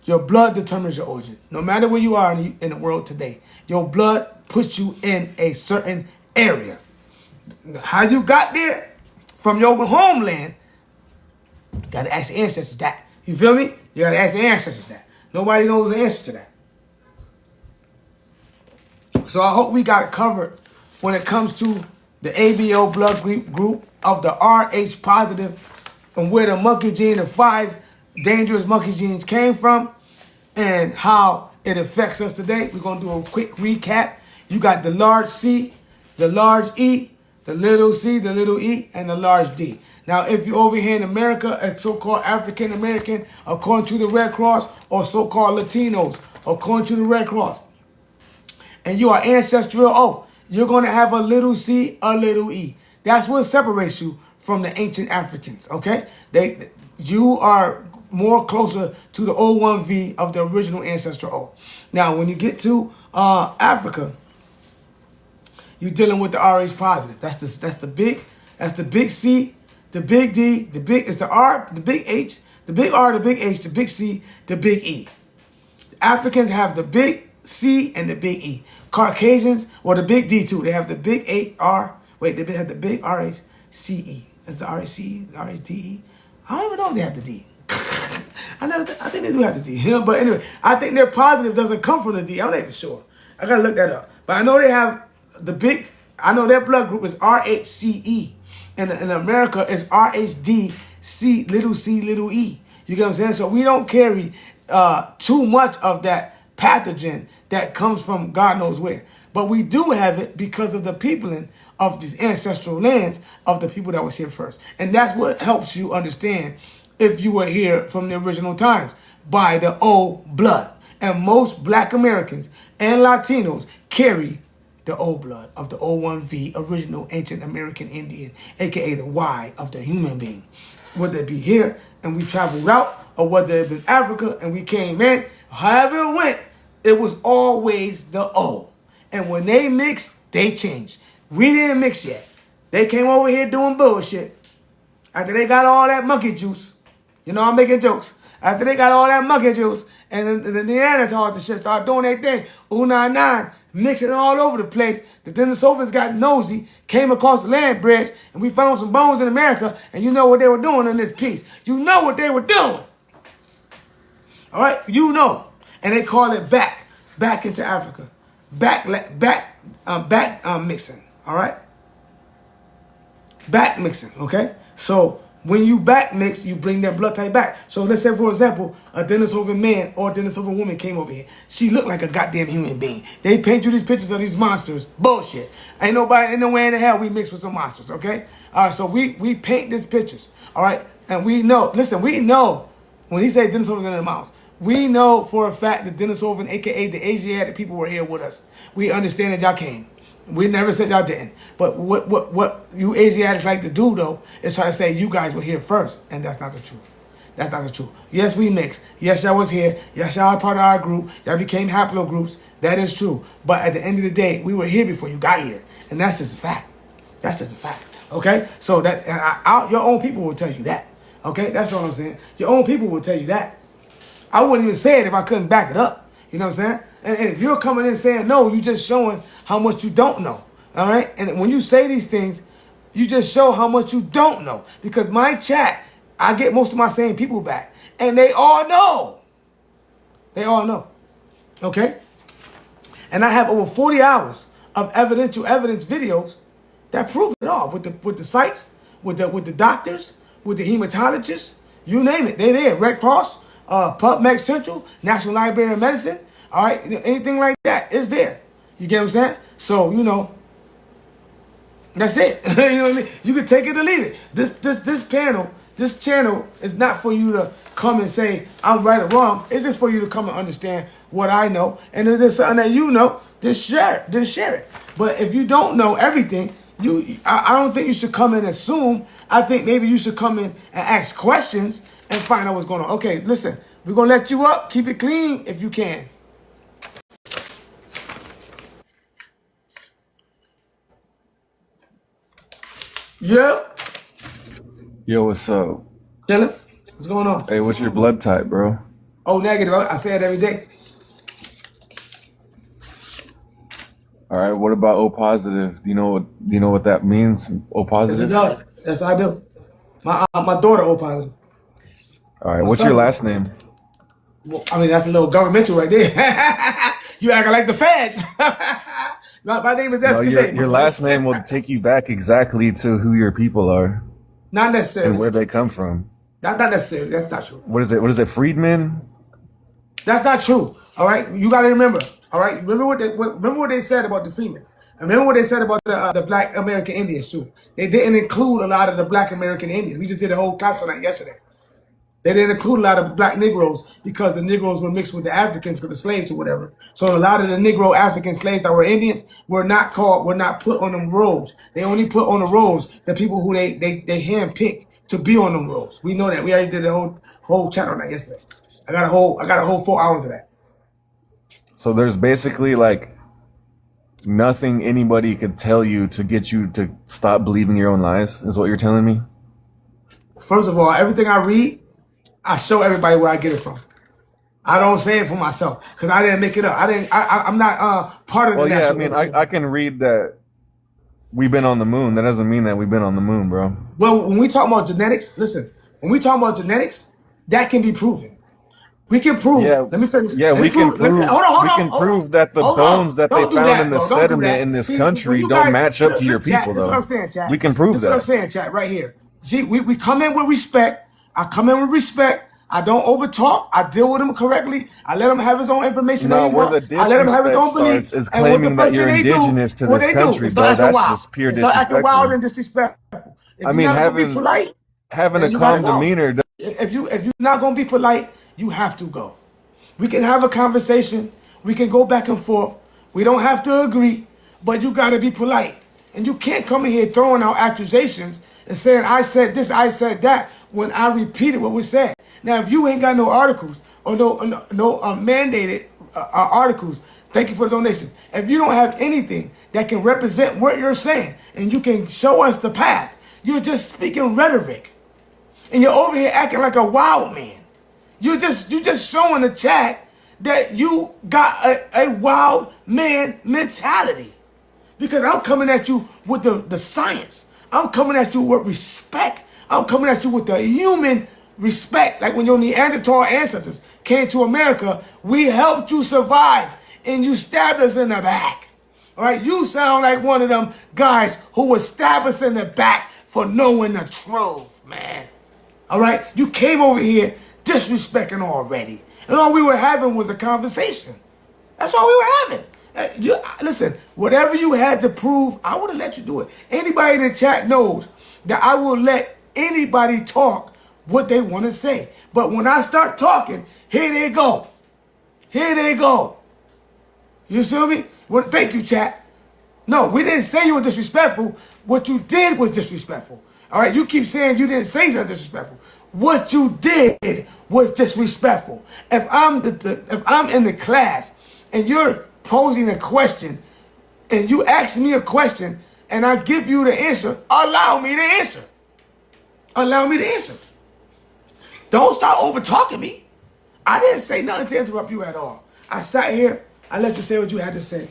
Your blood determines your origin. No matter where you are in the world today, your blood puts you in a certain area. How you got there from your homeland, you got to ask the ancestors that. You feel me? You got to ask the ancestors that. Nobody knows the answer to that. So I hope we got it covered when it comes to the ABO blood group of the Rh positive and where the monkey gene, the 5 dangerous monkey genes came from and how it affects us today. We're going to do a quick recap. You got the large C, the large E, the little c, the little e, and the large D. Now, if you're over here in America, a so-called African American, according to the Red Cross, or so-called Latinos, according to the Red Cross, and you are ancestral O, you're going to have a little c, a little e. That's what separates you from the ancient Africans, okay? You are more closer to the O1V of the original ancestor O. Now, when you get to Africa, you're dealing with the Rh positive. That's the big C, the big D, the big is the R, the big H, the big R, the big H, the big C, the big E. Africans have the big C and the big E. Caucasians, or the big D too. They have the big they have the big RHCE. That's the RHCE, the RHDE. I don't even know if they have the D. I think they do have the D. But anyway, I think their positive doesn't come from the D. I'm not even sure. I gotta look that up. But I know they have I know their blood group is RHCE. And in America, it's RHDC, little c, little e. You get what I'm saying? So we don't carry too much of that pathogen that comes from God knows where. But we do have it because of the peopling of these ancestral lands of the people that was here first. And that's what helps you understand if you were here from the original times, by the O blood. And most black Americans and Latinos carry the O blood of the O1V, original ancient American Indian, aka the Y of the human being. Whether it be here and we traveled out, or whether it be Africa and we came in, however it went, it was always the O. And when they mixed, they changed. We didn't mix yet. They came over here doing bullshit. After they got all that monkey juice, you know, I'm making jokes. After they got all that monkey juice, and the Neanderthals and shit started doing their thing, 9, mixing all over the place. The Denisovans got nosy, came across the land bridge, and we found some bones in America, and you know what they were doing in this piece. You know what they were doing. All right? You know. And they call it back into Africa. Back mixing. All right? Back mixing, okay? So When you back mix, you bring that blood type back. So let's say, for example, a Denisovan man or a Denisovan woman came over here. She looked like a goddamn human being. They paint you these pictures of these monsters. Bullshit. Ain't no way in the hell we mix with some monsters, okay? All right, so we paint these pictures, all right? And we know, listen, we know, when he say Denisovans in the mouse, we know for a fact that Denisovan, a.k.a. the Asiatic people, were here with us. We understand that y'all came. We never said y'all didn't. But what you Asiatics like to do, though, is try to say you guys were here first. And that's not the truth. That's not the truth. Yes, we mixed. Yes, y'all was here. Yes, y'all are part of our group. Y'all became haplogroups. That is true. But at the end of the day, we were here before you got here. And that's just a fact. That's just a fact. Okay? So that your own people will tell you that. Okay? That's what I'm saying. Your own people will tell you that. I wouldn't even say it if I couldn't back it up. You know what I'm saying? And if you're coming in saying no, you're just showing how much you don't know. All right? And when you say these things, you just show how much you don't know. Because my chat, I get most of my same people back. And they all know. They all know. Okay? And I have over 40 hours of evidential evidence videos that prove it all. With the sites, with the doctors, with the hematologists, you name it. They're there. Red Cross, PubMed Central, National Library of Medicine, all right? Anything like that is there. You get what I'm saying? So, you know, that's it. You know what I mean? You can take it or leave it. This channel is not for you to come and say I'm right or wrong. It's just for you to come and understand what I know. And if there's something that you know, just share it. But if you don't know everything, I don't think you should come and assume. I think maybe you should come in and ask questions and find out what's going on. Okay, listen, we're going to let you up. Keep it clean if you can. Yep. Yo, what's up? Chillin'. What's going on? Hey, what's your blood type, bro? O negative. I say it every day. All right, what about O positive? Do you know what that means? O Yes, it positive? does. Yes, I do. My daughter O positive. All right, My what's your son. last name? Well, I mean, that's a little governmental right there. You acting like the feds. My name is No, Escalade. your last name will take you back exactly to who your people are Not and necessarily. where they come from. Not necessarily. That's not true. What is it? What is it? Friedman? That's not true. All right, you got to remember. All right, remember what they said about the Freeman. Remember what they said about the Black American Indians too. They didn't include a lot of the Black American Indians. We just did a whole class on that yesterday. They didn't include a lot of black Negroes because the Negroes were mixed with the Africans or the slaves or whatever. So a lot of the Negro African slaves that were Indians were not put on them rolls. They only put on the rolls the people who they handpicked to be on them rolls. We know that. We already did the whole chat on that yesterday. I got a whole 4 hours of that. So there's basically like nothing anybody could tell you to get you to stop believing your own lies, is what you're telling me? First of all, everything I read, I show everybody where I get it from. I don't say it for myself because I didn't make it up. I'm not part of the Well, yeah, I national. mean, I can read that we've been on the moon. That doesn't mean that we've been on the moon, bro. Well, when we talk about genetics, listen. When we talk about genetics, that can be proven. We can prove. Yeah, Let me finish. yeah, Let me we can prove. hold We on, can hold on. prove that the Hold on. bones that they Don't do found that, in the bro. Don't do sediment that. in this See, when country you don't guys match up to your chat, people, this is what though. I'm saying, chat. We can prove This is what I'm that. saying, chat, right here. See, we come in with respect. I come in with respect. I don't overtalk. I deal with him correctly. I let him have his own information that No, he where want. the I let him have his disrespect own belief. starts is And what the claiming that first thing you're they do, indigenous to what this they do, country, is start bro. acting That's wild. just pure They start acting wild disrespectful. and disrespectful. If I you're mean, not gonna be polite, having a then you gotta calm go. demeanor. If you're not gonna be polite, you have to go. We can have a conversation. We can go back and forth. We don't have to agree, but you gotta be polite. And you can't come in here throwing out accusations and saying I said this, I said that, when I repeated what was said. Now, if you ain't got no articles or no mandated articles, thank you for the donations. If you don't have anything that can represent what you're saying and you can show us the path, you're just speaking rhetoric. And you're over here acting like a wild man. You just showing the chat that you got a wild man mentality. Because I'm coming at you with the science. I'm coming at you with respect. I'm coming at you with the human respect. Like when your Neanderthal ancestors came to America, we helped you survive and you stabbed us in the back. All right, you sound like one of them guys who would stab us in the back for knowing the truth, man. All right? You came over here disrespecting already. And all we were having was a conversation. That's all we were having. Listen, whatever you had to prove, I would have let you do it. Anybody in the chat knows that I will let anybody talk what they want to say. But when I start talking, here they go. Here they go. You feel me? Well, thank you, chat. No, we didn't say you were disrespectful. What you did was disrespectful. All right, you keep saying you didn't say something disrespectful. What you did was disrespectful. If I'm in the class and you're posing a question and you ask me a question and I give you the answer, allow me to answer. Allow me to answer. Don't start over talking me. I didn't say nothing to interrupt you at all. I sat here, I let you say what you had to say.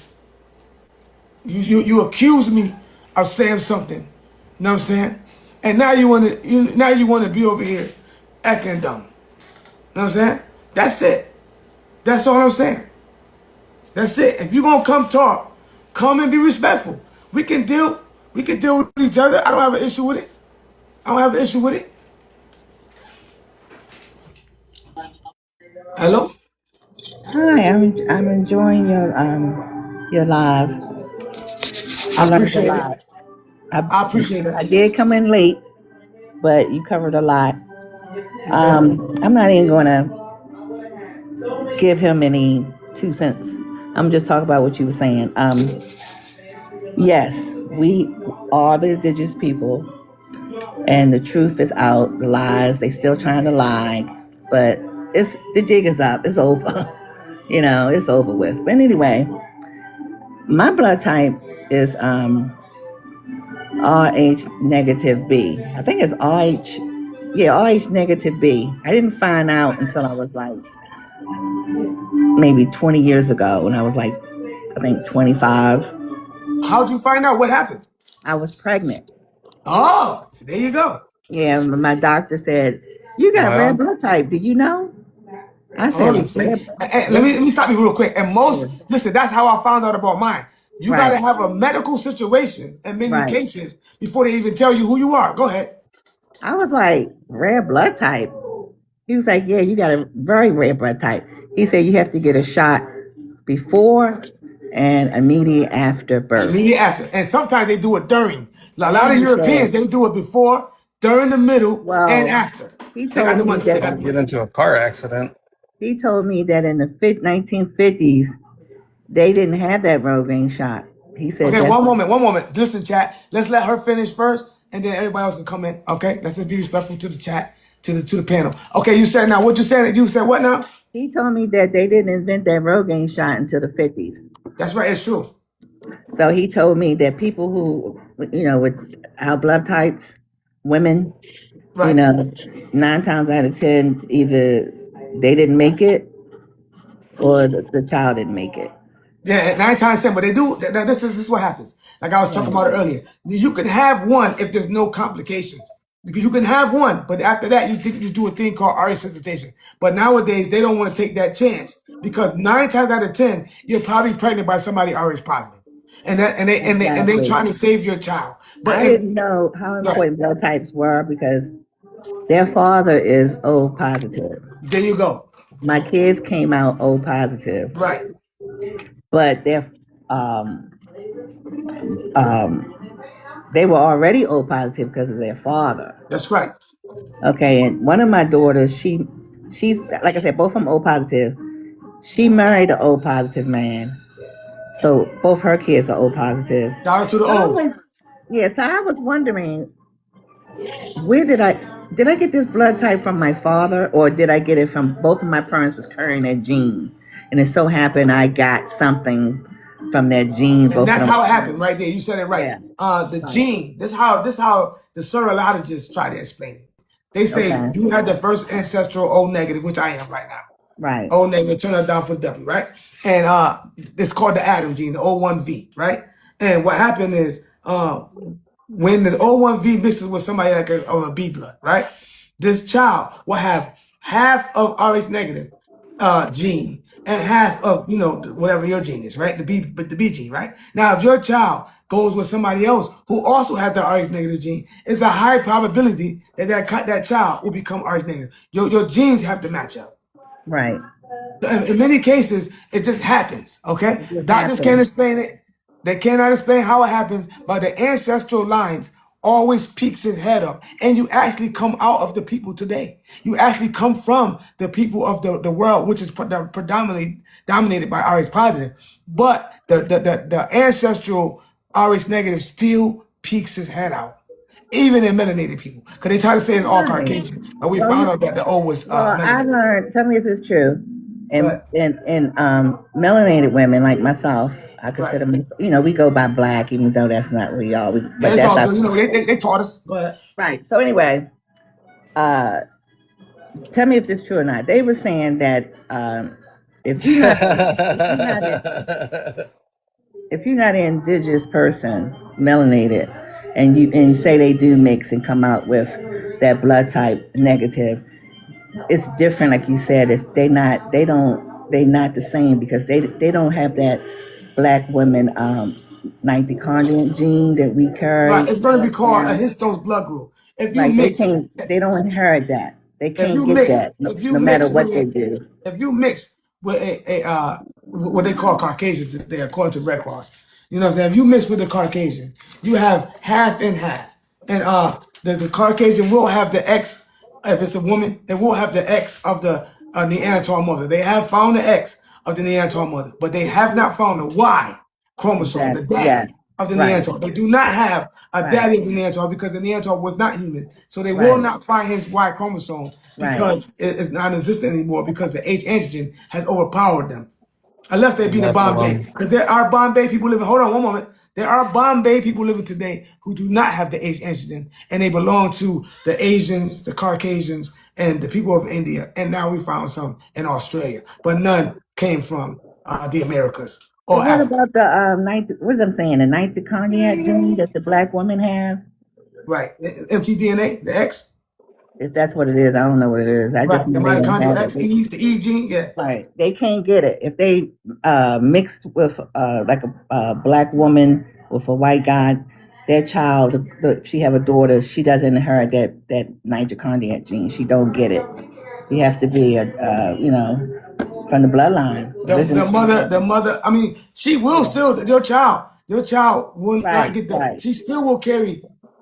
You accused me of saying something. You know what I'm saying? And now you wanna be over here acting dumb. You know what I'm saying? That's it. That's all I'm saying. That's it. If you're gonna come talk, come and be respectful. We can deal with each other. I don't have an issue with it. I don't have an issue with it. Hello? Hi, I'm enjoying your live. I I learned a appreciate it. lot. I I appreciate I it. did come in late, but you covered a lot. Okay. I'm not even going to give him any 2 cents. I'm just talking about what you were saying. Yes, we are the indigenous people, and the truth is out. The lies, they still trying to lie, but the jig is up. It's over. It's over with. But anyway, my blood type is Rh negative B. I think it's Rh negative B. I didn't find out until I was like maybe 20 years ago when I was like, I think 25. How'd you find out what happened? I was pregnant. Oh, so there you go. Yeah, my doctor said, "You got red blood type. Do you know?" I Oh, said, you see. And let red, me stop you real quick. And listen, that's how I found out about mine. You got right, to have a medical situation in many right. cases before they even tell you who you are. Go ahead. I was like, red blood type. He was like, "Yeah, you got a very red blood type." He said you have to get a shot before and immediate after birth. Immediately after. And sometimes they do it during. A lot And of he Europeans, said, they do it before, during the middle, and well, after. he They got told the me money. They that got the Don't get money. into a car accident. he told me that in the 1950s they didn't have that rogaine shot. He said Okay, that's one moment. Listen, chat. Let's let her finish first, and then everybody else can come in. Okay, let's just be respectful to the chat, to the panel. Okay, you said now what you said. You said what now? he told me that they didn't invent that rogaine shot until the 50s. That's right. It's true. So he told me that people who, with our blood types, women, you Right. know, 9 times out of 10, either they didn't make it or the child didn't make it. Yeah, 9 times 10, but they do. This is what happens. Like I was talking Right. about it earlier. You can have one if there's no complications. Because you can have one, but after that, you do a thing called RA resuscitation. But nowadays, they don't want to take that chance because 9 times out of 10, you're probably pregnant by somebody RH positive, and they Exactly. trying to save your child. But I if didn't know how right important blood types were because their father is O positive. there, you go. My kids came out O positive, Right, but um, um, they were already O positive because of their father. that's right. Okay, and one of my daughters, she's like I said, both of them O positive. She married an O positive man, so both her kids are O positive. Shout out to the So I O's. was, yeah, so I was wondering, where did I get this blood type from my father, or did I get it from both of my parents was carrying that gene, and it so happened I got something from that gene. And Both of that's how it happened them, right there. You said it right. yeah, The right, gene. This how the serologists try to explain it. They say okay, you had the first ancestral O negative, which I am right now. right, O negative, turn that down for W, right? And it's called the Adam gene, the O1V, right? And what happened is when the O1V mixes with somebody like of a B blood, right? This child will have half of Rh negative gene and half of whatever your gene is, right? The B gene, right? Now, if your child goes with somebody else who also has the Rh negative gene, it's a high probability that that child will become Rh negative. Your genes have to match up. Right. In many cases, it just happens. Okay, It just doctors can't happens. explain it. They cannot explain how it happens, but the ancestral lines always peaks his head up, and you actually come out of the people today. You actually come from the people of the world, which is predominantly dominated by Rh positive. But the ancestral Rh negative still peaks his head out, even in melanated people, because they try to say it's all Right. Caucasian, but we Well, found out that the O was I melanated. learned. Tell me if it's true. And But melanated women like myself, I right. consider me. We go by black, even though that's not what we are. Yeah, But it's that's all our good. They taught us. Go ahead. right. So anyway, uh, tell me if it's true or not. They were saying that if you're not if you're not an indigenous person, melanated, and you say they do mix and come out with that blood type negative, it's different. Like you said, if they not the same because they don't have that black women mitochondrial gene that we Right. carry It's going to be called a down. histose blood group. If you Like mix, they don't inherit that. They if can't you get mix, that if you no matter mix what with they it, do. if you mix with what they call Caucasians today, according to Red Cross, you know what I'm saying? If you mix with the Caucasian, you have half and half, and the Caucasian will have the X. If it's a woman, it will have the X of the Neanderthal mother. They have found the X of the Neanderthal mother, but they have not found the Y chromosome, the Exactly. Yeah. daddy of the Right. Neanderthal. They do not have a Right. daddy of the Neanderthal because the Neanderthal was not human. So they will Right. not find his Y chromosome Right. because it's non-existent anymore because the H antigen has overpowered them. Unless they be the Bombay. Nephilim. Because there are Bombay people living, hold on one moment. There are Bombay people living today who do not have the H antigen and they belong to the Asians, the Caucasians, and the people of India. And now we found some in Australia, but none came from the Americas So or what Africa. about the what I'm saying, the mitochondrial gene that the black women have? Right. The mtDNA, the X. If that's what it is, I don't know what it is. I just Right. The know they don't mitochondrial have X, it. Eve, the Eve gene. Yeah. Right. They can't get it. If they mixed with like a black woman with a white guy, their child, she have a daughter, she doesn't inherit that mitochondrial gene. She don't get it. You have to be from the bloodline The originally. mother, I mean, she will Yeah. still, your child will not Right. get Right.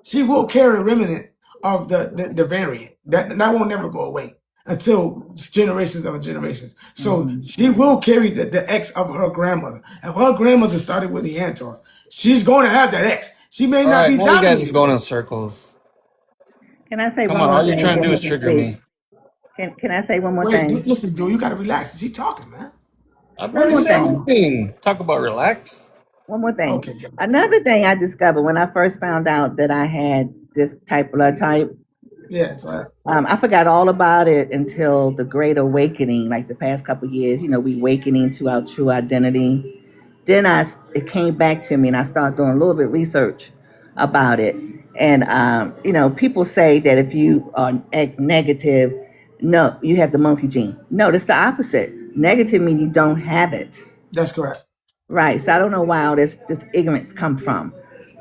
she will carry a remnant of the variant. That won't never go away until generations of generations. So Hmm. she will carry the X of her grandmother. If her grandmother started with Neanderthals, she's going to have that X. She may All not right, be now you guys is dominated with going it. in circles. Can I say Come one on, more all you're thing? trying to Then do we is can trigger see. me. Can I say one more Wait, thing? listen, dude, you got to relax. She talking, man. I've One already more said thing. everything. Talk about relax. One more thing. Okay, good. Another thing I discovered when I first found out that I had this blood type, Yeah, go ahead. I forgot all about it until the Great Awakening, like the past couple of years. We awakening to our true identity. Then it came back to me, and I started doing a little bit of research about it. And people say that if you are negative, no, you have the monkey gene. No, that's the opposite. Negative means you don't have it. That's correct. Right. So I don't know where all this ignorance come from.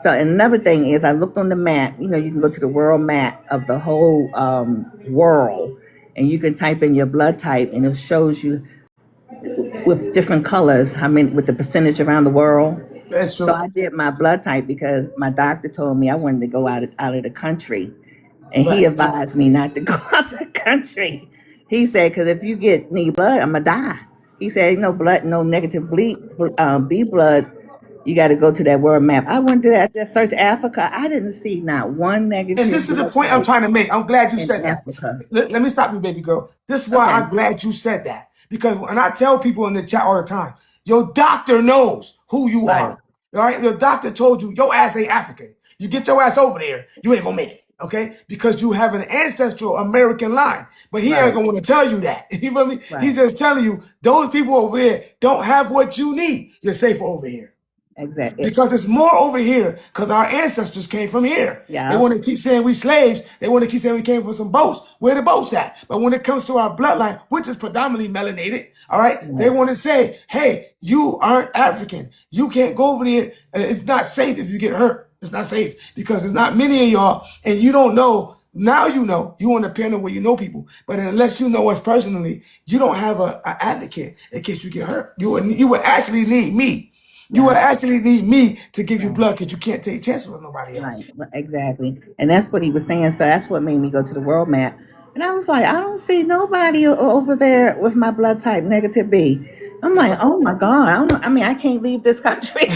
So and another thing is I looked on the map. You can go to the world map of the whole world, and you can type in your blood type, and it shows you with different colors how many with the percentage around the world. That's So true. I did my blood type because my doctor told me I wanted to go out of the country, and he Right. advised me not to go out the country. He said, because if you need blood, I'm gonna die. He said, no blood, no negative B blood. You got to go to that world map. I went to that search Africa. I didn't see not one And negative this is the blood point I'm type trying to make. I'm glad you in said that. Africa. Let me stop you, baby girl. This is why Okay, I'm glad you said that. Because when I tell people in the chat all the time, your doctor knows who you right, are. All right? Your doctor told you your ass ain't African. You get your ass over there, you ain't gonna make it. Okay? Because you have an ancestral American line. But he ain't right, gonna want to tell you that. You feel me? right. He's just telling you those people over there don't have what you need. You're safer over here. Exactly. Because it's more over here because our ancestors came from here. They Yeah. want to keep saying we slaves. They want to keep saying we came from some boats. Where the boats at? But when it comes to our bloodline, which is predominantly melanated, all right, they want to say, hey, you aren't African. You can't go over there. It's not safe if you get hurt. It's not safe because there's not many of y'all and you don't know. Now you know. You on the panel where you know people. But unless you know us personally, you don't have an advocate in case you get hurt. You would actually need me. You will actually need me to give you blood because you can't take chances with nobody else. Right, exactly. And that's what he was saying. So that's what made me go to the world map. And I was like, I don't see nobody over there with my blood type negative B. I'm like, oh my God. I mean, I can't leave this country.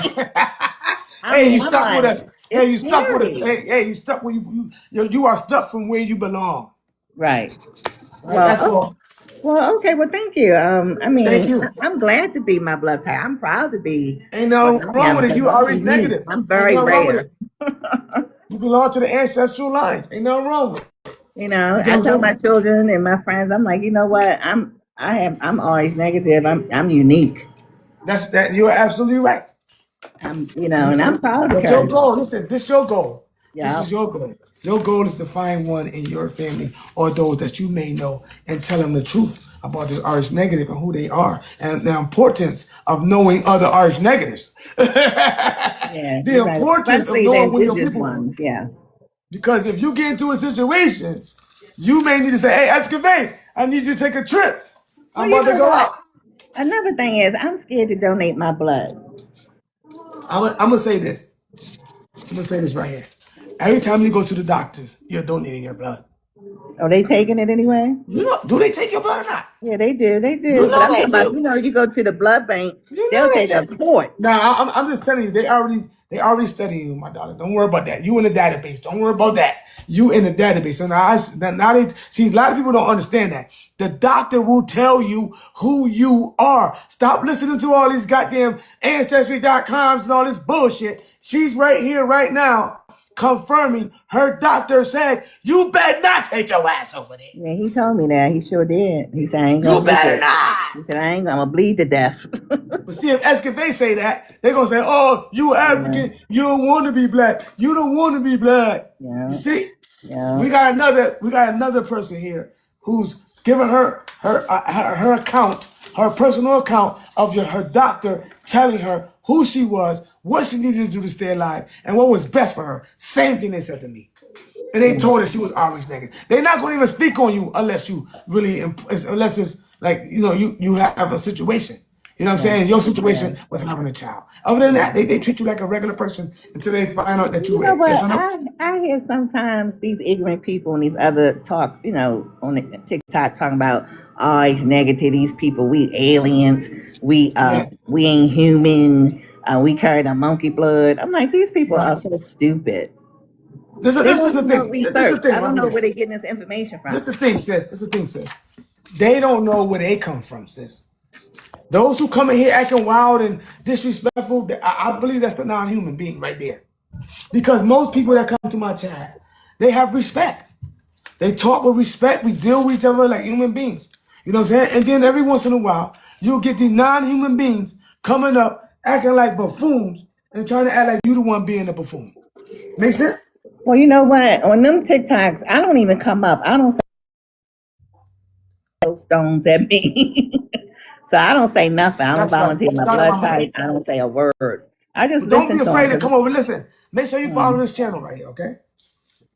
Hey, you stuck with us. Hey, you it's stuck with us. scary. Hey, you stuck where you are stuck from where you belong. Right. Right, that's Well, all. well, okay. Well, thank you. I Thank mean, you. I'm glad to be my blood type. I'm proud to be Ain't what nothing I wrong am with it. because You I'm already unique. negative. I'm Ain't very nothing wrong with rare. it. You belong to the ancestral lines. Ain't nothing wrong with it. You know, You get I what tell I'm my saying? children and my friends, I'm like, you know what? I'm always negative. I'm unique. That's that. You're absolutely right. And I'm proud to But your carry it. goal, listen, this is your goal. This Yeah. is your goal. Your goal is to find one in your family or those that you may know and tell them the truth about this RH negative and who they are and the importance of knowing other RH negatives. Yeah. The You're right. importance of Especially the knowing where your indigenous people are. ones. Yeah. Because if you get into a situation, you may need to say, hey, excavate, I need you to take a trip. Well, I'm you about to know go what? out. Another thing is, I'm scared to donate my blood. I'm going to say this. I'm going to say this right here. Every time you go to the doctors, you're donating your blood. Are they taking it anyway? You know, do they take your blood or not? Yeah, they do. They You do. But know I'm they talking about, do. you go to the blood bank, You they'll know they take a take. port. Nah, I'm just telling you, they already studying you, my daughter. Don't worry about that. You in the database. Don't worry about that. You in the database. So now they see a lot of people don't understand that. The doctor will tell you who you are. Stop listening to all these goddamn ancestry.coms and all this bullshit. She's right here, right now, confirming her doctor said, you better not take your ass over there. Yeah, he told me that. He sure did. He said, I ain't You gonna make better it. not. He said, I'm gonna bleed to death. But see, if Escovay say that, they're gonna say, "Oh, you Yeah, African, you don't want to be black. You don't want to be black." You yeah, see, yeah. we got another person here who's giving her account, her personal account of her doctor telling her who she was, what she needed to do to stay alive, and what was best for her. Same thing they said to me. And they told her she was RH negative. They're not going to even speak on you unless you really, unless it's like, you have a situation. You know what I'm Yeah, saying? Your yeah, situation was having a child. Other than that, yeah. they treat you like a regular person until they find out that You you're know rare. Yes what? or no? I hear sometimes these ignorant people and these other talk, on the TikTok talking about, oh, it's negative. These people, we aliens. Yeah. We ain't human. We carry the monkey blood. I'm like, these people Right. are so stupid. This is They this don't is the do no thing. This is the research. thing I don't right know here. where they're getting this information This is from. the thing, sis. This is the thing, sis. They don't know where they come from, sis. Those who come in here acting wild and disrespectful, I believe that's the non-human being right there. Because most people that come to my chat, they have respect. They talk with respect. We deal with each other like human beings. You know what I'm saying? And then every once in a while, you'll get these non-human beings coming up acting like buffoons and trying to act like you the one being a buffoon. Make sense? Well, you know what? On them TikToks, I don't even come up. I don't say those stones at me. So I don't say nothing. I don't That's right. volunteer my Shout out blood my mother. type. I don't say a word. I just But don't be listen to afraid to them. come over. Listen, make sure you follow Mm, this channel right here, okay?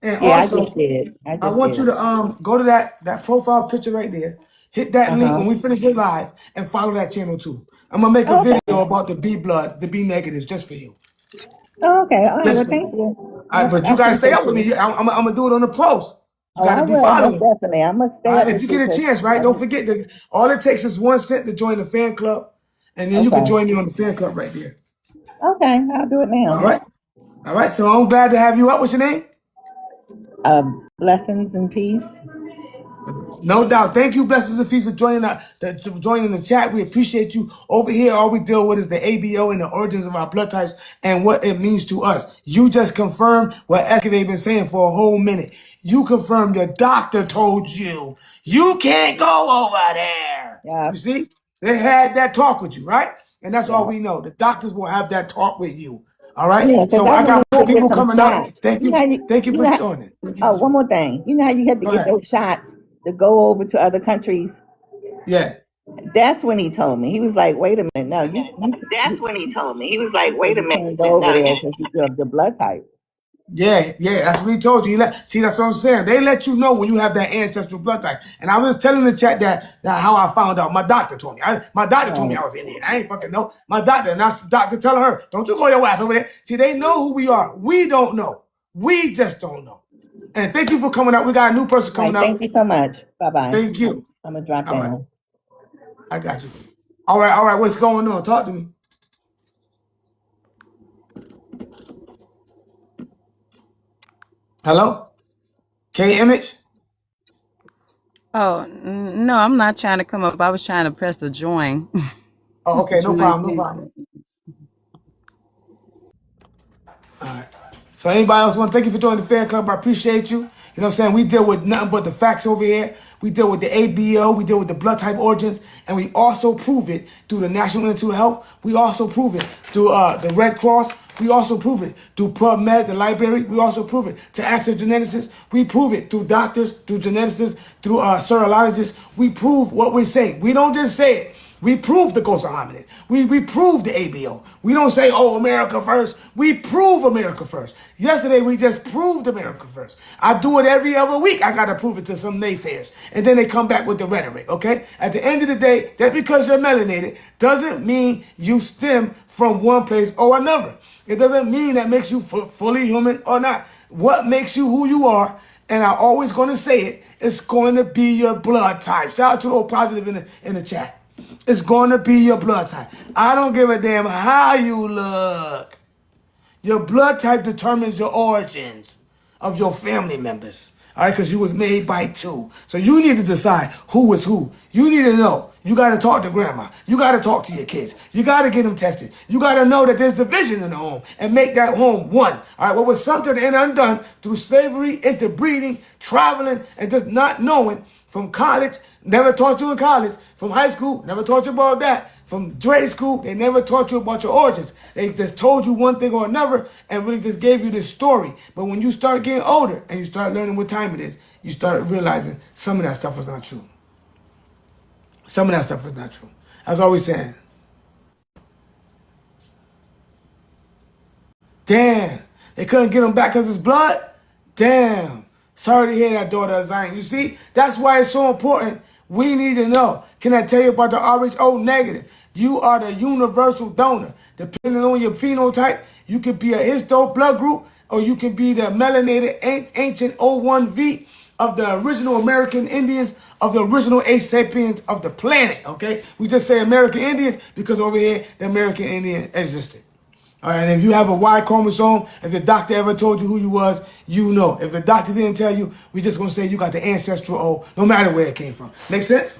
And yeah, I just also, did. I I just want you did. to go to that profile picture right there. Hit that Uh link huh. when we finish it live and follow that channel too. I'm gonna make a video Okay. about the B blood, the B negatives, just for you. Okay. All right. Just Well, for thank you. you. All right, but I you gotta stay appreciate up with you. me. I'm gonna do it on the post. You Oh, I gotta be will most following. definitely. I'm gonna All stay right, up if with you you get a because chance, right? Don't forget that all it takes is 1 cent to join the fan club, and then you can okay. join me on the fan club right there. Okay, I'll do it All now. right, all right. So I'm glad to have you up. What's your name? Blessings and peace. No doubt. Thank you, blessings and feast, for joining the chat. We appreciate you. Over here, all we deal with is the ABO and the origins of our blood types and what it means to us. You just confirmed what Escovade been saying for a whole minute. You confirmed your doctor told you you can't go over there. Yeah. You see, they had that talk with you, right? And that's all we know. The doctors will have that talk with you. All right. Yeah, because So I I got wanted more to get people some coming up. shots. Thank you. Thank you for joining. Thank you for Oh, one joining. more thing. You know how you had to Go get ahead. those shots to go over to other countries? Yeah. That's when he told me. He was like, "Wait a minute, no, That's when he told me. He was like, you wait a minute. can't go over No, there because you have the blood type." yeah, that's what he told you. See, that's what I'm saying. They let you know when you have that ancestral blood type. And I was telling the chat that how I found out. My doctor told me. My doctor told me I was Indian. I ain't fucking know. My doctor, and that's the doctor telling her, don't you go your ass over there. See, they know who we are. We don't know. We just don't know. And thank you for coming up. We got a new person coming Right, up. thank you so much. Bye bye. Thank you. I'm gonna drop All right. down. I got you. All right. What's going on? Talk to me. Hello? K Image? Oh, no, I'm not trying to come up. I was trying to press the join. Oh, okay, no Join problem. people. All right. So anybody else want to thank you for joining the fan club? I appreciate you. You know what I'm saying? We deal with nothing but the facts over here. We deal with the ABO. We deal with the blood type origins. And we also prove it through the National Institute of Health. We also prove it through the Red Cross. We also prove it through PubMed, the library. We also prove it to Access Geneticists. We prove it through doctors, through geneticists, through serologists. We prove what we say. We don't just say it. We prove the ghost of hominid. We prove the ABO. We don't say, oh, America first. We prove America first. Yesterday, we just proved America first. I do it every other week. I got to prove it to some naysayers. And then they come back with the rhetoric, okay? At the end of the day, just because you're melanated doesn't mean you stem from one place or another. It doesn't mean that makes you fully human or not. What makes you who you are, and I'm always going to say it, it's going to be your blood type. Shout out to the old positive in the chat. It's going to be your blood type. I don't give a damn how you look. Your blood type determines your origins of your family members. All right, because you was made by two. So you need to decide who is who. You need to know. You got to talk to grandma. You got to talk to your kids. You got to get them tested. You got to know that there's division in the home and make that home one. All right, what was centered and undone through slavery, interbreeding, traveling, and just not knowing from college, never taught you in college. From high school, never taught you about that. From grade school, they never taught you about your origins. They just told you one thing or another and really just gave you this story. But when you start getting older and you start learning what time it is, you start realizing some of that stuff is not true. Some of that stuff is not true. That's all we're saying. Damn. They couldn't get him back because it's blood? Damn. Sorry to hear that, daughter of Zion. You see, that's why it's so important. We need to know. Can I tell you about the Rh negative? You are the universal donor. Depending on your phenotype, you could be a histo blood group, or you can be the melanated ancient O1V of the original American Indians, of the original H. sapiens of the planet, okay? We just say American Indians because over here, the American Indian existed. All right, and if you have a Y chromosome, if the doctor ever told you who you was, you know. If the doctor didn't tell you, we just gonna say you got the ancestral O, no matter where it came from. Make sense?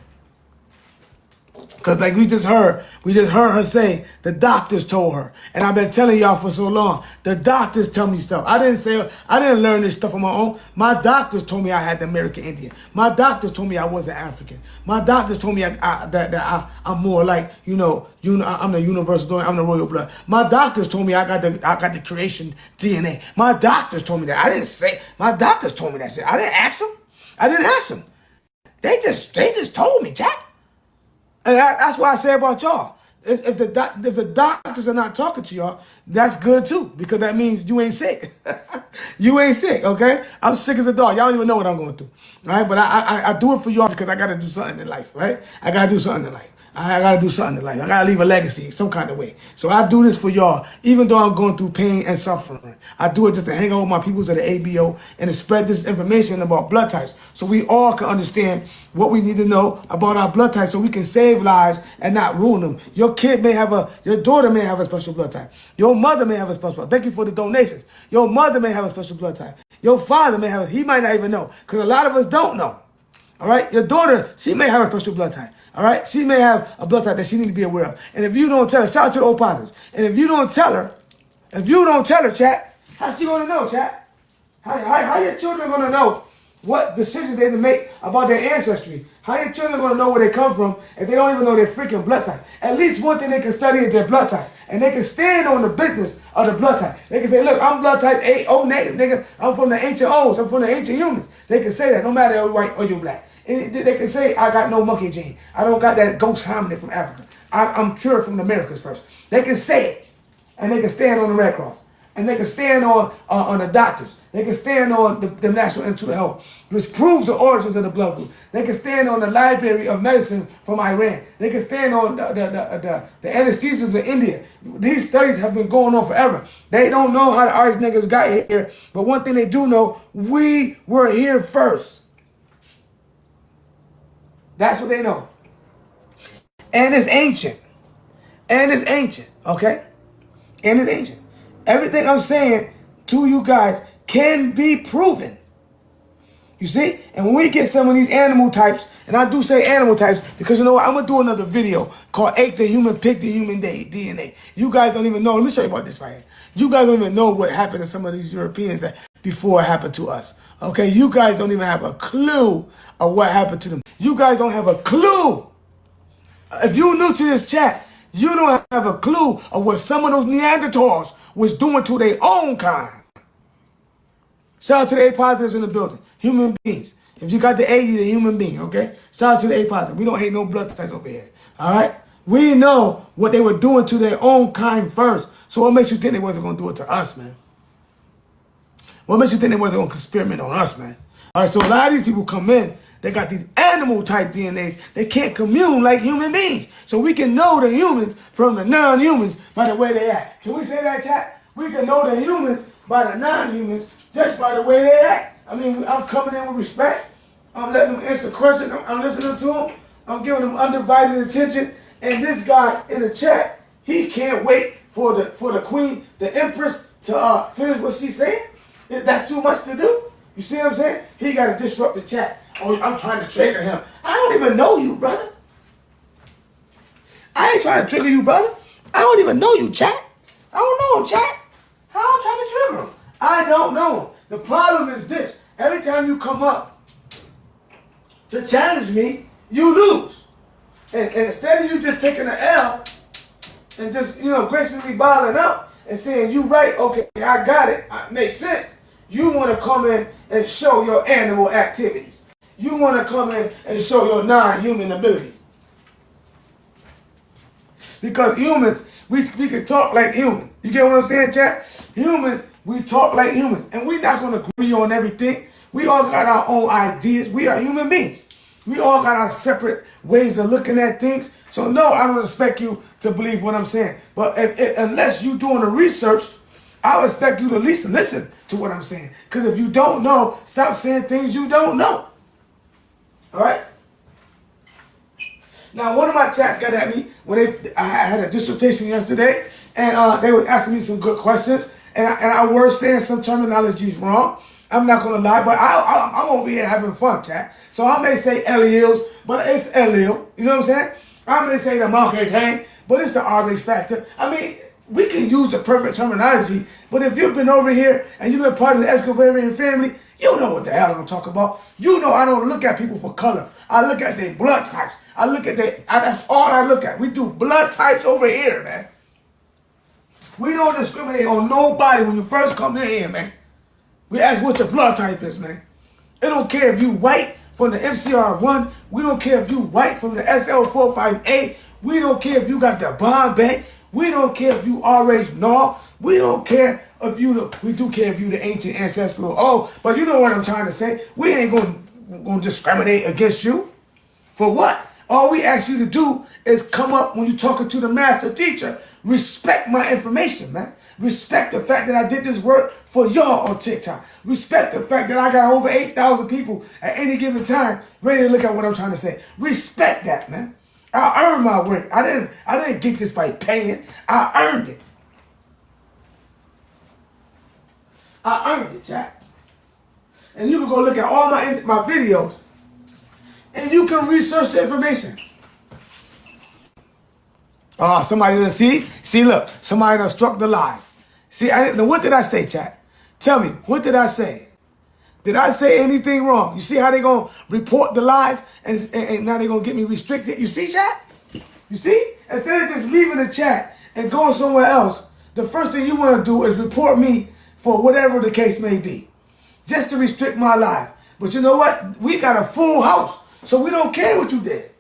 Because like we just heard her say, the doctors told her. And I've been telling y'all for so long, the doctors tell me stuff. I didn't learn this stuff on my own. My doctors told me I had the American Indian. My doctors told me I wasn't African. My doctors told me that I'm more like, I'm the universal donor, I'm the royal blood. My doctors told me I got the creation DNA. My doctors told me that. My doctors told me that shit. I didn't ask them. They just told me, Jack. And that's why I say about y'all. If the doctors are not talking to y'all, that's good too, because that means you ain't sick. You ain't sick, okay? I'm sick as a dog. Y'all don't even know what I'm going through, right? But I do it for y'all because I got to do something in life, right? I got to do something in life. I got to do something in life. I got to leave a legacy some kind of way. So I do this for y'all, even though I'm going through pain and suffering. I do it just to hang out with my people at the ABO and to spread this information about blood types so we all can understand what we need to know about our blood types so we can save lives and not ruin them. Your daughter may have a special blood type. Your mother may have a special blood type. Thank you for the donations. Your mother may have a special blood type. Your father may have he might not even know, because a lot of us don't know. All right? Your daughter, she may have a special blood type. All right? She may have a blood type that she needs to be aware of. And if you don't tell her, shout out to the old positives. And if you don't tell her, chat, how's she going to know, chat? How your children going to know what decisions they make about their ancestry. How your children are going to know where they come from if they don't even know their freaking blood type? At least one thing they can study is their blood type. And they can stand on the business of the blood type. They can say, look, I'm blood type A, O negative, nigga. I'm from the ancient O's. I'm from the ancient humans. They can say that no matter you're white or you're black. And they can say, I got no monkey gene. I don't got that ghost hominid from Africa. I'm pure from the Americas first. They can say it. And they can stand on the Red Cross. And they can stand on the doctors. They can stand on the National Institute of Health, which proves the origins of the blood group. They can stand on the Library of Medicine from Iran. They can stand on the anesthesias of India. These studies have been going on forever. They don't know how the Irish niggas got here, but one thing they do know, we were here first. That's what they know. And it's ancient. And it's ancient, okay? And it's ancient. Everything I'm saying to you guys can be proven. You see? And when we get some of these animal types, and I do say animal types because you know what? I'm going to do another video called Ape the Human, Pig the Human DNA. You guys don't even know. Let me show you about this right here. You guys don't even know what happened to some of these Europeans that before it happened to us. Okay? You guys don't even have a clue of what happened to them. You guys don't have a clue. If you're new to this chat, you don't have a clue of what some of those Neanderthals was doing to their own kind. Shout out to the A positives in the building. Human beings. If you got the A, you're a human being, okay? Shout out to the A positive. We don't hate no blood types over here. All right? We know what they were doing to their own kind first. So what makes you think they wasn't going to do it to us, man? What makes you think they wasn't going to experiment on us, man? All right, so a lot of these people come in, they got these animal type DNAs. They can't commune like human beings. So we can know the humans from the non-humans by the way they act. Can we say that, chat? We can know the humans by the non-humans just by the way they act. I mean, I'm coming in with respect. I'm letting them answer questions. I'm listening to them. I'm giving them undivided attention. And this guy in the chat, he can't wait for the queen, the empress, to finish what she's saying. That's too much to do. You see what I'm saying? He got to disrupt the chat. Oh, I'm trying to trigger him. I don't even know you, brother. I ain't trying to trigger you, brother. I don't even know you, chat. I don't know him, chat. How I'm trying to trigger him? I don't know him. The problem is this. Every time you come up to challenge me, you lose. And instead of you just taking the L and just, gracefully bottling up and saying, you right, okay, I got it, makes sense. You want to come in and show your animal activities. You want to come in and show your non-human abilities. Because humans, we can talk like humans. You get what I'm saying, chat? Humans, we talk like humans. And we're not going to agree on everything. We all got our own ideas. We are human beings. We all got our separate ways of looking at things. So no, I don't expect you to believe what I'm saying. But unless you're doing the research, I expect you to at least listen to what I'm saying. Because if you don't know, stop saying things you don't know. All right? Now, one of my chats got at me when I had a dissertation yesterday, and they were asking me some good questions, and I was saying some terminologies wrong. I'm not going to lie, but I'm over here having fun, chat. So I may say alleles, but it's allele. You know what I'm saying? I may say the monkey thing, but it's the Rh factor. I mean, we can use the perfect terminology, but if you've been over here and you've been part of the Escovarian family, you know what the hell I'm talking about. You know I don't look at people for color. I look at their blood types. I look at that's all I look at. We do blood types over here, man. We don't discriminate on nobody when you first come in here, man. We ask what your blood type is, man. It don't care if you white from the MCR1. We don't care if you white from the SL45A. We don't care if you got the bond bank. We don't care if you already know. We don't care if we do care if you the ancient ancestral. Oh, but you know what I'm trying to say. We ain't gonna discriminate against you. For what? All we ask you to do is come up when you're talking to the master teacher. Respect my information, man. Respect the fact that I did this work for y'all on TikTok. Respect the fact that I got over 8,000 people at any given time ready to look at what I'm trying to say. Respect that, man. I earned my work. I didn't get this by paying. I earned it. I earned it, Jack. And you can go look at all my videos, and you can research the information. Oh, somebody done see, look, somebody done struck the live. See, what did I say, chat? Tell me, what did I say? Did I say anything wrong? You see how they gonna report the live and now they gonna get me restricted? You see, chat? You see? Instead of just leaving the chat and going somewhere else, the first thing you want to do is report me for whatever the case may be, just to restrict my life. But you know what? We got a full house, so we don't care what you did.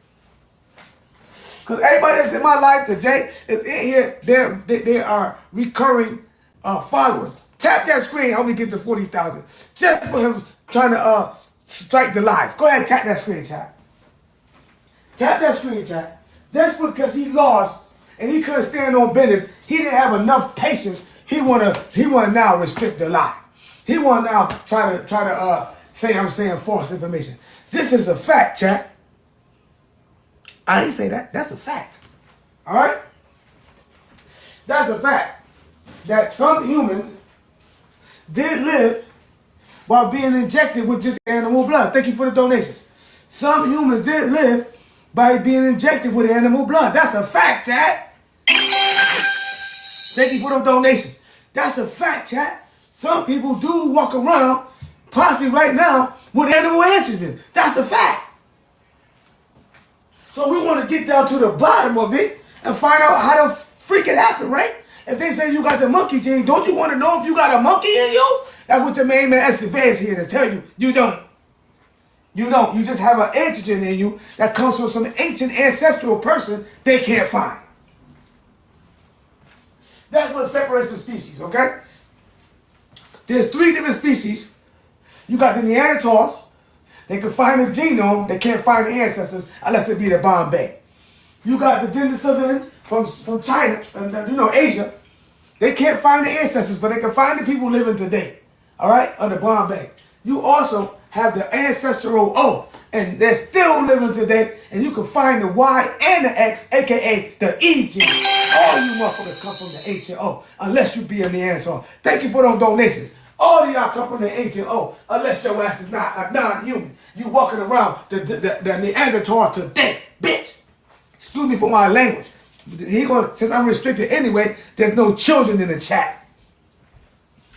Because everybody that's in my life today is in here. They are recurring followers. Tap that screen, help me get to 40,000. Just for him trying to strike the live. Go ahead, tap that screen, chat. Tap that screen, chat. Just because he lost and he couldn't stand on business, he didn't have enough patience. He wanna now restrict the live. He wanna now try to say I'm saying false information. This is a fact, chat. I ain't say that. That's a fact. All right? That's a fact. That some humans did live while being injected with just animal blood. Thank you for the donations. Some humans did live by being injected with animal blood. That's a fact, chat. Thank you for the donations. That's a fact, chat. Some people do walk around, possibly right now, with animal antigens. That's a fact. So we want to get down to the bottom of it and find out how the freak it happened, right? If they say you got the monkey gene, don't you want to know if you got a monkey in you? That's what your main man Escovez is here to tell you. You don't. You don't. You just have an antigen in you that comes from some ancient ancestral person they can't find. That's what separates the species, okay? There's 3 different species. You got the Neanderthals. They can find the genome. They can't find the ancestors unless it be the Bombay. You got the Denisovans from China, and Asia. They can't find the ancestors, but they can find the people living today. All right, under Bombay. You also have the ancestral O, and they're still living today, and you can find the Y and the X, aka the E gene. All you motherfuckers come from the H and O, unless you be a Neanderthal. Thank you for those donations. All of y'all come from the H and O, unless your ass is not a non-human. You walking around the Neanderthal today, bitch. Excuse me for my language. Since I'm restricted anyway, there's no children in the chat.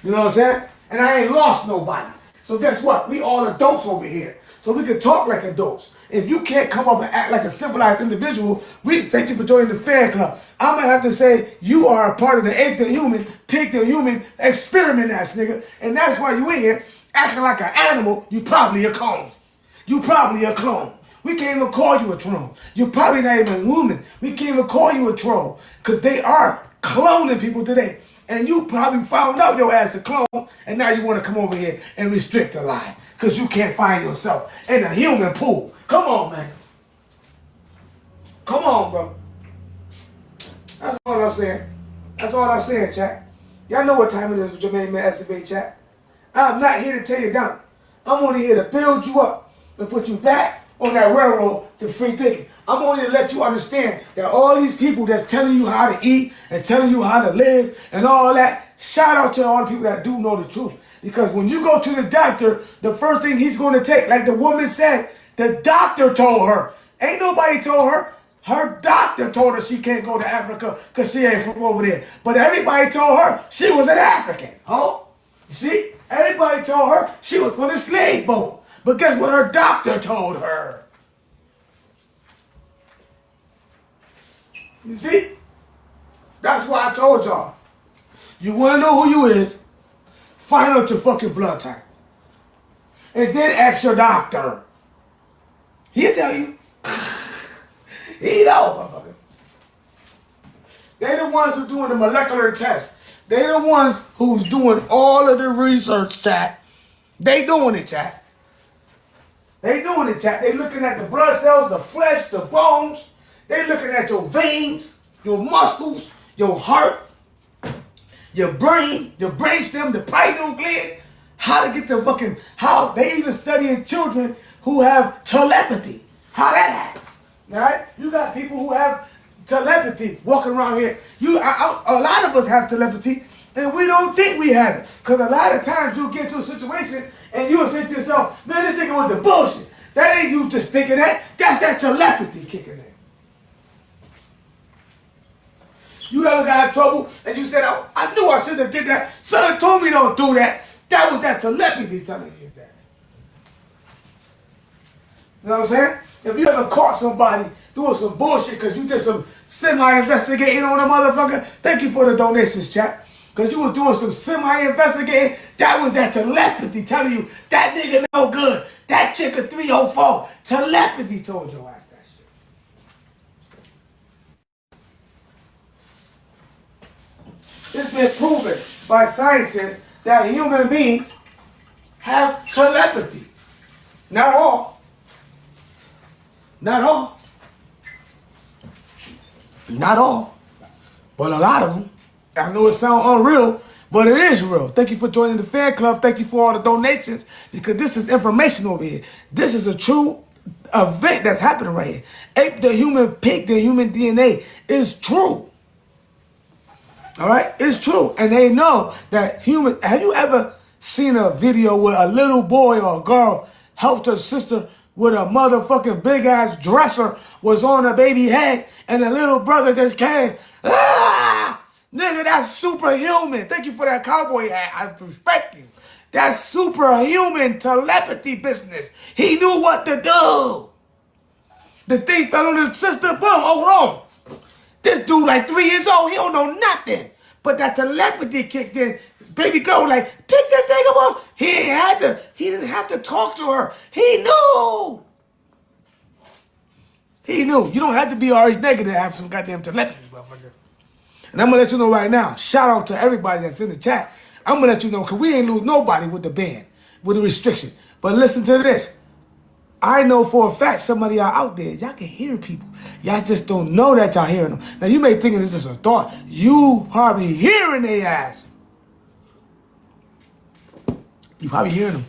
You know what I'm saying? And I ain't lost nobody. So guess what? We all adults over here. So we can talk like adults. If you can't come up and act like a civilized individual, we thank you for joining the fan club. I'm going to have to say you are a part of the ape the human, pig the human, experiment ass nigga. And that's why you in here acting like an animal. You probably a clone. You probably a clone. We can't even call you a troll. You're probably not even human. We can't even call you a troll because they are cloning people today. And you probably found out your ass a clone, and now you want to come over here and restrict the lie because you can't find yourself in a human pool. Come on, man. Come on, bro. That's all I'm saying. That's all I'm saying, chat. Y'all know what time it is with your main man SFA, chat. I'm not here to tear you down. I'm only here to build you up and put you back on that railroad to free thinking. I'm only to let you understand that all these people that's telling you how to eat and telling you how to live and all that, shout out to all the people that do know the truth. Because when you go to the doctor, the first thing he's going to take, like the woman said, the doctor told her. Ain't nobody told her. Her doctor told her she can't go to Africa because she ain't from over there. But everybody told her she was an African. Huh? You see? Everybody told her she was from the slave boat. But guess what her doctor told her? You see? That's why I told y'all. You want to know who you is? Find out your fucking blood type. And then ask your doctor. He'll tell you. He know, motherfucker. They the ones who doing the molecular tests. They the ones who's doing all of the research, chat. They doing it, chat. They doing it, chat. They looking at the blood cells, the flesh, the bones. They looking at your veins, your muscles, your heart, your brainstem, the pineal gland. How to get the fucking, how they even studying children who have telepathy. How that happen, right? You got people who have telepathy walking around here. A lot of us have telepathy, and we don't think we have it. Because a lot of times you'll get to a situation and you'll say to yourself, man, this nigga with the bullshit. That ain't you just thinking that. That's that telepathy kicking in. You ever got in trouble and you said, oh, I knew I shouldn't have did that. Son told me don't do that. That was that telepathy telling you that. You know what I'm saying? If you ever caught somebody doing some bullshit because you did some semi-investigating on a motherfucker, thank you for the donations, chat. Because you was doing some semi-investigating, that was that telepathy telling you, that nigga no good, that chick a 304. Telepathy told your ass that shit. It's been proven by scientists that human beings have telepathy. Not all. Not all. Not all. But a lot of them. I know it sounds unreal, but it is real. Thank you for joining the fan club. Thank you for all the donations, because this is information over here. This is a true event that's happening right here. Ape the human pig, the human DNA is true. All right? It's true. And they know that human... Have you ever seen a video where a little boy or a girl helped her sister with a motherfucking big-ass dresser, was on her baby head, and the little brother just came, ah! Nigga, that's superhuman. Thank you for that cowboy hat. I respect you. That's superhuman telepathy business. He knew what to do. The thing fell on his sister. Boom, hold on. This dude like 3 years old. He don't know nothing. But that telepathy kicked in. Baby girl like, pick that thing up. He didn't have to talk to her. He knew. He knew. You don't have to be RH negative to have some goddamn telepathy, motherfucker. And I'm going to let you know right now, shout out to everybody that's in the chat. I'm going to let you know, because we ain't lose nobody with the ban, with the restriction. But listen to this. I know for a fact somebody out there, y'all can hear people. Y'all just don't know that y'all hearing them. Now, you may think this is a thought. You probably hearing their ass. You probably hearing them.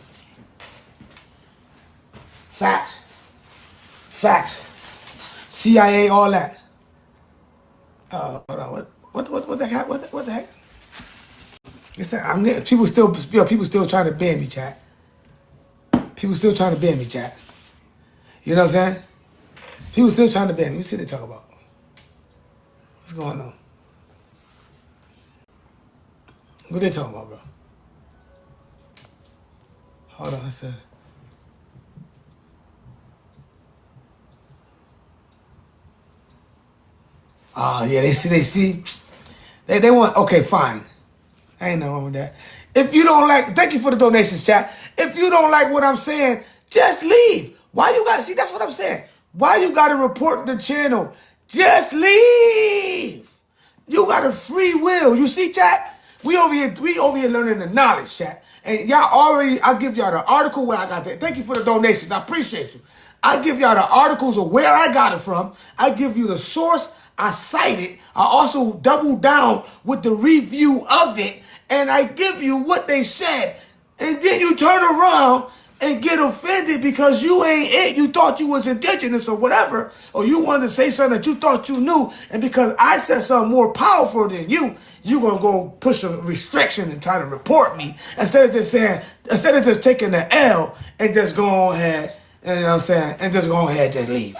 Facts. Facts. CIA, all that. Hold on, what the heck? What the heck? People still trying to ban me, chat. People still trying to ban me, chat. You know what I'm saying? People still trying to ban me. Let me see what they talk about. What's going on? What they talking about, bro? Hold on, it says. Oh, yeah, they see. They want, okay, fine. I ain't nothing wrong with that. If you don't like, thank you for the donations, chat. If you don't like what I'm saying, just leave. Why you got, see, that's what I'm saying. Why you got to report the channel? Just leave. You got a free will. You see, chat? We over here learning the knowledge, chat. And y'all already, I'll give y'all the article where I got that. Thank you for the donations. I appreciate you. I give y'all the articles of where I got it from. I give you the source. I cite it. I also double down with the review of it. And I give you what they said. And then you turn around and get offended because you ain't it. You thought you was indigenous or whatever. Or you wanted to say something that you thought you knew. And because I said something more powerful than you, you going to go push a restriction and try to report me. Instead of just taking the L and just go ahead, you know what I'm saying, and just go ahead, just leave.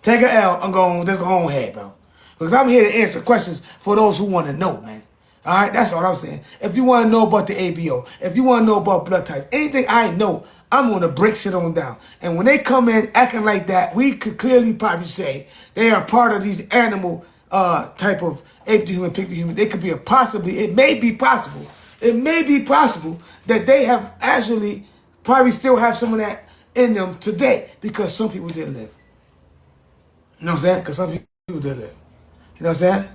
Take an L, just go ahead, bro. Because I'm here to answer questions for those who want to know, man. All right, that's all I'm saying. If you want to know about the ABO, if you want to know about blood types, anything I know, I'm going to break shit on down. And when they come in acting like that, we could clearly probably say they are part of these animal type of ape to human, pig to human. They could be it may be possible that they have actually probably still have some of that in them today because some people did live. You know what I'm saying? Because some people did live. You know what I'm saying?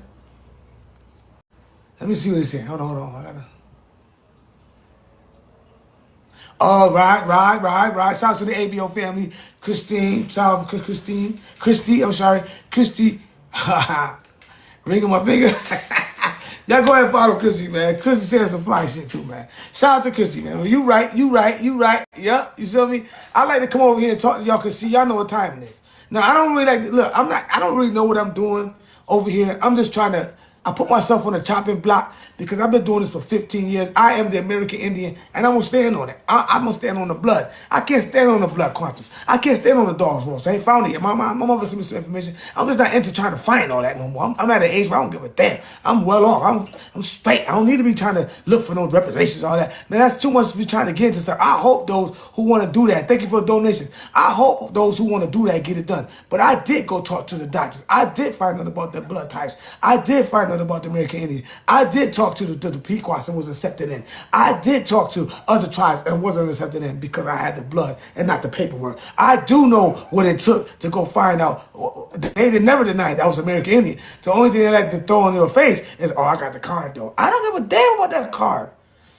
Let me see what he's saying. Hold on. I gotta. Oh, right. Shout out to the ABO family. Christy. I'm sorry. Christy. Ringing my finger. Y'all go ahead and follow Christy, man. Christy said some fly shit too, man. Shout out to Christy, man. You right. Yep, you feel me? I like to come over here and talk to y'all because see, y'all know what time it is. Now, I don't really I don't really know what I'm doing over here. I'm just trying to I put myself on the chopping block because I've been doing this for 15 years. I am the American Indian, and I'm going to stand on it. I'm going to stand on the blood. I can't stand on the blood quantum. I can't stand on the dog's rolls. I ain't found it yet. My mother sent me some information. I'm just not into trying to find all that no more. I'm at an age where I don't give a damn. I'm well off. I'm straight. I don't need to be trying to look for no reparations, all that. Man, that's too much to be trying to get into stuff. I hope those who want to do that, thank you for the donations. I hope those who want to do that get it done. But I did go talk to the doctors. I did find out about the blood types. I did find out about the American Indian. I did talk to the Pequots and was accepted in. I did talk to other tribes and wasn't accepted in because I had the blood and not the paperwork. I do know what it took to go find out. They never denied that was American Indian. The only thing they like to throw in your face is, oh, I got the card though. I don't give a damn about that card.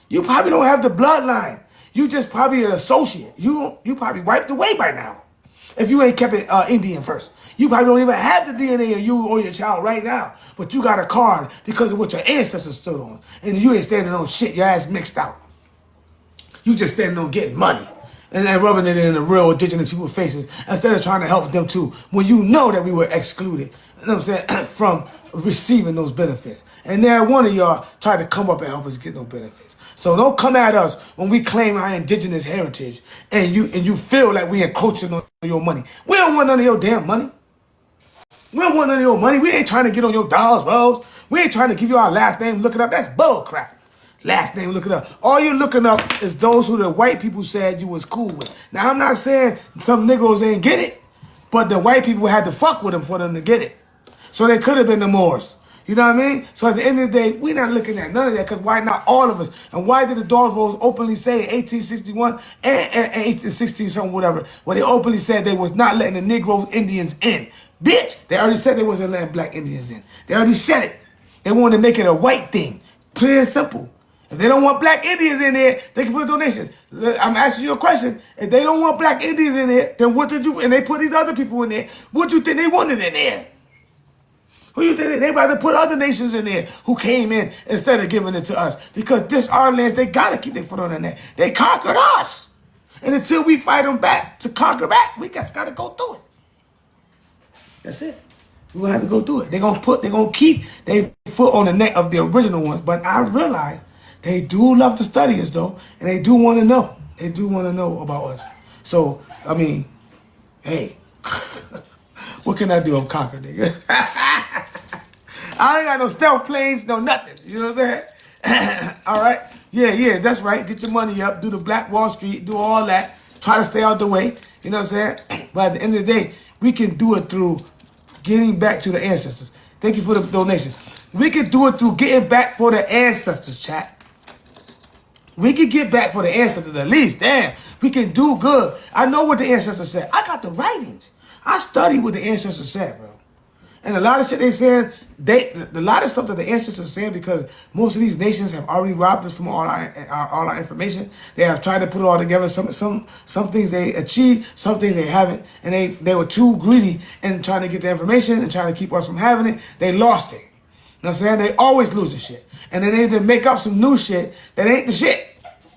You probably don't have the bloodline. You just probably an associate. You probably wiped away by now. If you ain't kept it Indian first. You probably don't even have the DNA of you or your child right now. But you got a card because of what your ancestors stood on. And you ain't standing on shit, your ass mixed out. You just standing on getting money. And then rubbing it in the real indigenous people's faces instead of trying to help them too. When you know that we were excluded, you know what I'm saying, from receiving those benefits. And there one of y'all tried to come up and help us get no benefits. So don't come at us when we claim our indigenous heritage and you feel like we encroaching on your money. We don't want none of your damn money. We don't want none of your money. We ain't trying to get on your dollars, Rose. We ain't trying to give you our last name, look it up. That's bull crap. Last name, look it up. All you're looking up is those who the white people said you was cool with. Now, I'm not saying some Negroes ain't get it, but the white people had to fuck with them for them to get it. So they could have been the Moors. You know what I mean? So at the end of the day, we're not looking at none of that because why not all of us? And why did the Dawes Rolls openly say in 1861 and 1816 something, whatever, where they openly said they was not letting the Negroes, Indians in? Bitch, they already said they wasn't letting black Indians in. They already said it. They wanted to make it a white thing. Clear and simple. If they don't want black Indians in there, thank you for the donations. I'm asking you a question. If they don't want black Indians in there, then what did you, and they put these other people in there, what do you think they wanted in there? Who you think they rather put other nations in there who came in instead of giving it to us? Because this our lands, they gotta keep their foot on the neck. They conquered us. And until we fight them back to conquer back, we just gotta go through it. That's it. We're gonna have to go through it. They're gonna keep their foot on the neck of the original ones. But I realize they do love to study us though, and they do want to know. They do want to know about us. So, I mean, hey, what can I do? I'm conquered, nigga. I ain't got no stealth planes, no nothing. You know what I'm saying? All right. Yeah, that's right. Get your money up. Do the Black Wall Street. Do all that. Try to stay out the way. You know what I'm saying? But at the end of the day, we can do it through getting back to the ancestors. Thank you for the donation. We can do it through getting back for the ancestors, chat. We can get back for the ancestors at least. Damn, we can do good. I know what the ancestors said. I got the writings. I studied what the ancestors said, bro. And a lot of shit they saying, a lot of stuff that the ancestors saying, because most of these nations have already robbed us from all our information. They have tried to put it all together. Some things they achieved, some things they haven't, and they were too greedy in trying to get the information and trying to keep us from having it. They lost it. You know what I'm saying? They always losing shit, and then they make up some new shit that ain't the shit,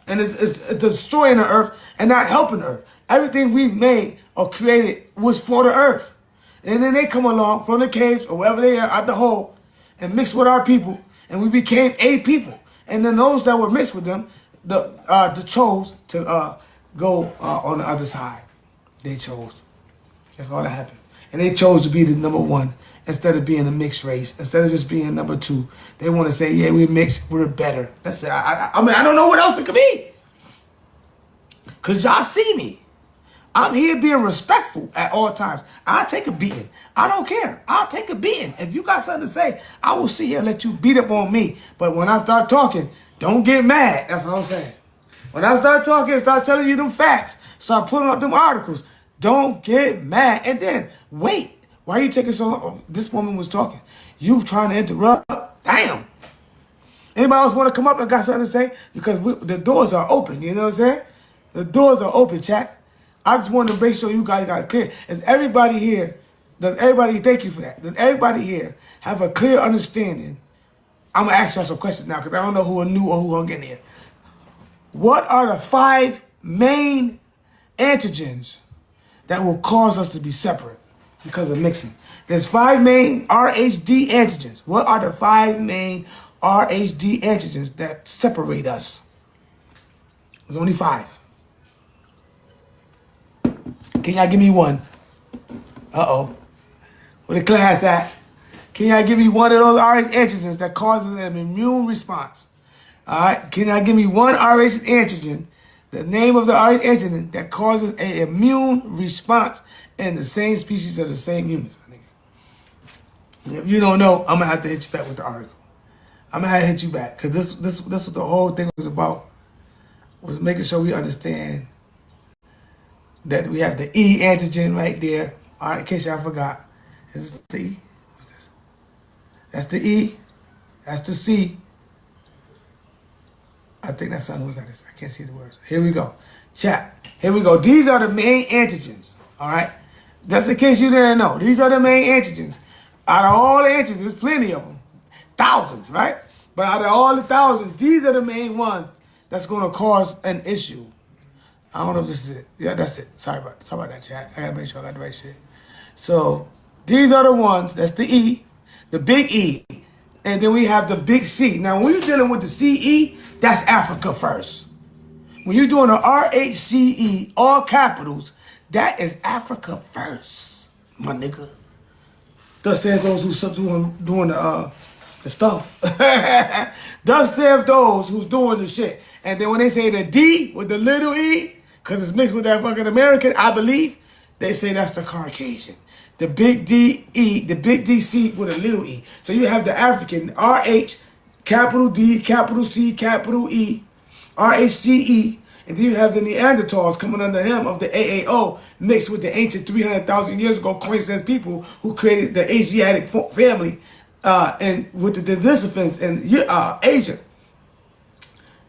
and it's destroying the earth and not helping the earth. Everything we've made or created was for the earth. And then they come along from the caves or wherever they are at the hole and mix with our people, and we became a people. And then those that were mixed with them, the chose to go on the other side. They chose. That's all that happened. And they chose to be the number one instead of being a mixed race, instead of just being number two. They want to say, yeah, we're mixed, we're better. That's it. I mean, I don't know what else it could be. Because y'all see me. I'm here being respectful at all times. I'll take a beating. I don't care. I'll take a beating. If you got something to say, I will sit here and let you beat up on me. But when I start talking, don't get mad. That's what I'm saying. When I start talking, start telling you them facts, start putting up them articles, don't get mad. And then, wait. Why are you taking so long? This woman was talking. You trying to interrupt? Damn. Anybody else want to come up and got something to say? Because the doors are open. You know what I'm saying? The doors are open, chat. I just want to make sure you guys got it clear. Does everybody here, thank you for that. Does everybody here have a clear understanding? I'm going to ask y'all some questions now because I don't know who are new or who are getting here. What are the 5 main antigens that will cause us to be separate? because of mixing. There's 5 main RhD antigens. What are the 5 main RhD antigens that separate us? There's only 5. Can y'all give me one? Uh-oh. Where the class at? Can y'all give me one of those Rh antigens that causes an immune response? All right. Can y'all give me one Rh antigen, the name of the Rh antigen that causes an immune response in the same species of the same humans? My nigga. If you don't know, I'm gonna have to hit you back with the article. I'm gonna have to hit you back because this what the whole thing was about, was making sure we understand that we have the E antigen right there. All right, in case y'all forgot. Is this the E? What's this? That's the E. That's the C. I think that's something. What's that? I can't see the words. Here we go. Chat. Here we go. These are the main antigens. All right? Just in case you didn't know. These are the main antigens. Out of all the antigens, there's plenty of them. Thousands, right? But out of all the thousands, these are the main ones that's going to cause an issue. I don't know if this is it. Yeah, that's it. Sorry about that, chat. I got to make sure I got the right shit. So, these are the ones. That's the E. The big E. And then we have the big C. Now, when you're dealing with the CE, that's Africa first. When you're doing the RHCE, all capitals, that is Africa first, my nigga. Thus says those who's doing the stuff. Thus says those who's doing the shit. And then when they say the D with the little E, because it's mixed with that fucking American, I believe, they say that's the Caucasian. The big D-E, the big D-C with a little E. So you have the African, R-H, capital D, capital C, capital E, R-H-C-E. And then you have the Neanderthals coming under him of the AAO mixed with the ancient 300,000 years ago coincidence people who created the Asiatic family and with the Denisovans in Asia.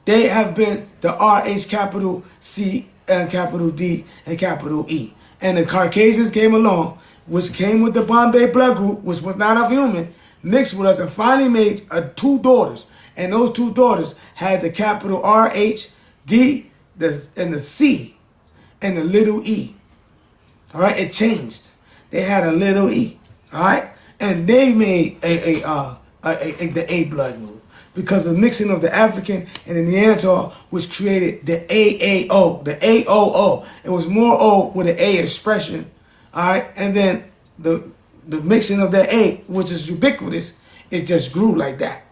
They have been the RH capital C and capital D and capital E. And the Caucasians came along, which came with the Bombay blood group, which was not of human, mixed with us and finally made 2 daughters. And those 2 daughters had the capital RH, D, and the C, and the little E. All right, it changed. They had a little E. All right, and they made the A blood group because of mixing of the African and the Neanderthal, which created the AAO, the AOO. It was more O with an A expression. All right, and then the mixing of that A, which is ubiquitous, it just grew like that.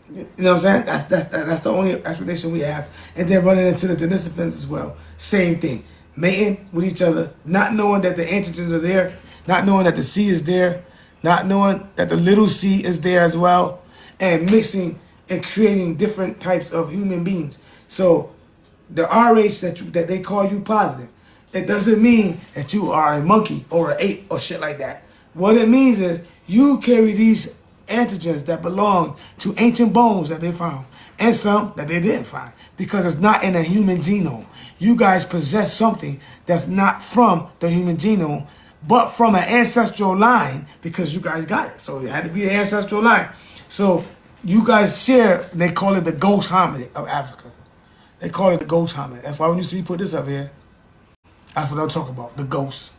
You know what I'm saying? That's the only explanation we have. And then running into the Denisovans as well. Same thing. Mating with each other, not knowing that the antigens are there, not knowing that the C is there, not knowing that the little c is there as well, and mixing and creating different types of human beings. So the RH that they call you positive, it doesn't mean that you are a monkey or an ape or shit like that. What it means is you carry these antigens that belong to ancient bones that they found and some that they didn't find because it's not in a human genome. You guys possess something that's not from the human genome but from an ancestral line because you guys got it. So it had to be an ancestral line. So you guys share, they call it the ghost hominid of Africa. They call it the ghost hominid. That's why when you see me put this up here, that's what I'm talking about, the ghost.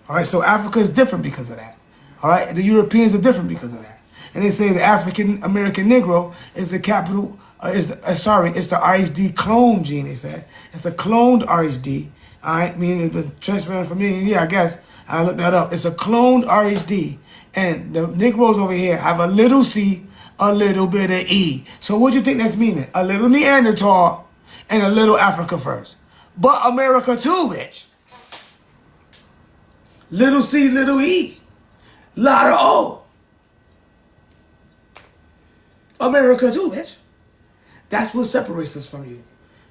All right, so Africa is different because of that. All right, the Europeans are different because of that. And they say the African American Negro is the capital, it's the RhD clone gene, they said. It's a cloned RhD, all right, meaning it's been transferred from me. Yeah, I guess, I looked that up. It's a cloned RhD. And the Negroes over here have a little c, a little bit of E. So what do you think that's meaning? A little Neanderthal and a little Africa first. But America too, bitch. Little c, little E. Lot of O. America too, bitch. That's what separates us from you.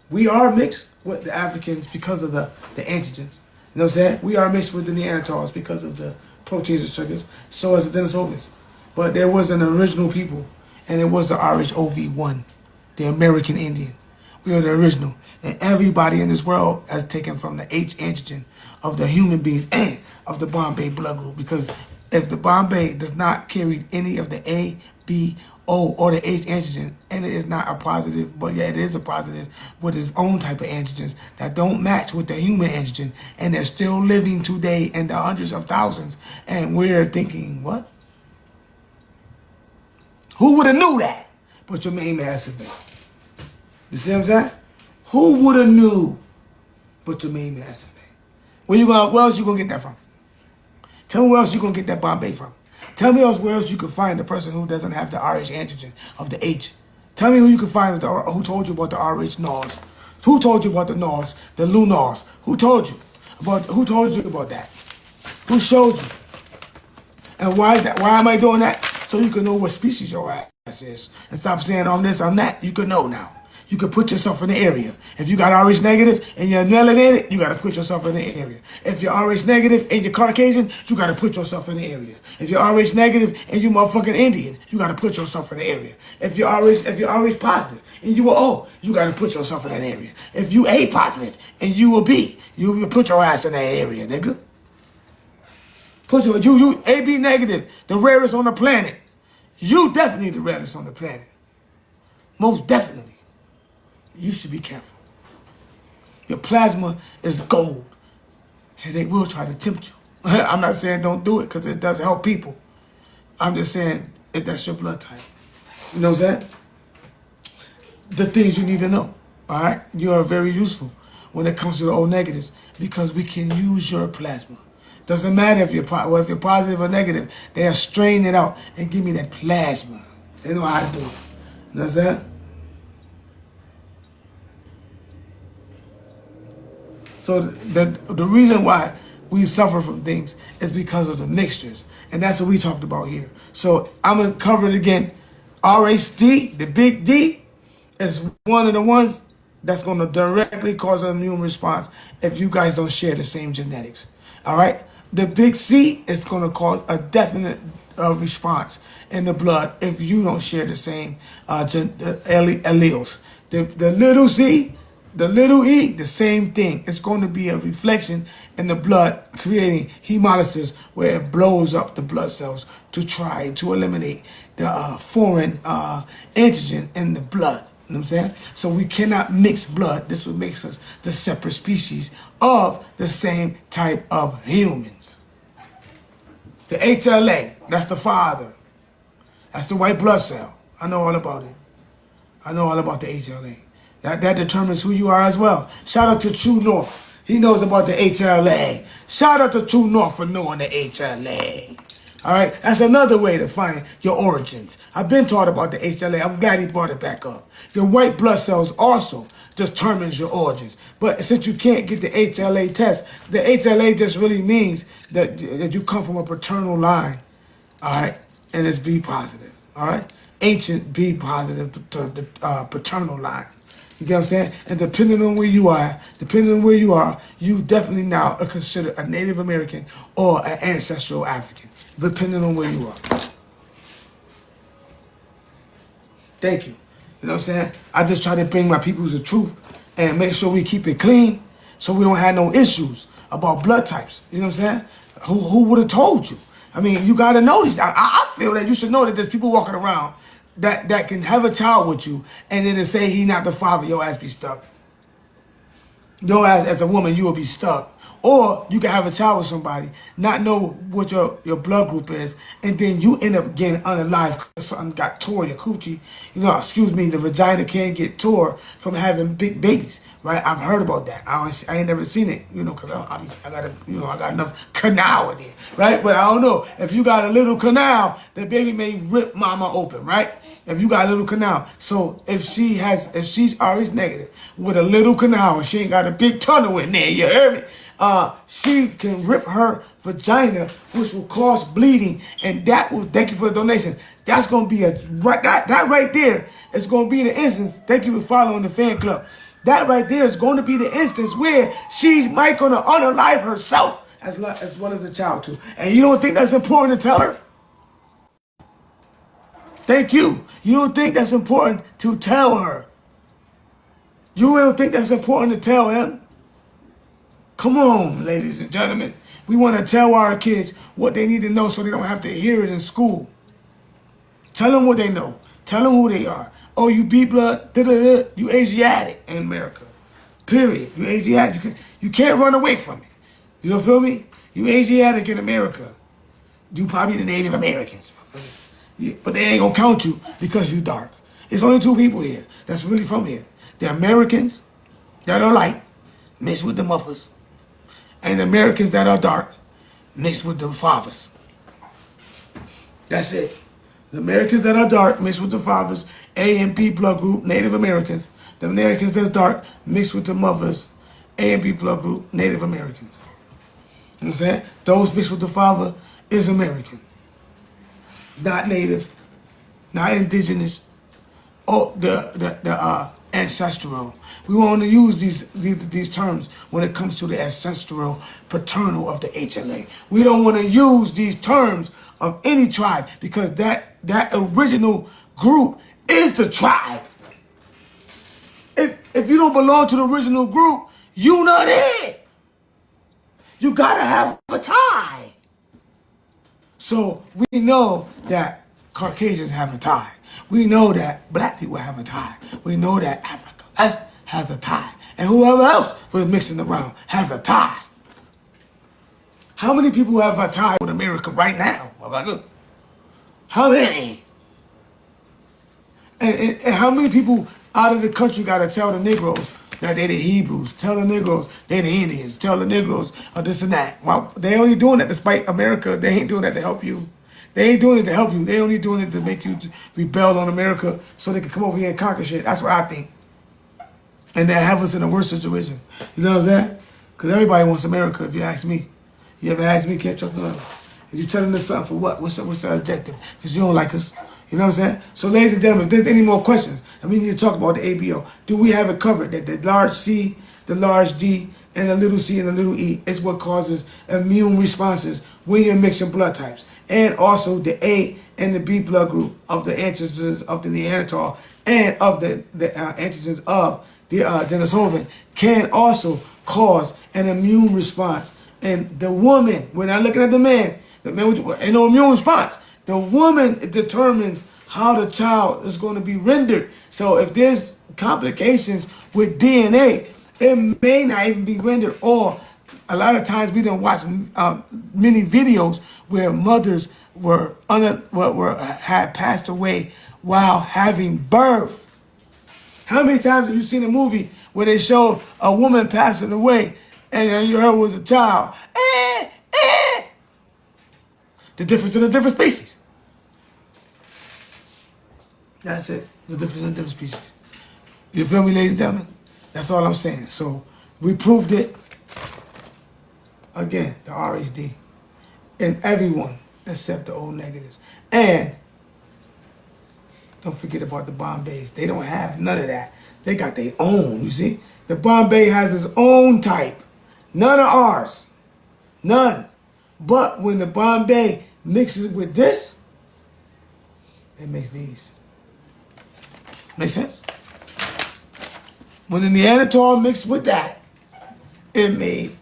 We are mixed with the Africans because of the antigens. You know what I'm saying? We are mixed with the Neanderthals because of the proteins and sugars. So is the Denisovans. But there was an original people, and it was the RHOV1, the American Indian. We are the original. And everybody in this world has taken from the H antigen of the human beings and of the Bombay blood group. Because if the Bombay does not carry any of the A, B, O or the H antigen, and it is not a positive, but yeah, it is a positive with its own type of antigens that don't match with the human antigen, and they're still living today in the hundreds of thousands, and we're thinking, what? Who would have knew that? But your main man survey. You see what I'm saying? Who would have knew? But your main man survey. Where else you gonna get that from? Tell me where else you gonna get that Bombay from. Tell me where else you can find the person who doesn't have the Rh antigen of the H. Tell me who you can find who told you about the Rh NOS. Who told you about the NOS, the LUNOS? Who told you about that? Who showed you? And why is that? Why am I doing that? So you can know what species your ass is. And stop saying I'm this, I'm that. You can know now. You can put yourself in the area. If you got Rh negative and you're melanated, you got to put yourself in the area. If you're Rh negative and you're Caucasian, you got to put yourself in the area. If you're Rh negative and you motherfucking Indian, you got to put yourself in the area. If you're Rh positive and you are O, you got to put yourself in that area. If you A positive and you a B, you put your ass in that area, nigga. You AB negative, the rarest on the planet. You definitely the rarest on the planet. Most definitely. You should be careful. Your plasma is gold, and they will try to tempt you. I'm not saying don't do it because it does help people. I'm just saying if that's your blood type. You know what I'm saying? The things you need to know. All right? You are very useful when it comes to the O negatives because we can use your plasma. Doesn't matter if you're positive or negative. They'll strain it out and give me that plasma. They know how to do it. You know what I'm saying? So the reason why we suffer from things is because of the mixtures. And that's what we talked about here. So I'm going to cover it again. RHD, the big D, is one of the ones that's going to directly cause an immune response if you guys don't share the same genetics. All right? The big C is going to cause a definite response in the blood if you don't share the same alleles. The little c, the little e, the same thing. It's going to be a reflection in the blood, creating hemolysis where it blows up the blood cells to try to eliminate the foreign antigen in the blood. You know what I'm saying? So we cannot mix blood. This would make us the separate species of the same type of humans. The HLA, that's the father. That's the white blood cell. I know all about it. I know all about the HLA. That determines who you are as well. Shout out to True North. He knows about the HLA. Shout out to True North for knowing the HLA. All right, that's another way to find your origins. I've been taught about the HLA. I'm glad he brought it back up. Your white blood cells also determines your origins. But since you can't get the HLA test, the HLA just really means that you come from a paternal line. All right, and it's B positive. All right, ancient B positive paternal line. You get what I'm saying? And depending on where you are, you definitely now are considered a Native American or an ancestral African, depending on where you are. Thank you. You know what I'm saying? I just try to bring my people the truth and make sure we keep it clean so we don't have no issues about blood types. You know what I'm saying? Who would have told you? I mean, you got to know these. I feel that you should know that there's people walking around that can have a child with you and then to say he not the father, your ass be stuck. Your ass, as a woman, you will be stuck. Or you can have a child with somebody, not know what your blood group is, and then you end up getting unalive because something got tore your coochie. You know, excuse me, the vagina can't get tore from having big babies, right? I've heard about that. I ain't never seen it, you know, because I got enough canal in there, right? But I don't know. If you got a little canal, the baby may rip mama open, right? If you got a little canal. So if she's Rh negative with a little canal and she ain't got a big tunnel in there, you heard me? She can rip her vagina, which will cause bleeding, and that will, thank you for the donation. That's gonna be that right there is gonna be the instance. Thank you for following the fan club. That right there is going to be the instance where she might gonna unalive herself as well as the child too. And you don't think that's important to tell her? Thank you. You don't think that's important to tell her? You don't think that's important to tell him? Come on, ladies and gentlemen. We want to tell our kids what they need to know so they don't have to hear it in school. Tell them what they know. Tell them who they are. Oh, you B blood, da-da-da, you Asiatic in America. Period. You Asiatic. You can't run away from it. You don't feel me? You Asiatic in America. You probably the Native Americans. But they ain't gonna count you because you dark. It's only two people here that's really from here. The Americans that are light, mixed with the muffers, and the Americans that are dark, mixed with the fathers. That's it. The Americans that are dark, mixed with the fathers, A and B blood group, Native Americans. The Americans that's dark, mixed with the mothers, A and B blood group, Native Americans. You know what I'm saying? Those mixed with the father is American. Not native, not indigenous, or the ancestral. We want to use these terms when it comes to the ancestral paternal of the HLA. We don't want to use these terms of any tribe because that original group is the tribe. If you don't belong to the original group, you not it. You gotta have a tie. So we know that Caucasians have a tie. We know that black people have a tie. We know that Africa has a tie. And whoever else was mixing around has a tie. How many people have a tie with America right now? How many? And how many people out of the country gotta tell the Negroes that they the Hebrews, tell the Negroes they the Indians, tell the Negroes this and that. Well, they only doing that despite America. They ain't doing that to help you. They ain't doing it to help you. They only doing it to make you rebel on America so they can come over here and conquer shit. That's what I think. And that have us in a worse situation. You know what I'm saying? Because everybody wants America, if you ask me. You ever ask me, can't trust none of them. If you telling us something for what? What's the objective? Because you don't like us. You know what I'm saying? So ladies and gentlemen, if there's any more questions, and we need to talk about the ABO, do we have it covered that the large C, the large D, and the little c and the little e is what causes immune responses when you're mixing blood types? And also the A and the B blood group of the antigens of the Neanderthal and of the antigens of the Denisovan can also cause an immune response. And the woman, we're not looking at the man with ain't no immune response. The woman determines how the child is going to be rendered. So if there's complications with DNA, it may not even be rendered. Or a lot of times we don't watch many videos where mothers had passed away while having birth. How many times have you seen a movie where they show a woman passing away and you heard was a child? The difference in the different species. That's it. The difference in different species. You feel me, ladies and gentlemen? That's all I'm saying. So we proved it. Again, the RHD in everyone except the O negatives. And don't forget about the Bombays. They don't have none of that. They got their own, you see? The Bombay has its own type. None of ours. None. But when the Bombay mixes with this, it makes these. Make sense? When the Neanderthal mixed with that, it made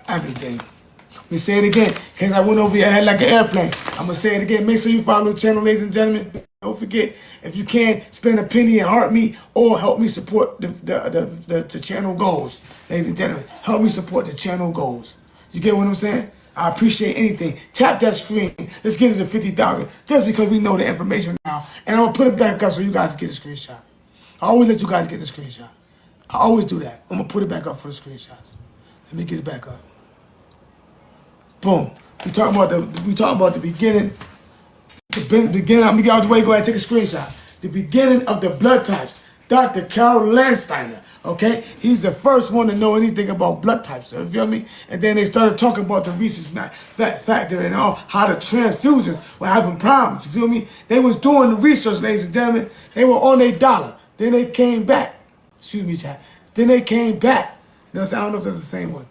everything. Let me say it again, because I went over your head like an airplane. I'm going to say it again. Make sure you follow the channel, ladies and gentlemen. Don't forget, if you can, spend a penny and heart me or help me support the channel goals. Ladies and gentlemen, help me support the channel goals. You get what I'm saying? I appreciate anything. Tap that screen. Let's get it to 50,000 just because we know the information now. And I'm going to put it back up so you guys get a screenshot. I always let you guys get the screenshot. I always do that. I'm going to put it back up for the screenshots. Let me get it back up. Boom. We talk about the beginning. The beginning. Let me get out the way. Go ahead and take a screenshot. The beginning of the blood types. Dr. Carol Landsteiner. Okay, he's the first one to know anything about blood types. You feel me? And then they started talking about the rhesus factor and all how the transfusions were having problems. You feel me? They was doing the research, ladies and gentlemen. They were on their dollar. Then they came back. Excuse me, chat. Then they came back. You know, I don't know if that's the same one.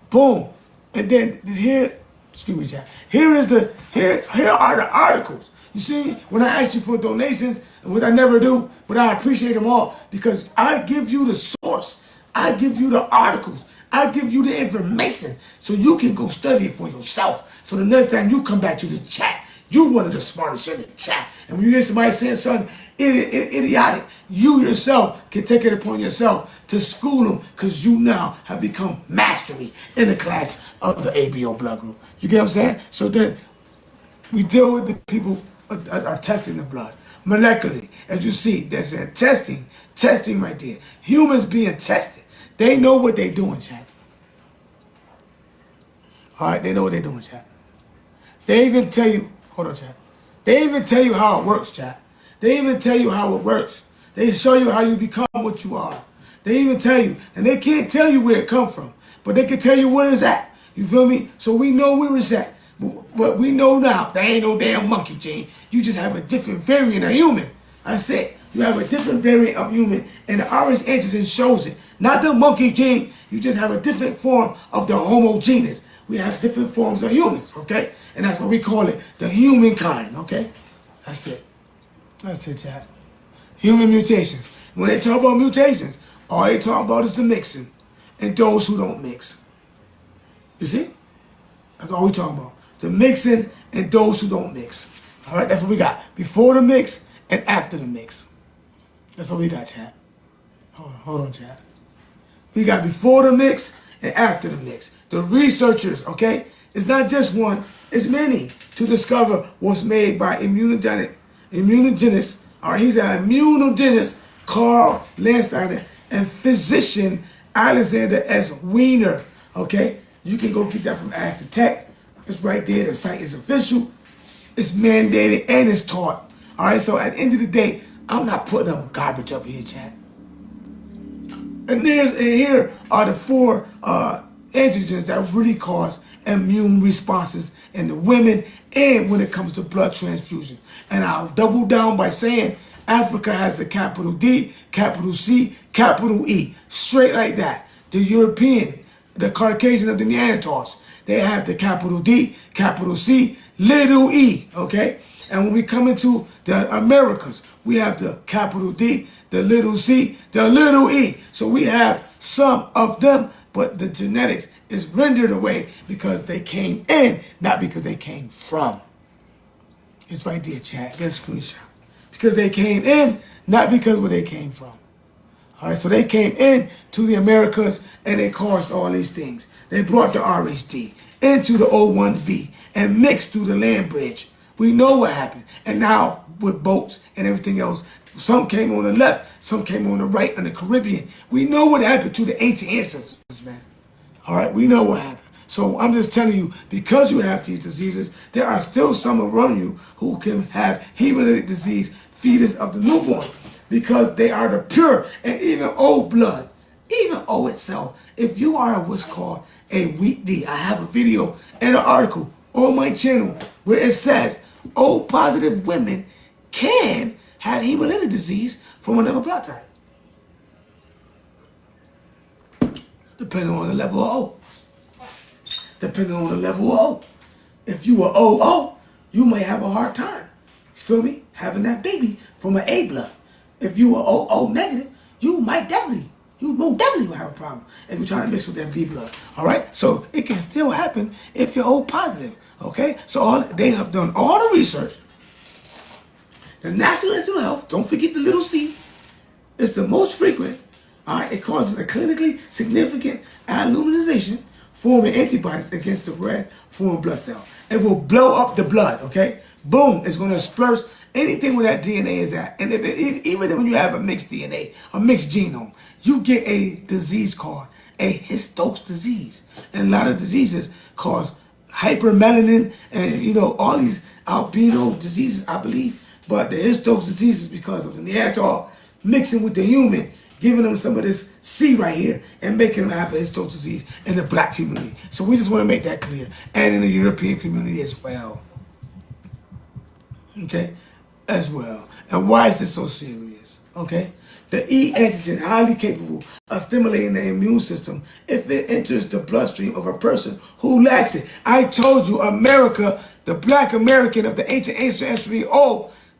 Boom. And then here, excuse me, chat. Here are the articles. You see me? When I ask you for donations, and what I never do, but I appreciate them all because I give you the source. I give you the articles. I give you the information so you can go study it for yourself. So the next time you come back to the chat, You one of the smartest in the chat. And when you hear somebody saying something idiotic, you yourself can take it upon yourself to school them because you now have become mastery in the class of the ABO blood group. You get what I'm saying? So then we deal with the people are testing the blood molecularly. As you see, there's a testing right there. Humans being tested. They know what they're doing, chat. All right, they know what they're doing, chat. They even tell you, hold on, chat. They even tell you how it works, chat. They even tell you how it works. They show you how you become what you are. They even tell you, and they can't tell you where it come from, but they can tell you where it's at. You feel me? So we know where it's at. But we know now, there ain't no damn monkey gene. You just have a different variant of human. I said, you have a different variant of human, and the Rh antigen shows it. Not the monkey gene, you just have a different form of the Homo genus. We have different forms of humans, okay? And that's what we call it, the humankind, okay? That's it. That's it, chat. Human mutations. When they talk about mutations, all they talk about is the mixing and those who don't mix. You see? That's all we talking about. The mixing and those who don't mix. All right, that's what we got. Before the mix and after the mix. That's what we got, chat. Hold on, chat. We got before the mix and after the mix. The researchers, okay, it's not just one, it's many, to discover what's made by immunogenist, or he's an immunogenist, Carl Landsteiner, and physician Alexander S. Wiener, okay? You can go get that from Ask the Tech. It's right there. The site is official. It's mandated and it's taught. All right, so at the end of the day, I'm not putting up garbage up here, chat. And here are the 4 antigens that really cause immune responses in the women and when it comes to blood transfusion. And I'll double down by saying Africa has the capital D, capital C, capital E. Straight like that. The European, the Caucasian of the Neanderthals, they have the capital D, capital C, little e, okay? And when we come into the Americas, we have the capital D, the little c, the little e. So we have some of them, but the genetics is rendered away because they came in, not because they came from. It's right there, chat. Get a screenshot. Because they came in, not because where they came from. All right, so they came in to the Americas and they caused all these things. They brought the RHD into the O1V and mixed through the land bridge. We know what happened. And now with boats and everything else, some came on the left, some came on the right in the Caribbean. We know what happened to the ancient ancestors, man. All right, we know what happened. So I'm just telling you, because you have these diseases, there are still some around you who can have hemolytic disease, fetus of the newborn, because they are the pure and even O blood, even O itself. If you are what's called a weak D, I have a video and an article on my channel where it says O positive women can have hemolytic disease from another blood type, depending on the level of O. Depending on the level of O. If you are OO, you may have a hard time, you feel me, having that baby from an A blood. If you are OO negative, you most definitely will have a problem if you're trying to mix with that B blood. All right, so it can still happen if you're O positive. Okay, so they have done all the research. The National Institute of Health, don't forget the little c, it's the most frequent. All right, it causes a clinically significant aluminization, forming antibodies against the red foreign blood cell. It will blow up the blood, okay? Boom, it's going to disperse anything where that DNA is at. And even when you have a mixed DNA, a mixed genome, you get a disease called a histose disease. And a lot of diseases cause hypermelanin and, all these albino diseases, I believe. But the histose disease is because of the Neanderthal mixing with the human, giving them some of this C right here and making them have a histose disease in the black community. So we just want to make that clear. And in the European community as well. Okay? As well. And why is this so serious? Okay? The E antigen, highly capable of stimulating the immune system if it enters the bloodstream of a person who lacks it. I told you, America, the black American of the ancient ancestry,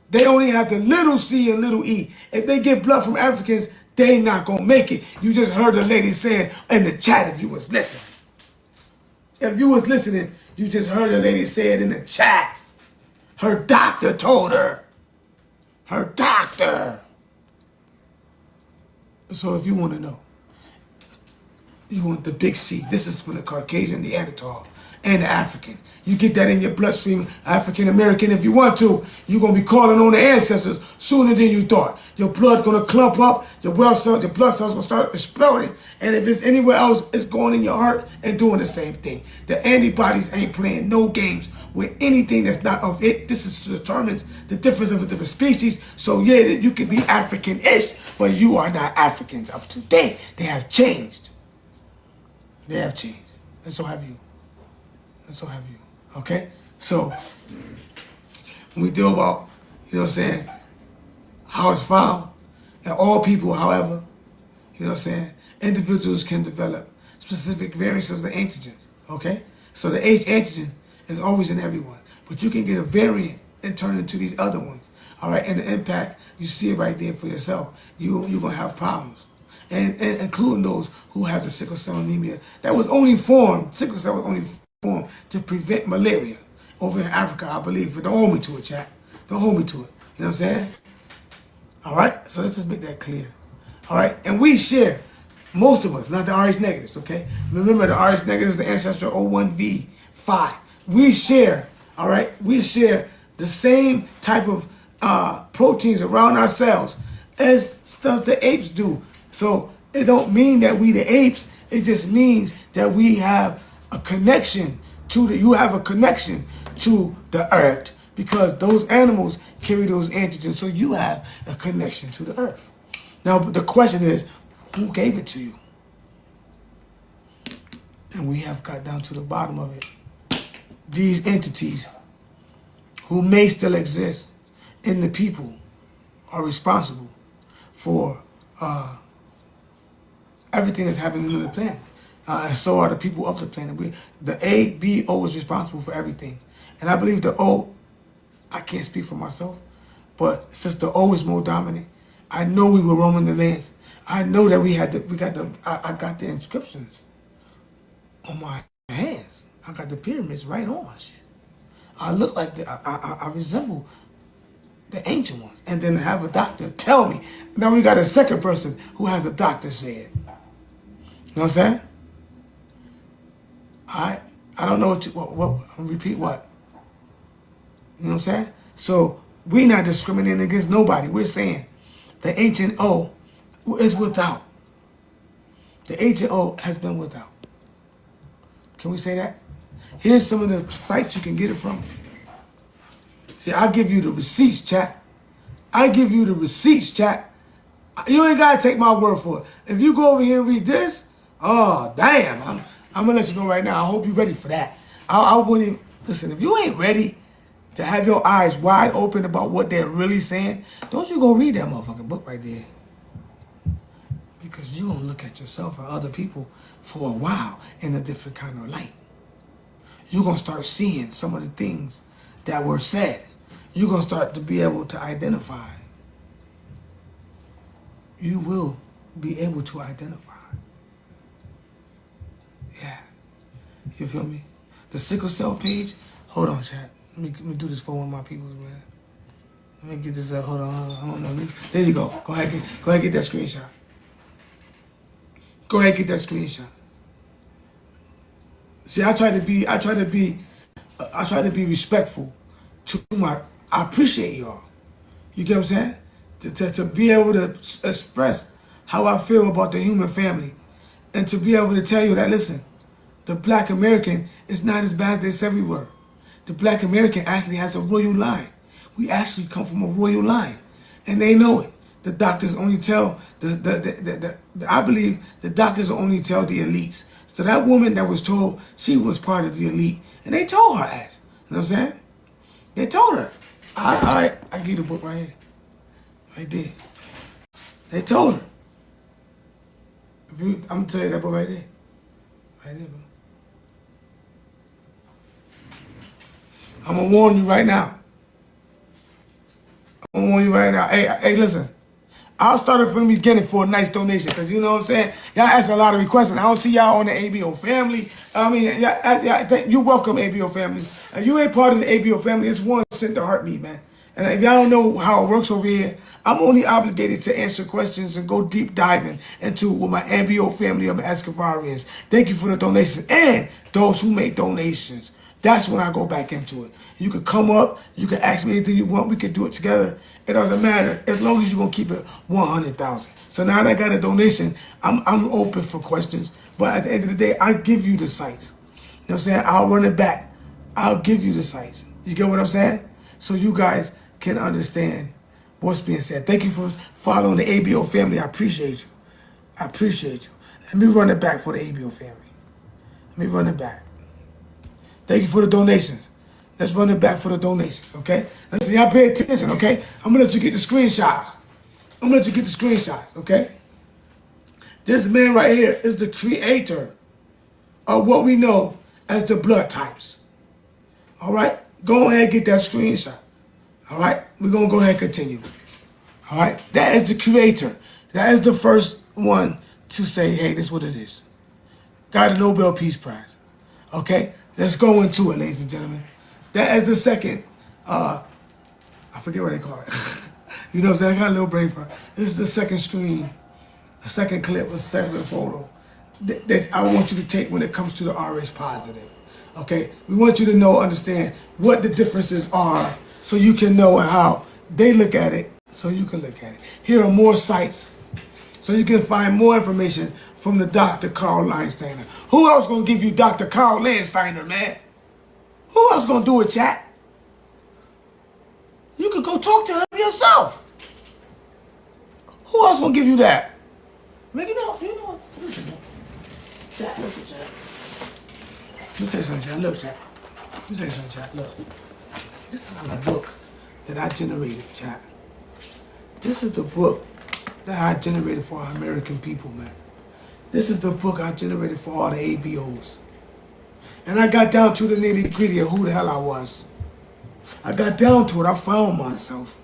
they only have the little c and little e. If they get blood from Africans, they not gonna make it. You just heard the lady say it in the chat if you was listening. If you was listening, you just heard the lady say it in the chat. Her doctor told her. Her doctor. So if you want to know, you want the big C. This is from the Caucasian, the Neanderthal, and the African. You get that in your bloodstream, African American. If you want to, you're gonna be calling on the ancestors sooner than you thought. Your blood's gonna clump up, your blood cells gonna start exploding, and if it's anywhere else, it's going in your heart and doing the same thing. The antibodies ain't playing no games with anything that's not of it. This is determines the difference of a different species. So yeah, you can be African-ish, but you are not Africans of today. They have changed. They have changed, and so have you. And so have you. Okay? So, when we deal about, you know what I'm saying, how it's found, and all people, however, you know what I'm saying, individuals can develop specific variants of the antigens. Okay? So the H antigen is always in everyone. But you can get a variant and turn into these other ones. All right? And the impact, you see it right there for yourself. You're going to have problems. And including those who have the sickle cell anemia. That was only formed, sickle cell was only formed to prevent malaria over in Africa, I believe. But don't hold me to it, chat. Don't hold me to it. You know what I'm saying? All right? So let's just make that clear. All right? And we share, most of us, not the Rh negatives, okay? Remember, the Rh negatives, the ancestor O1V5. We share, all right? We share the same type of proteins around our cells as does the apes do. So it don't mean that we the apes. It just means that we have a connection to you have a connection to the earth because those animals carry those antigens. So you have a connection to the earth. Now the question is, who gave it to you? And we have got down to the bottom of it. These entities who may still exist in the people are responsible for everything that's happening on the planet. And so are the people of the planet. The A, B, O is responsible for everything. And I believe the O, I can't speak for myself, but since the O is more dominant, I know we were roaming the lands. I know that I got the inscriptions on my hands. I got the pyramids right on my shit. I look like I resemble the ancient ones. And then have a doctor tell me. Now we got a second person who has a doctor say it. You know what I'm saying? I don't know what repeat what. You know what I'm saying? So we're not discriminating against nobody. We're saying the ancient O is without. The ancient O has been without. Can we say that? Here's some of the sites you can get it from. See, I'll give you the receipts, chat. I give you the receipts, chat. You ain't gotta take my word for it. If you go over here and read this, oh damn, I'm gonna let you know right now. I hope you're ready for that. I wouldn't even, listen, if you ain't ready to have your eyes wide open about what they're really saying, don't you go read that motherfucking book right there. Because you're gonna look at yourself and other people for a while in a different kind of light. You're gonna start seeing some of the things that were said. You're gonna start to be able to identify. You will be able to identify. Yeah. You feel me? The sickle cell page, hold on, chat. Let me do this for one of my people, man. Let me get this hold on. There you go. Go ahead, get that screenshot. Go ahead, get that screenshot. See, I try to be respectful to I appreciate y'all. You get what I'm saying? To be able to express how I feel about the human family. And to be able to tell you that, listen, the Black American is not as bad as they said we were. The Black American actually has a royal line. We actually come from a royal line. And they know it. The doctors only tell, I believe the doctors only tell the elites. So that woman that was told she was part of the elite, and they told her ass. You know what I'm saying? They told her. I give you the book right here. Right there. They told her. I'm gonna tell you that book right there. Right there, bro. I'm gonna warn you right now. I'm gonna warn you right now. Hey, listen. I'll start it from the beginning for a nice donation, because you know what I'm saying? Y'all ask a lot of requests, and I don't see y'all on the ABO family. I mean, you're welcome, ABO family. If you ain't part of the ABO family, it's one sent to hurt me, man. And if y'all don't know how it works over here, I'm only obligated to answer questions and go deep diving into with my MBO family of Escovarians. Thank you for the donations and those who make donations. That's when I go back into it. You can come up, you can ask me anything you want, we can do it together. It doesn't matter as long as you're gonna keep it 100,000. So now that I got a donation, I'm open for questions. But at the end of the day, I give you the sites. You know what I'm saying? I'll run it back. I'll give you the sites. You get what I'm saying? So you guys can understand what's being said. Thank you for following the ABO family. I appreciate you. I appreciate you. Let me run it back for the ABO family. Let me run it back. Thank you for the donations. Let's run it back for the donations, okay? Listen, y'all pay attention, okay? I'm gonna let you get the screenshots. I'm gonna let you get the screenshots, okay? This man right here is the creator of what we know as the blood types. All right? Go ahead and get that screenshot. All right? We're gonna go ahead and continue. All right? That is the creator. That is the first one to say, hey, this is what it is. Got a Nobel Peace Prize. Okay? Let's go into it, ladies and gentlemen. That is the second, I forget what they call it. You know what I'm saying? I got a little brain fart. This is the second screen, a second clip, a second photo that I want you to take when it comes to the Rh positive. Okay? We want you to know, understand what the differences are so you can know how they look at it so you can look at it. Here are more sites so you can find more information from the Dr. Carl Landsteiner. Who else gonna give you Dr. Carl Landsteiner, man? Who else gonna do it, chat? You could go talk to him yourself. Who else gonna give you that? Man, you know, listen, man. Chat, listen, chat. Let me tell you something, chat. Look, chat. Let me tell you something, chat. Look. This is a book that I generated, chat. This is the book that I generated for our American people, man. This is the book I generated for all the ABOs. And I got down to the nitty-gritty of who the hell I was. I got down to it. I found myself.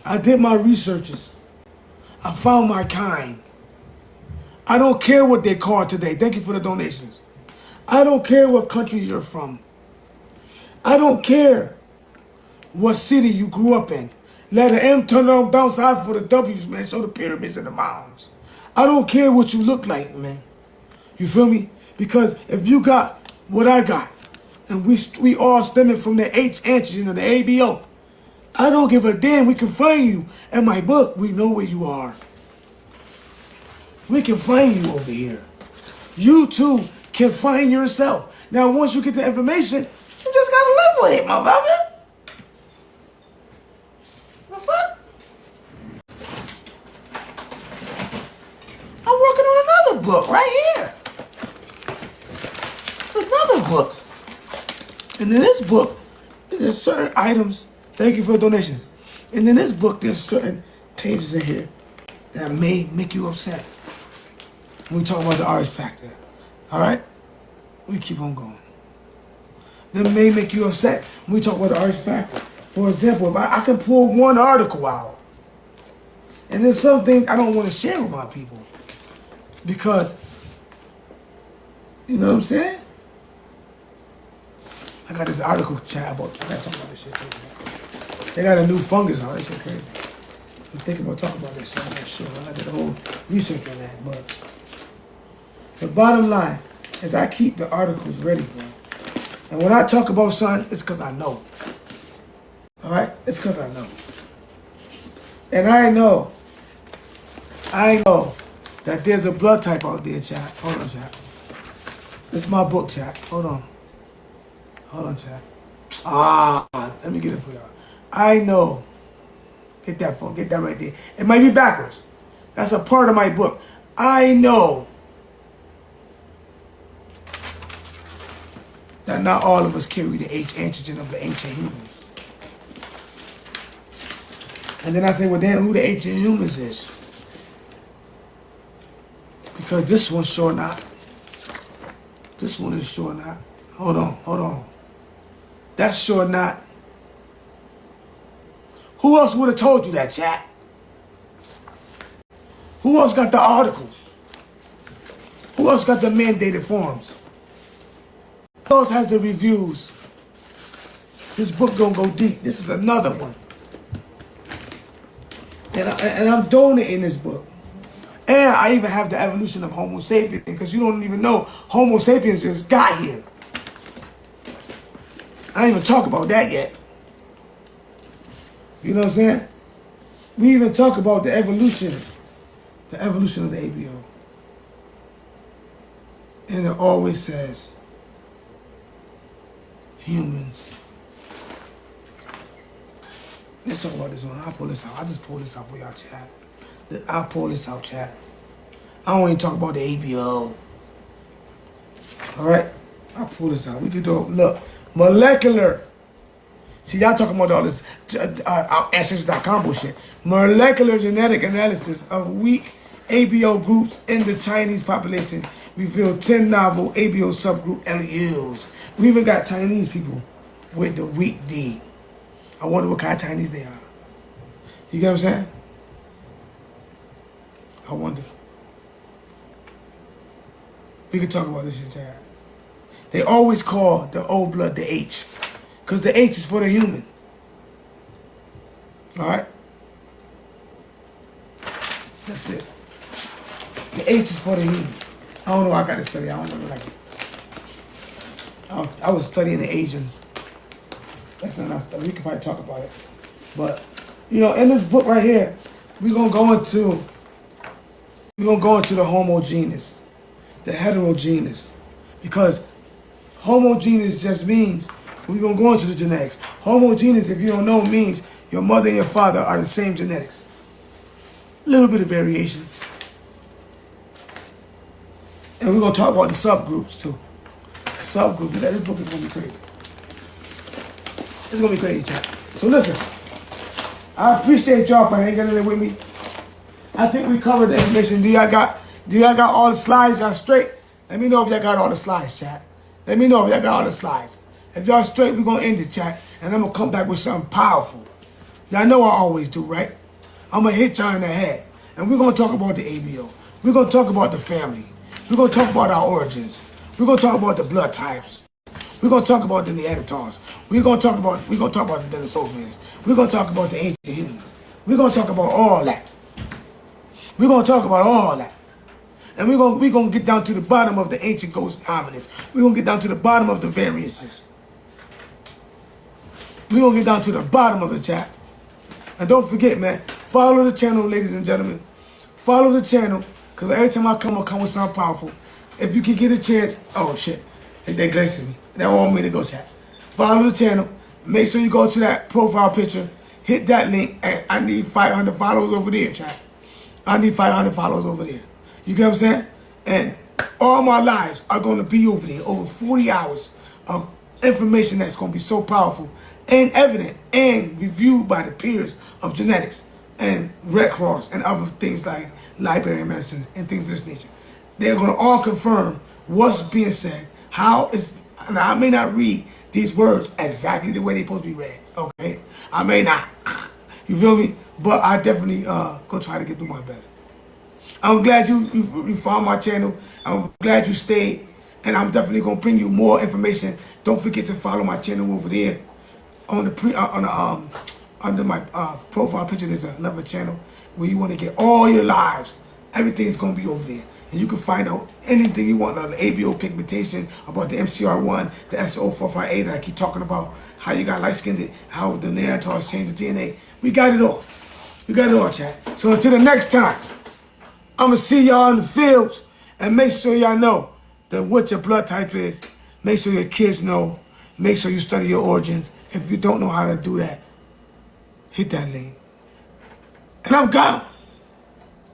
I did my researches. I found my kind. I don't care what they call it today. Thank you for the donations. I don't care what country you're from. I don't care what city you grew up in. Let the M turn around, bounce out for the W's, man. Show the pyramids and the mounds. I don't care what you look like, man. You feel me? Because if you got what I got, and we all stemming from the H antigen of the ABO, I don't give a damn. We can find you. In my book, we know where you are. We can find you over here. You too can find yourself. Now, once you get the information, you just gotta live with it, motherfucker. The fuck? I'm working on another book right here. It's another book. And in this book, there's certain items. Thank you for the donations. And in this book, there's certain pages in here that may make you upset when we talk about the Rh factor. All right? We keep on going. That may make you upset when we talk about the Rh factor. For example, if I can pull one article out, and there's some things I don't want to share with my people because, you know what I'm saying? I got this article chat about, I gotta talk about this shit too. They got a new fungus out, that shit crazy. I'm thinking about talking about this shit, I'm not sure. I did a whole research on that, but the bottom line is I keep the articles ready, bro. And when I talk about something, it's because I know. All right? It's because I know. And I know that there's a blood type out there, chat. Hold on, chat. This is my book, chat. Hold on, chat. Let me get it for y'all. I know. Get that phone. Get that right there. It might be backwards. That's a part of my book. I know that not all of us carry the H antigen of the ancient humans. And then I say, well, damn, who the ancient humans is? Because this one's sure not. This one is sure not. Hold on. That's sure not. Who else would have told you that, chat? Who else got the articles? Who else got the mandated forms? Who else has the reviews? This book gonna go deep. This is another one. And I'm donating this book. And I even have the evolution of Homo sapiens, because you don't even know Homo sapiens just got here. I didn't even talk about that yet. You know what I'm saying? We even talk about the evolution of the ABO. And it always says humans. Let's talk about this one. I'll pull this out. I'll just pull this out for y'all, chat. I'll pull this out, chat. I don't even talk about the ABO. Alright? I'll pull this out. We could do, look, molecular. See, y'all talking about all this Ancestry.com bullshit. Molecular genetic analysis of weak ABO groups in the Chinese population revealed 10 novel ABO subgroup alleles. We even got Chinese people with the weak D. I wonder what kind of Chinese they are. You get what I'm saying? I wonder. We could talk about this shit, Chad. They always call the old blood the H, because the H is for the human. All right? That's it. The H is for the human. I don't know why I got to study. I don't remember like I was studying the Asians. That's not our stuff. We could probably talk about it. But, you know, in this book right here, we're gonna go into the homogeneous, the heterogeneous. Because homogeneous just means, we're gonna go into the genetics. Homogeneous, if you don't know, means your mother and your father are the same genetics. A little bit of variation. And we're gonna talk about the subgroups too. Subgroups. This book is gonna be crazy. It's gonna be crazy, chat. So listen, I appreciate y'all for hanging in there with me. I think we covered the information. Do y'all got all the slides? Y'all straight? Let me know if y'all got all the slides, chat. Let me know if y'all got all the slides. If y'all straight, we're gonna end the chat, and I'm gonna come back with something powerful. Y'all know I always do, right? I'm gonna hit y'all in the head, and we're gonna talk about the ABO. We're gonna talk about the family. We're gonna talk about our origins. We're gonna talk about the blood types. We're gonna talk about the Neanderthals. We're gonna talk about the Denisovans. We're gonna talk about the ancient humans. We're gonna talk about all that. We're gonna talk about all that. And we're gonna get down to the bottom of the ancient ghost hominids. We're gonna get down to the bottom of the variances. We're gonna get down to the bottom of the chat. And don't forget, man, follow the channel, ladies and gentlemen. Follow the channel, because every time I come with something powerful. If you can get a chance, oh shit, they glitched me. They don't want me to go, chat. Follow the channel. Make sure you go to that profile picture. Hit that link, and I need 500 followers over there, chat. I need 500 followers over there. You get what I'm saying? And all my lives are going to be over there. Over 40 hours of information that's going to be so powerful and evident and reviewed by the peers of genetics and Red Cross and other things like library medicine and things of this nature. They're going to all confirm what's being said, how it's, and I may not read these words exactly the way they're supposed to be read, okay? I may not, you feel me? But I definitely gonna try to do my best. I'm glad you found my channel. I'm glad you stayed, and I'm definitely gonna bring you more information. Don't forget to follow my channel over there on the under my profile picture. There's another channel where you want to get all your lives. Everything's gonna be over there, and you can find out anything you want on the ABO pigmentation, about the MCR1, the SO458 that I keep talking about, how you got light skinned, how the Neanderthals change the DNA. We got it all. We got it all, chat. So until the next time, I'm gonna see y'all in the fields, and make sure y'all know that what your blood type is. Make sure your kids know. Make sure you study your origins. If you don't know how to do that, hit that link. And I'm gone.